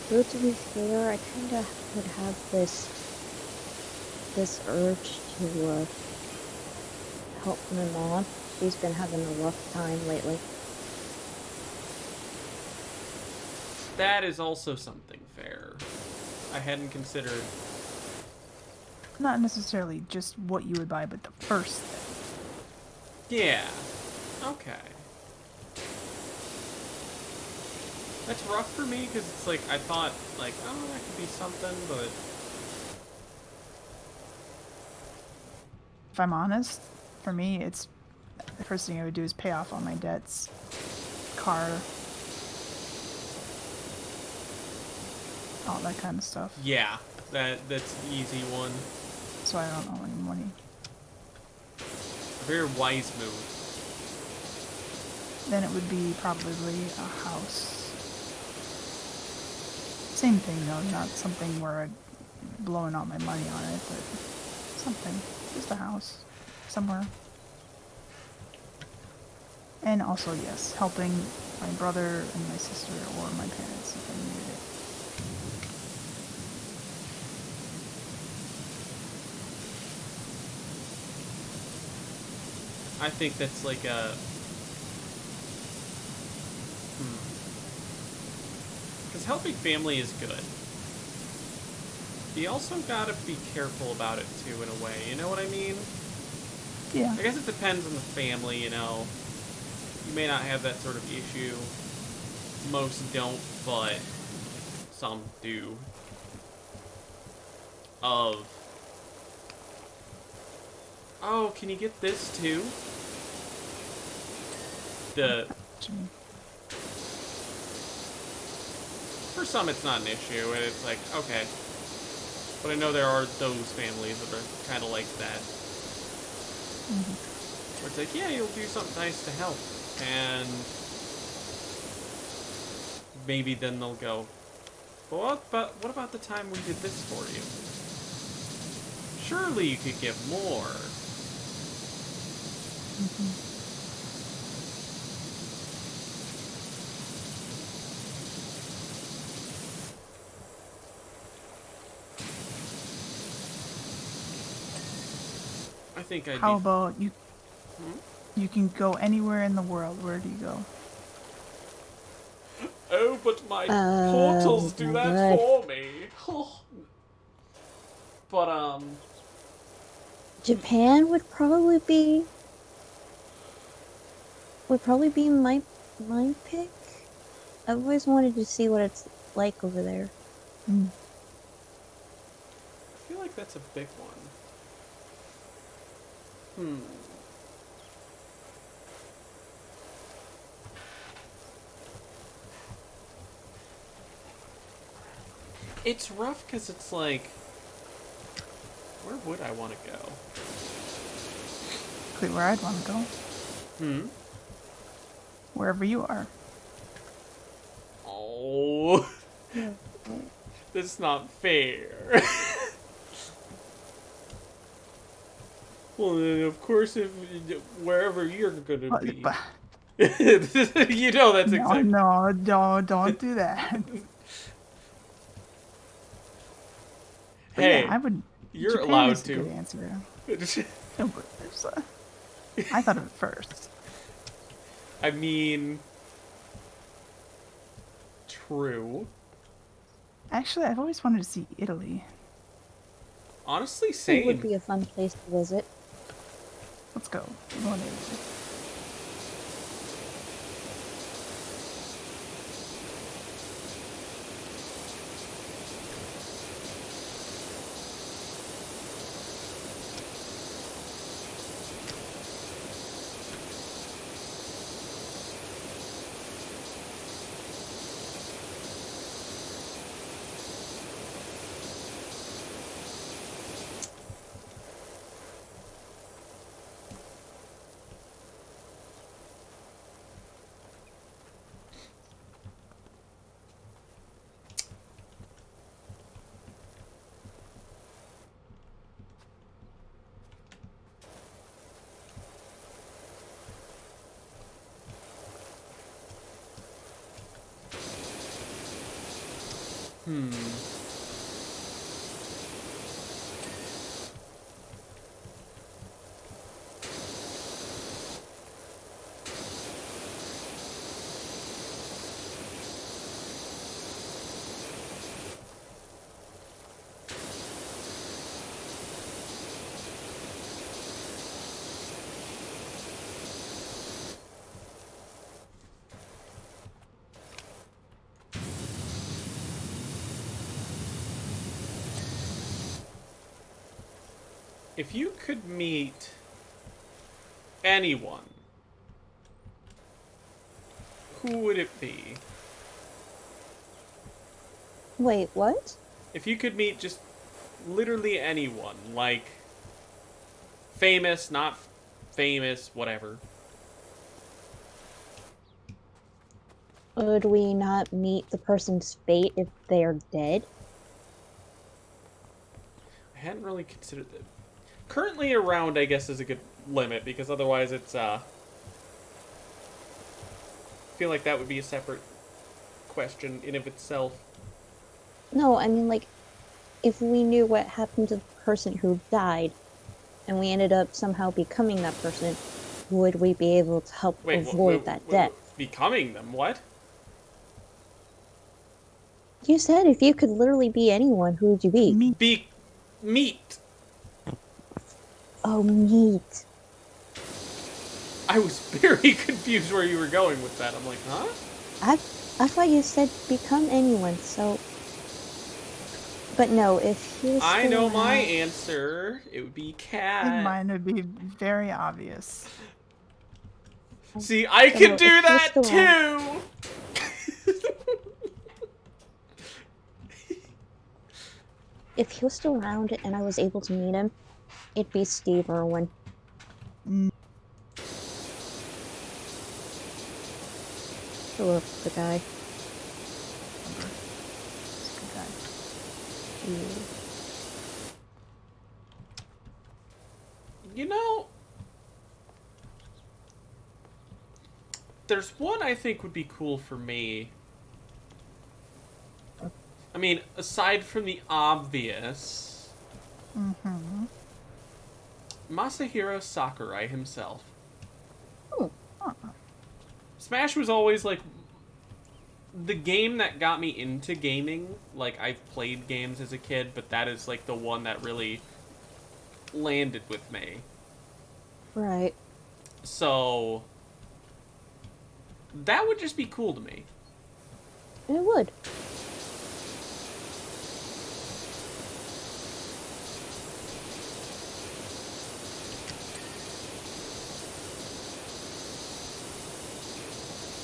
Though to be fair, I kinda would have this urge to help my mom. She's been having a rough time lately. That is also something fair. I hadn't considered. Not necessarily just what you would buy, but the first thing. Yeah. Okay. That's rough for me because it's like I thought like, oh, that could be something, but If I'm honest, for me, it's the first thing I would do is pay off all my debts, car, all that kind of stuff. yeah, that's the easy one. So I don't owe any money. A very wise move. Then it would be probably a house. Same thing though, not something where I'm blowing all my money on it, but something. Just a house. Somewhere. And also, yes, helping my brother and my sister or my parents if they needed it. I think that's like a because helping family is good. You also gotta be careful about it too, in a way. You know what I mean? Yeah. I guess it depends on the family. You know, you may not have that sort of issue. Most don't, but some do. Of, oh, can you get this too? For some, it's not an issue, and it's like, okay. But I know there are those families that are kind of like that. Where it's like, yeah, you'll do something nice to help. And maybe then they'll go, well, what about the time we did this for you? Surely you could give more. I think I'd How be... about you? You can go anywhere in the world. Where do you go? Oh, but my portals do that God. for me. But, Japan would probably be my pick. I've always wanted to see what it's like over there. I feel like that's a big one. It's rough because it's like, Where would I want to go? Exactly where I'd want to go. Wherever you are. Oh, that's not fair. Well, then of course, if wherever you're gonna be, you know that's exactly. No, don't do that. But Hey, yeah, I would. you're Japan allowed is a to. good answer. No, but I thought of it first. I mean, true. Actually, I've always wanted to see Italy. Honestly, It would same. be a fun place to visit. Let's go. We're going to Italy. If you could meet anyone, who would it be? Wait, what? If you could meet just literally anyone, like famous, not famous, whatever. Would we not meet the person's fate if they are dead? I hadn't really considered that. Currently around, I guess, is a good limit, because otherwise it's, I feel like that would be a separate question in of itself. No, I mean, like, if we knew what happened to the person who died, and we ended up somehow becoming that person, would we be able to help avoid that death? Becoming them, what? You said if you could literally be anyone, who would you be? Meat. Oh, meat. I was very confused where you were going with that. I'm like, huh? I thought you said become anyone, so... But no, if he was I know my around... answer. It would be I think cat. mine would be very obvious. See, I So can no, do if he was that still too! If he was still around and I was able to meet him, it'd be Steve Irwin. I love the guy. Good guy. You know, there's one I think would be cool for me. I mean, aside from the obvious, Masahiro Sakurai himself. Oh. Smash was always like the game that got me into gaming. Like, I've played games as a kid, but that is like the one that really landed with me. Right. So that would just be cool to me. It would.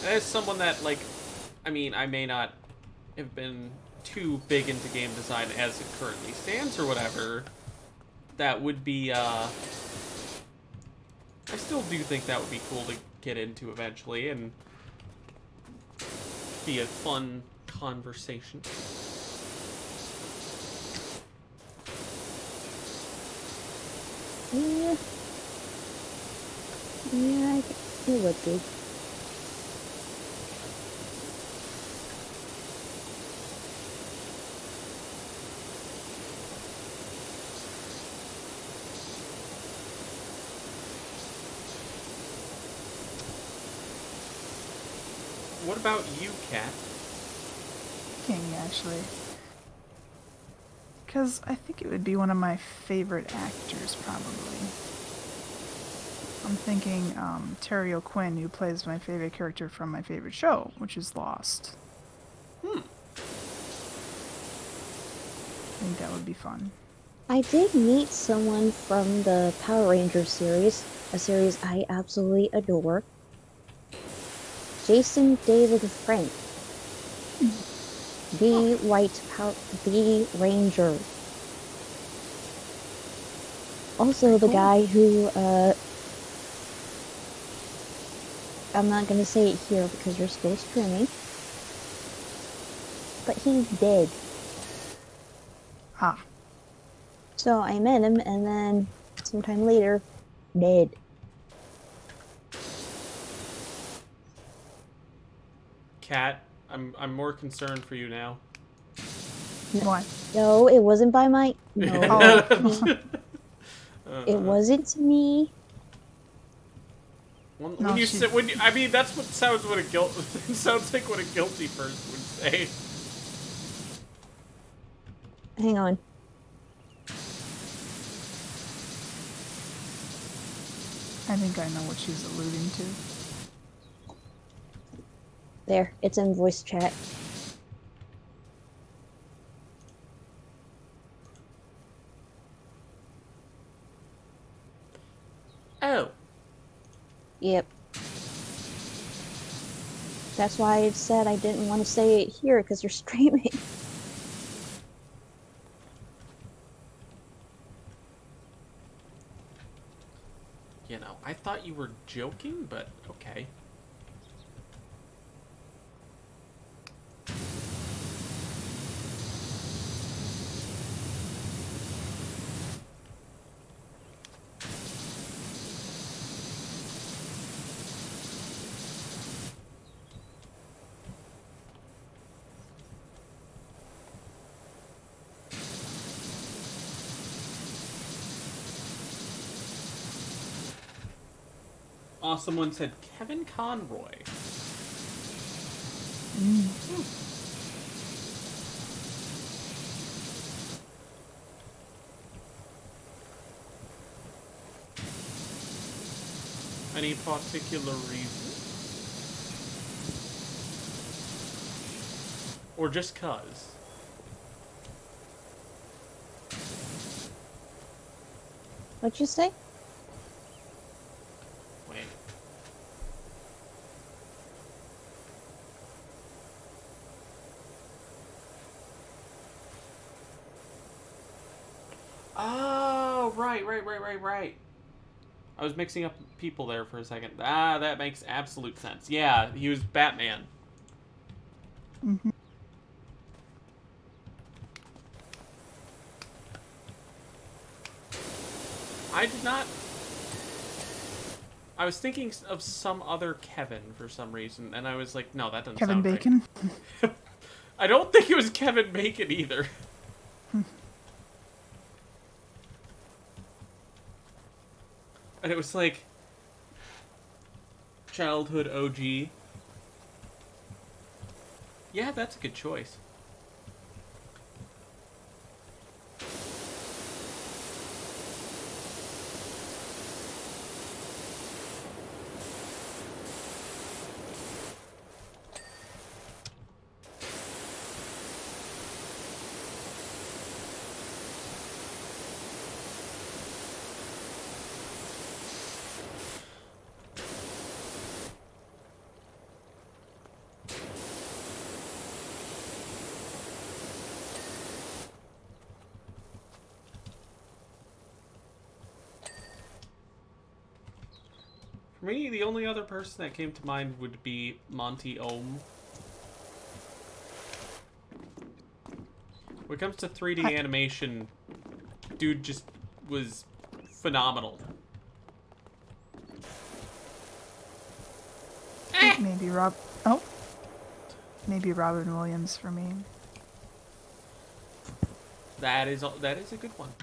As someone that, like, I mean, I may not have been too big into game design as it currently stands or whatever, that would be, I still do think that would be cool to get into eventually and be a fun conversation. Yeah. Yeah, it would be. What about you, Kat? King, actually. Because I think it would be one of my favorite actors, probably. I'm thinking Terry O'Quinn, who plays my favorite character from my favorite show, which is Lost. Hmm. I think that would be fun. I did meet someone from the Power Rangers series, a series I absolutely adore. Jason David Frank. The Ranger. Also the Cool. guy who, I'm not gonna say it here because you're still streaming, but he's dead. Ah. So I met him, and then sometime later, dead. Kat, I'm more concerned for you now. Why? No, it wasn't by my. No, Oh. it wasn't me. When you say, I mean, that's what sounds what a guilt sounds like what a guilty person would say. Hang on. I think I know what she's alluding to. There, it's in voice chat. Oh. Yep. That's why I said I didn't want to say it here because you're streaming. You know, I thought you were joking, but okay. Oh, someone said Kevin Conroy. Any particular reason? Or just cuz? What'd you say? Wait. Oh, right. I was mixing up people there for a second. Ah, that makes absolute sense. Yeah, he was Batman. Mm-hmm. I did not... I was thinking of some other Kevin for some reason, and I was like, no, that doesn't Kevin sound Bacon? right. I don't think it was Kevin Bacon either. And it was like... Childhood OG. Yeah, that's a good choice. For me, the only other person that came to mind would be Monty Ohm. When it comes to 3D animation, dude just was phenomenal. Maybe maybe Robin Williams for me. That is a good one.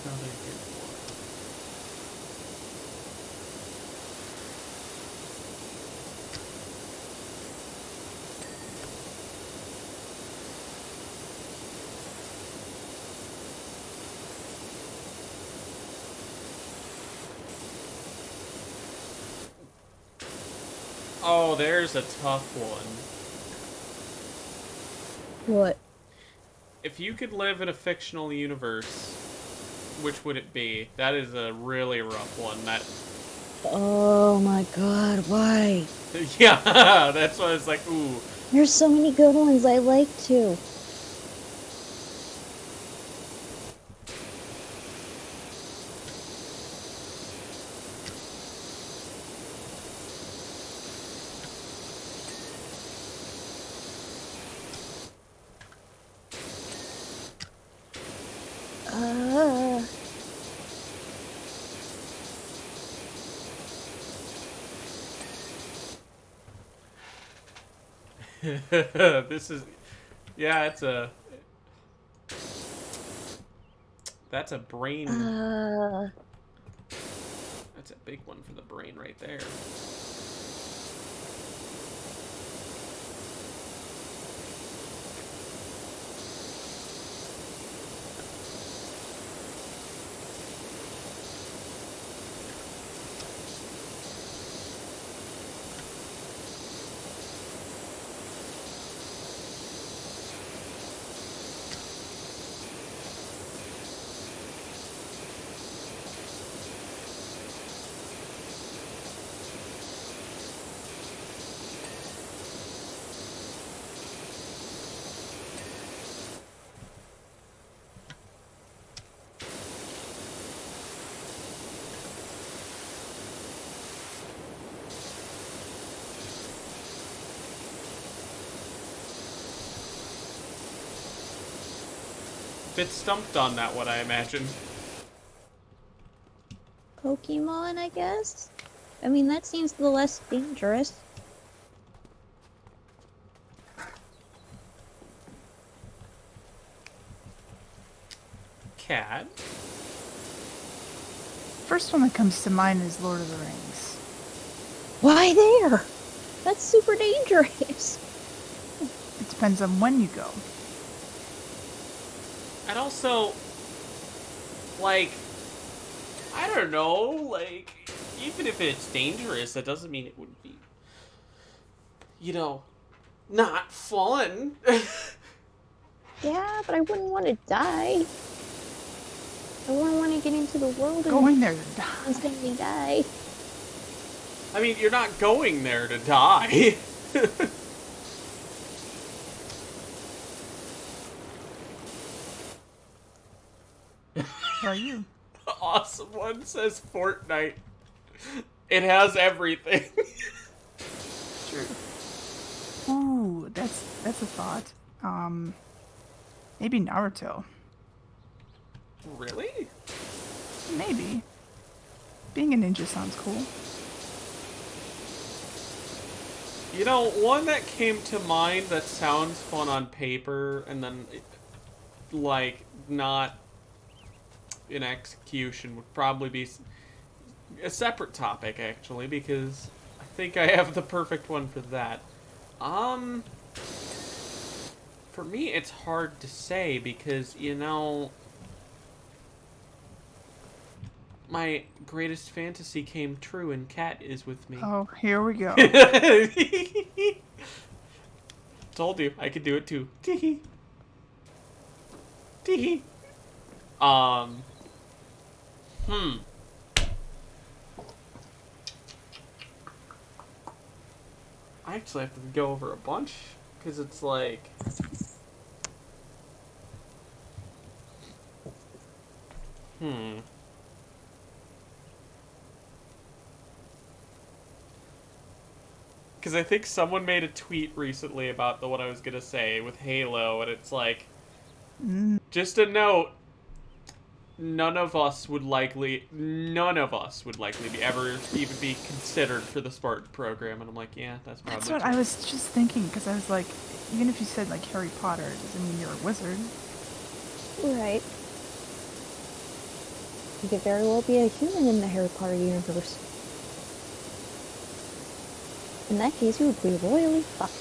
Another good one. Oh, there's a tough one. What? If you could live in a fictional universe, which would it be? That is a really rough one. That. Oh my god, why? Yeah, that's why I was like, ooh. There's so many good ones I like to. This is, yeah, that's a brain. That's a big one for the brain right there. Bit stumped on that one, I imagine. Pokemon, I guess? I mean, that seems the less dangerous. Cat. First one that comes to mind is Lord of the Rings. Why there? That's super dangerous. It depends on when you go. And also, like, I don't know, like, even if it's dangerous, that doesn't mean it wouldn't be, you know, not fun. Yeah, but I wouldn't want to die. I wouldn't want to get into the world and Going there to die. instantly die. I mean, you're not going there to die. How about you? The awesome one says Fortnite. It has everything. True. Ooh, that's a thought. Maybe Naruto. Really? Maybe. Being a ninja sounds cool. You know, one that came to mind that sounds fun on paper and then, like, not in execution would probably be a separate topic, actually, because I think I have the perfect one for that. For me, it's hard to say because, you know, my greatest fantasy came true and Kat is with me. Oh, here we go. Told you, I could do it too. Teehee. Teehee. Um. I actually have to go over a bunch because it's like. Because I think someone made a tweet recently about what I was gonna say with Halo, and it's like, just a note. None of us would likely be ever even be considered for the Spartan program, and I'm like, yeah, that's probably. That's what I was just thinking, because I was like, even if you said like Harry Potter, doesn't mean you're a wizard. Right. You could very well be a human in the Harry Potter universe. In that case, you would be royally fucked.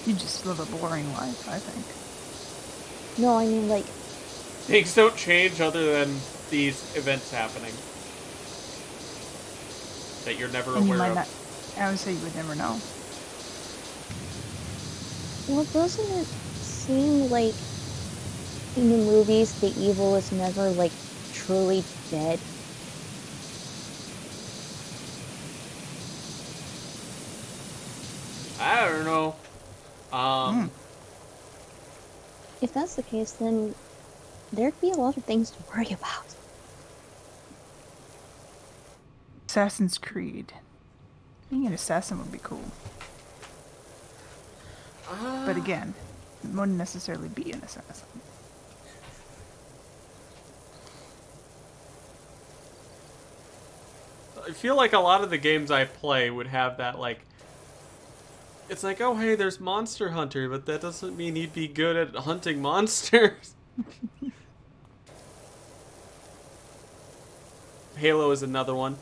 You just live a boring life, I think. No, I mean, like, Things don't change other than these events happening that you're never And you aware might of. not. I would say you would never know. well, doesn't it seem like in the movies the evil is never, like, truly dead? I don't know. If that's the case, then there'd be a lot of things to worry about. Assassin's Creed. Being an assassin would be cool. But again, it wouldn't necessarily be an assassin. I feel like a lot of the games I play would have that, like, it's like, oh, hey, there's Monster Hunter, but that doesn't mean he'd be good at hunting monsters. Halo is another one.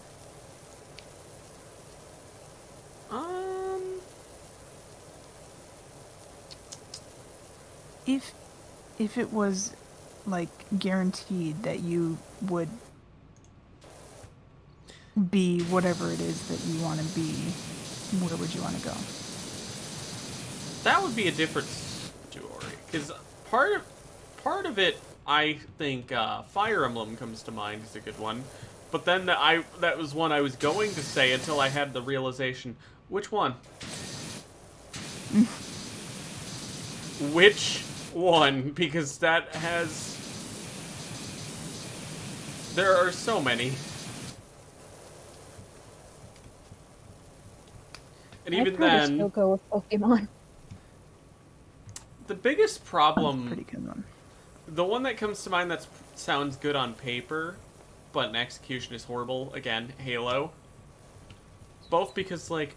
If it was like guaranteed that you would be whatever it is that you want to be, where would you want to go? That would be a different story, because part of it, I think Fire Emblem comes to mind as a good one, but then that was one I was going to say until I had the realization, which one? Which one? Because that has, there are so many. And I'd even probably then, still go with Pokemon. the biggest problem, Pretty good one. the one that comes to mind that sounds good on paper, but in execution is horrible, again, Halo. Both because, like,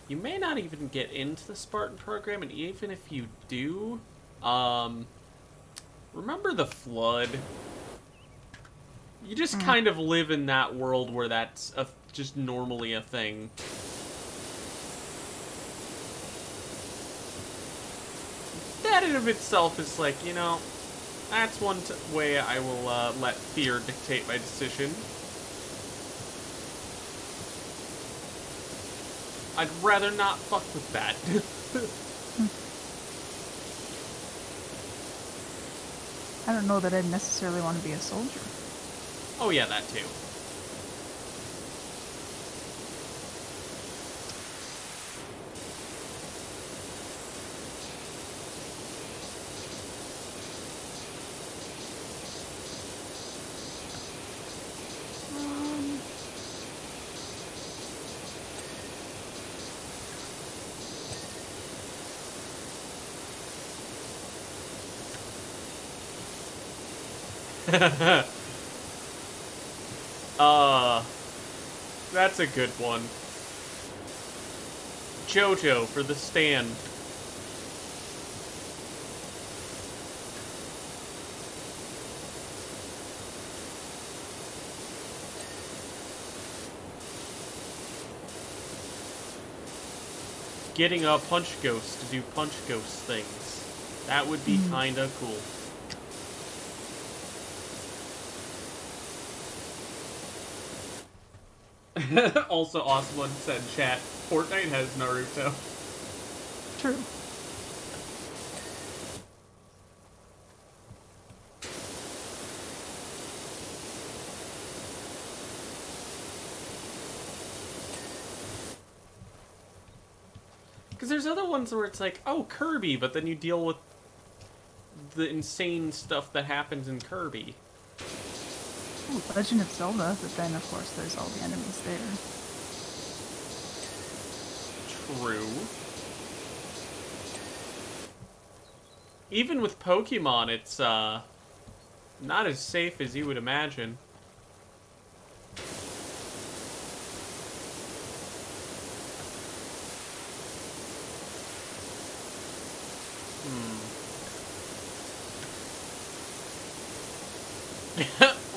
you may not even get into the Spartan program, and even if you do, remember the Flood? You just kind of live in that world where that's just normally a thing. That in of itself is like, you know, that's one way I will let fear dictate my decision. I'd rather not fuck with that. I don't know that I'd necessarily want to be a soldier. Oh yeah, that too. That's a good one. JoJo for the stand. Getting a punch ghost to do punch ghost things. That would be kinda cool. Also, awesome one said in chat, Fortnite has Naruto. True. Because there's other ones where it's like, oh, Kirby, but then you deal with the insane stuff that happens in Kirby. Ooh, Legend of Zelda, but then of course there's all the enemies there. True. Even with Pokemon, it's not as safe as you would imagine.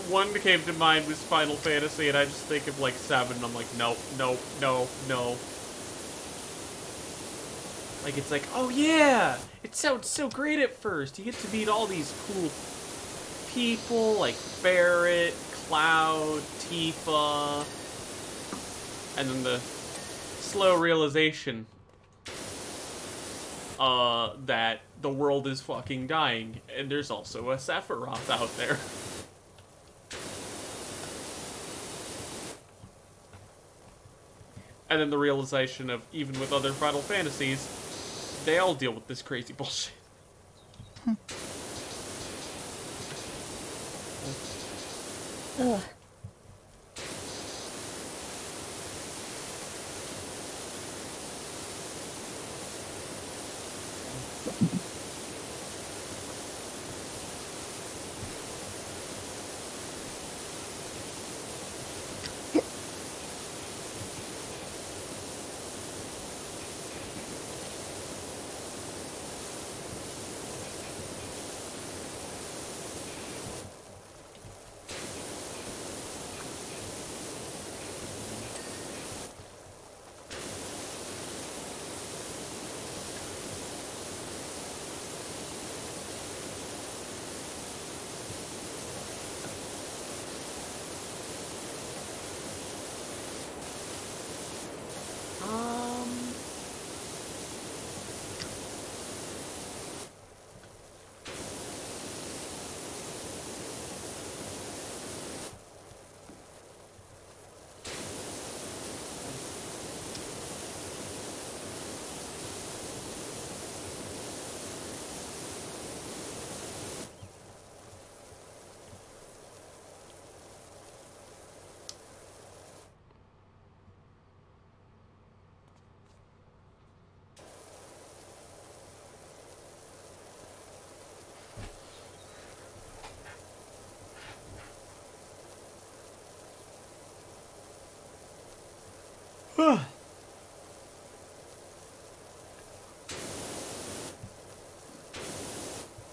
One that came to mind was Final Fantasy, and I just think of like 7, and I'm like, no, no, no, no. Like, it's like, oh yeah! It sounds so great at first. You get to meet all these cool people, like Barret, Cloud, Tifa. And then the slow realization that the world is fucking dying. And there's also a Sephiroth out there. And then the realization of, even with other Final Fantasies, they all deal with this crazy bullshit. Ugh.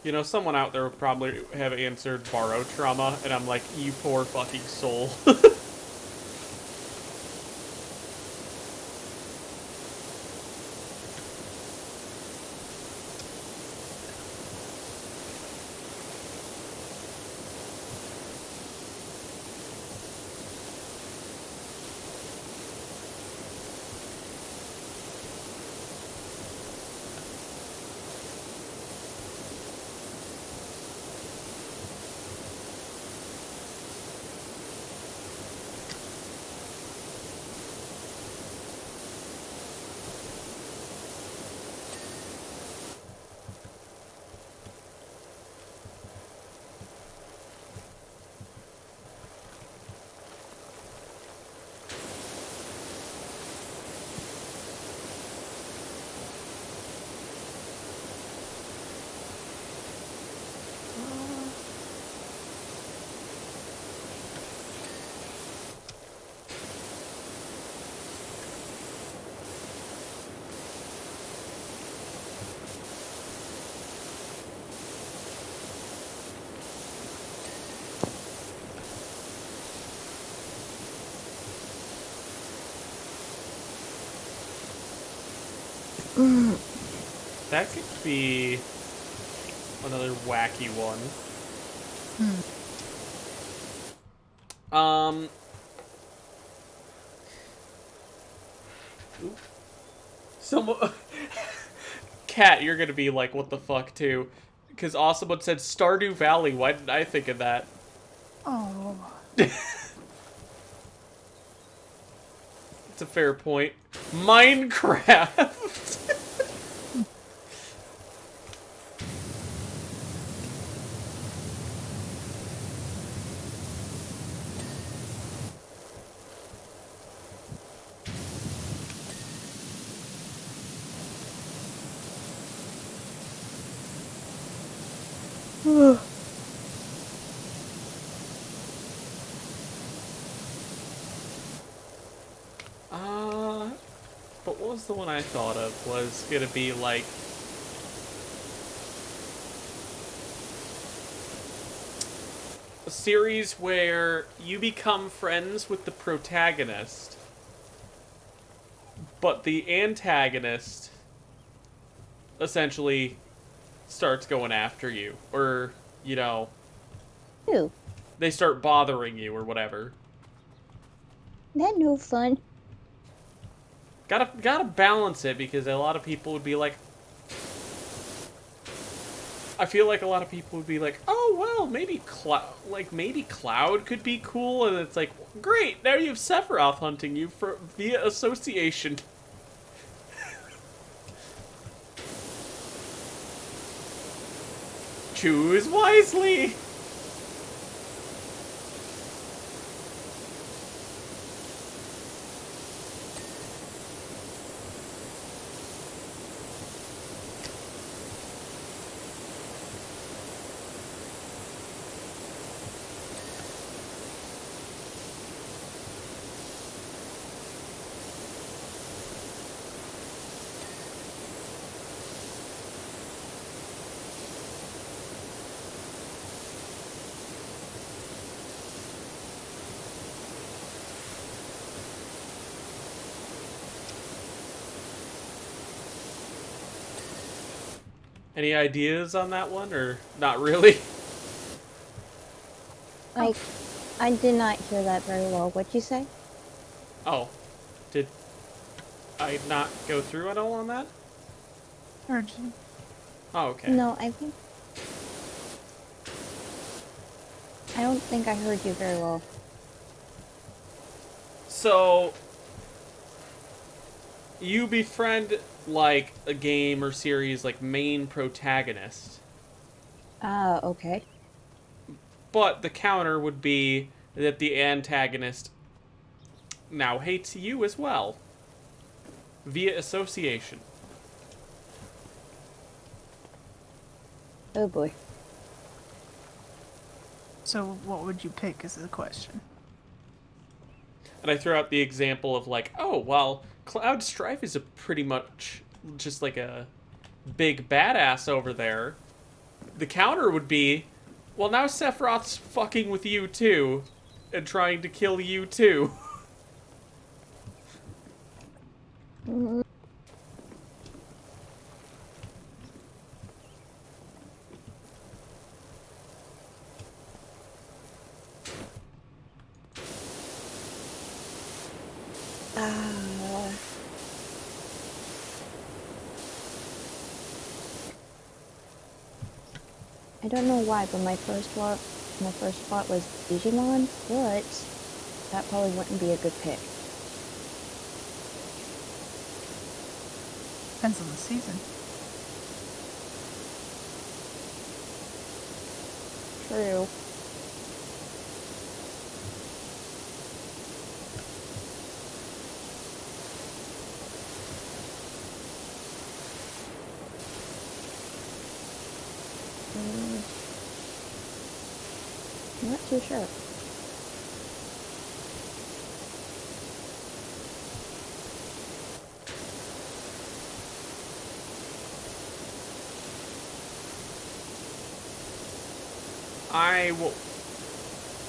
You know, someone out there would probably have answered borrow trauma, and I'm like, you poor fucking soul. That could be another wacky one. Oop. Someone, Cat, you're gonna be like, what the fuck, too? Because someone said Stardew Valley. Why didn't I think of that? Oh. It's a fair point. Minecraft. But what was the one I thought of? Was gonna be like a series where you become friends with the protagonist, but the antagonist essentially starts going after you, or you know, Ew. they start bothering you or whatever. That no fun. Gotta balance it, because a lot of people would be like, I feel like a lot of people would be like, oh well, maybe Cloud could be cool, and it's like, great, now you have Sephiroth hunting you via association. Choose wisely. Any ideas on that one, or not really? I did not hear that very well. What'd you say? Oh, did I not go through at all on that? Heard you. Oh, okay. No, I don't think I heard you very well. So, you befriend, like, a game or series, like, main protagonist. Okay. But the counter would be that the antagonist now hates you as well. Via association. Oh boy. So what would you pick is the question. And I throw out the example of like, oh, well, Cloud Strife is a pretty much just like a big badass over there. The counter would be, well, now Sephiroth's fucking with you too, and trying to kill you too. I don't know why, but my first thought was Digimon, but that probably wouldn't be a good pick. Depends on the season. True. Not too sure.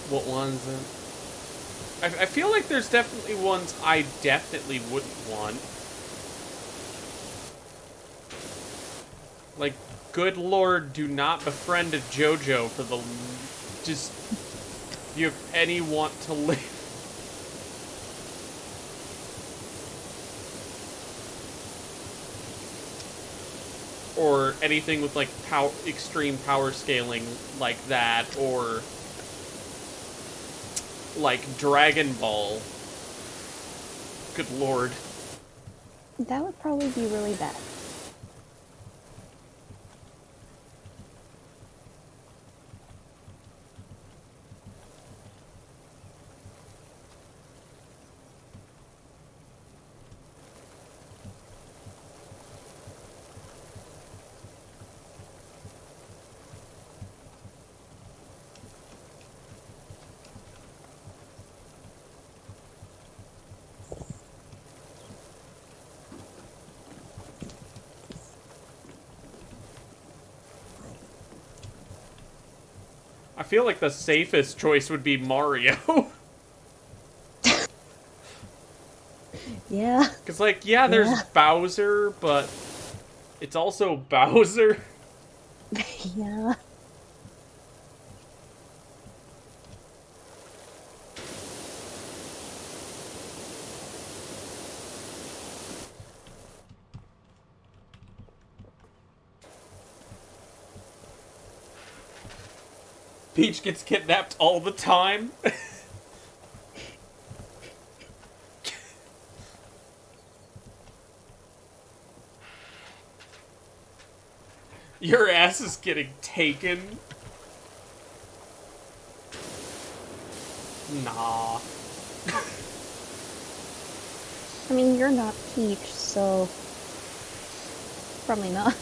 What ones? I feel like there's definitely ones I definitely wouldn't want. Like, good lord, do not befriend a JoJo for the... Just... If you have any want to live. Or anything with, like, extreme power scaling like that, or... Like, Dragon Ball. Good lord. That would probably be really bad. I feel like the safest choice would be Mario. Yeah. Because, like, yeah, there's Yeah. Bowser, but it's also Bowser. Yeah. Peach gets kidnapped all the time. Your ass is getting taken. Nah. I mean, you're not Peach, so probably not.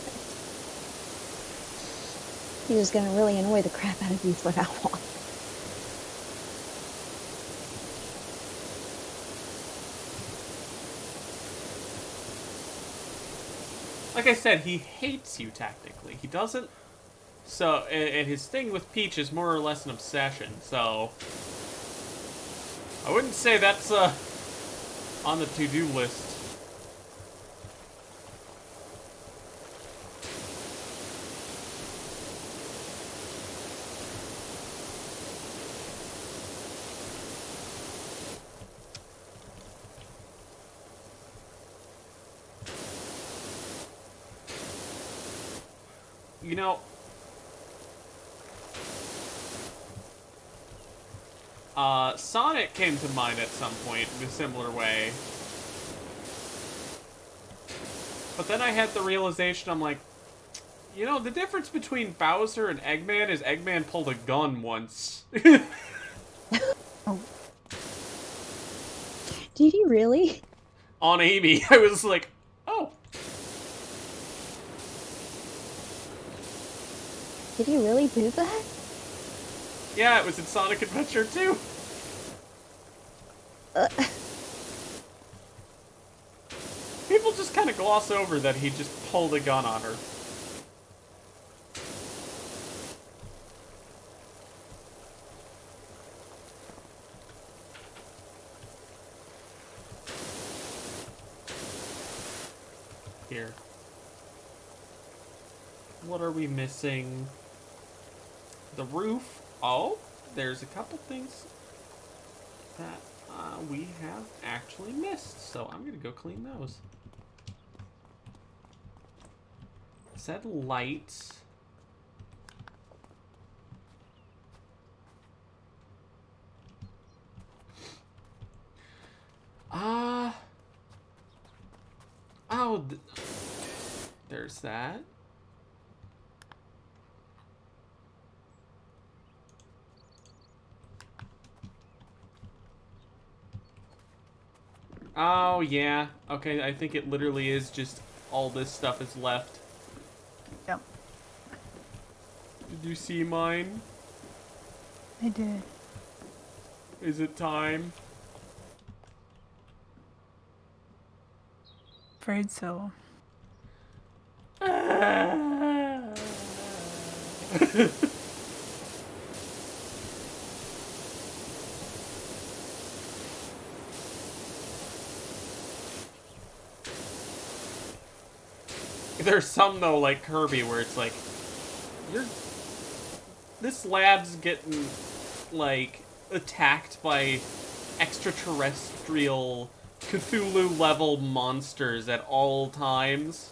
He was gonna really annoy the crap out of you for that long. Like I said, he hates you technically. He doesn't. So, and his thing with Peach is more or less an obsession. So, I wouldn't say that's on the to-do list. You know, Sonic came to mind at some point in a similar way. But then I had the realization, I'm like, you know, the difference between Bowser and Eggman is Eggman pulled a gun once. Oh, Did he really? On Amy. I was like, oh. Did he really do that? Yeah, it was in Sonic Adventure 2. People just kind of gloss over that he just pulled a gun on her. Here. What are we missing? The roof. Oh, there's a couple things that we have actually missed. So I'm going to go clean those. Said light. Oh, there's that. Oh, yeah. Okay, I think it literally is just all this stuff is left. yep, Did you see mine? I did. Is it time? Afraid so. There's some though, like Kirby, where it's like, you're this lab's getting like attacked by extraterrestrial Cthulhu level monsters at all times.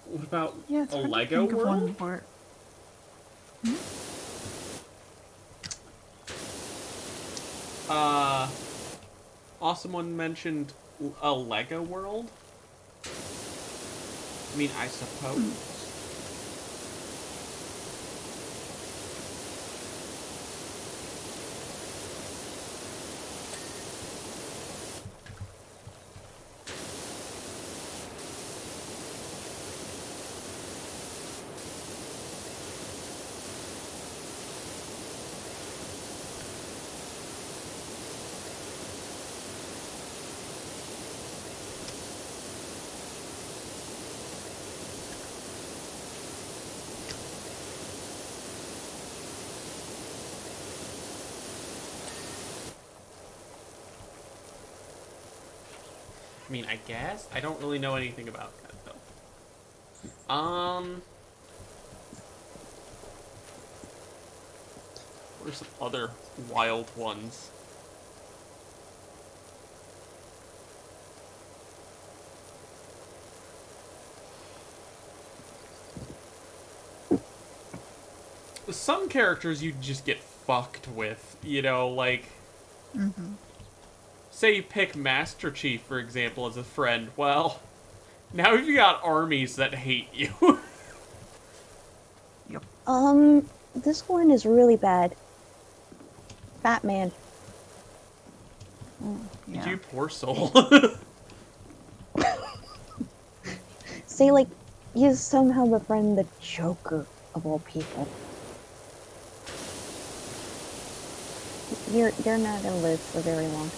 What about Yeah, it's a hard to Lego think of world? one where. Awesome one mentioned a Lego world. I mean, I suppose. I mean, I guess. I don't really know anything about that, though. What are some other wild ones? Some characters you just get fucked with, you know, like... Mm-hmm. Say you pick Master Chief, for example, as a friend. Well, now you've got armies that hate you. Yep. This one is really bad. Batman. Yeah. You poor soul. Say, like, you somehow befriend the Joker, of all people. You're not gonna live for very long.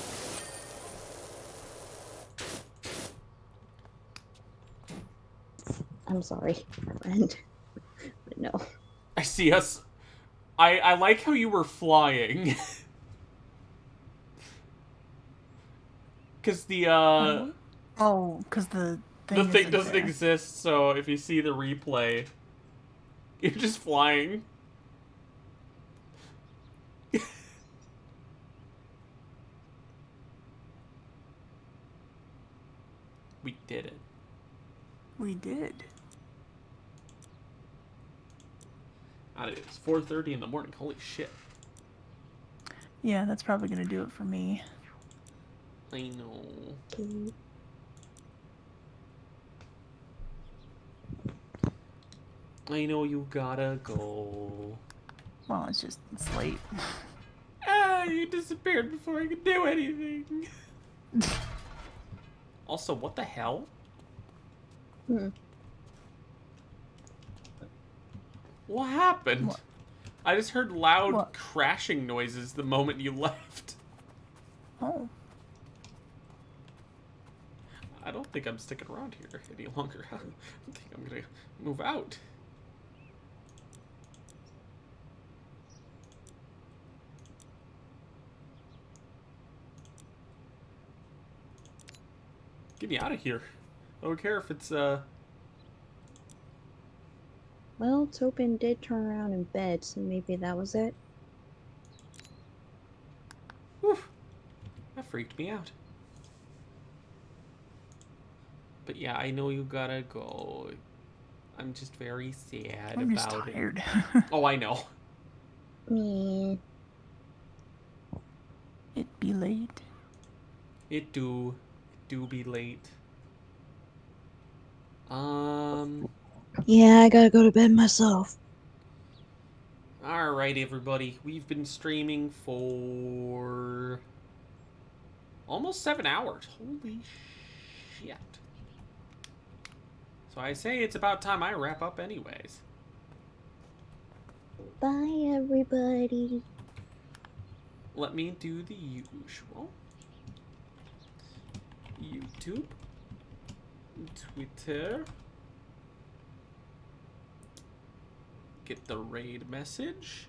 I'm sorry, friend. But no. I see us. I like how you were flying. Because the Oh, because the thing, thing doesn't there. exist, so if you see the replay, you're just flying. We did it. We did. It's 4:30 in the morning. Holy shit. Yeah, that's probably gonna do it for me. I know. Okay. I know you gotta go. Well, it's late. Ah, you disappeared before I could do anything. Also, what the hell? What happened? What? I just heard loud What? crashing noises the moment you left. Oh. I don't think I'm sticking around here any longer. I think I'm gonna move out. Get me out of here. I don't care if it's, Well, Topin did turn around in bed, so maybe that was it. Whew. That freaked me out. But yeah, I know you gotta go. I'm just very sad I'm just about tired. it. Oh, I know. Me. It be late. It do be late. Yeah, I gotta go to bed myself. Alright, everybody. We've been streaming for almost 7 hours. Holy shit. So I say it's about time I wrap up anyways. Bye, everybody. Let me do the usual. YouTube. Twitter. Get the raid message.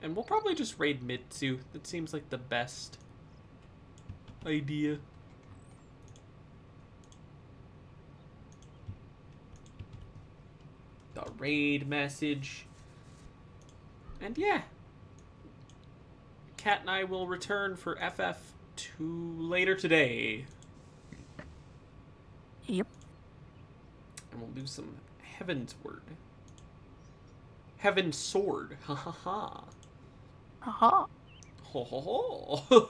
And we'll probably just raid Mitsu. That seems like the best idea. The raid message. And yeah. Kat and I will return for FF2 later today. Yep. And we'll do some Heaven's Word. Heaven's Sword. Ha ha ha. Aha. Ho ho ho.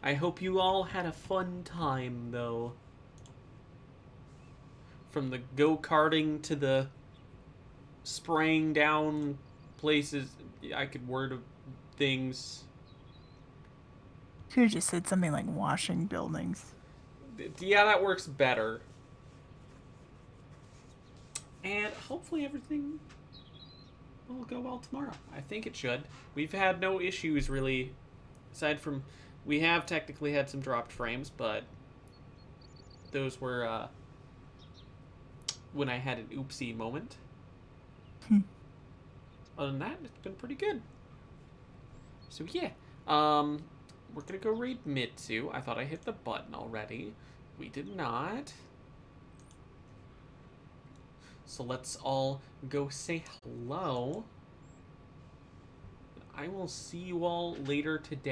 I hope you all had a fun time, though. From the go-karting to the spraying down places, I could word of things. Could have just said something like washing buildings. Yeah, that works better. And hopefully everything will go well tomorrow. I think it should. We've had no issues, really, aside from... We have technically had some dropped frames, but those were when I had an oopsie moment. Other than that, it's been pretty good. So yeah, we're gonna go raid Mitsu. I thought I hit the button already. We did not. So let's all go say hello. I will see you all later today.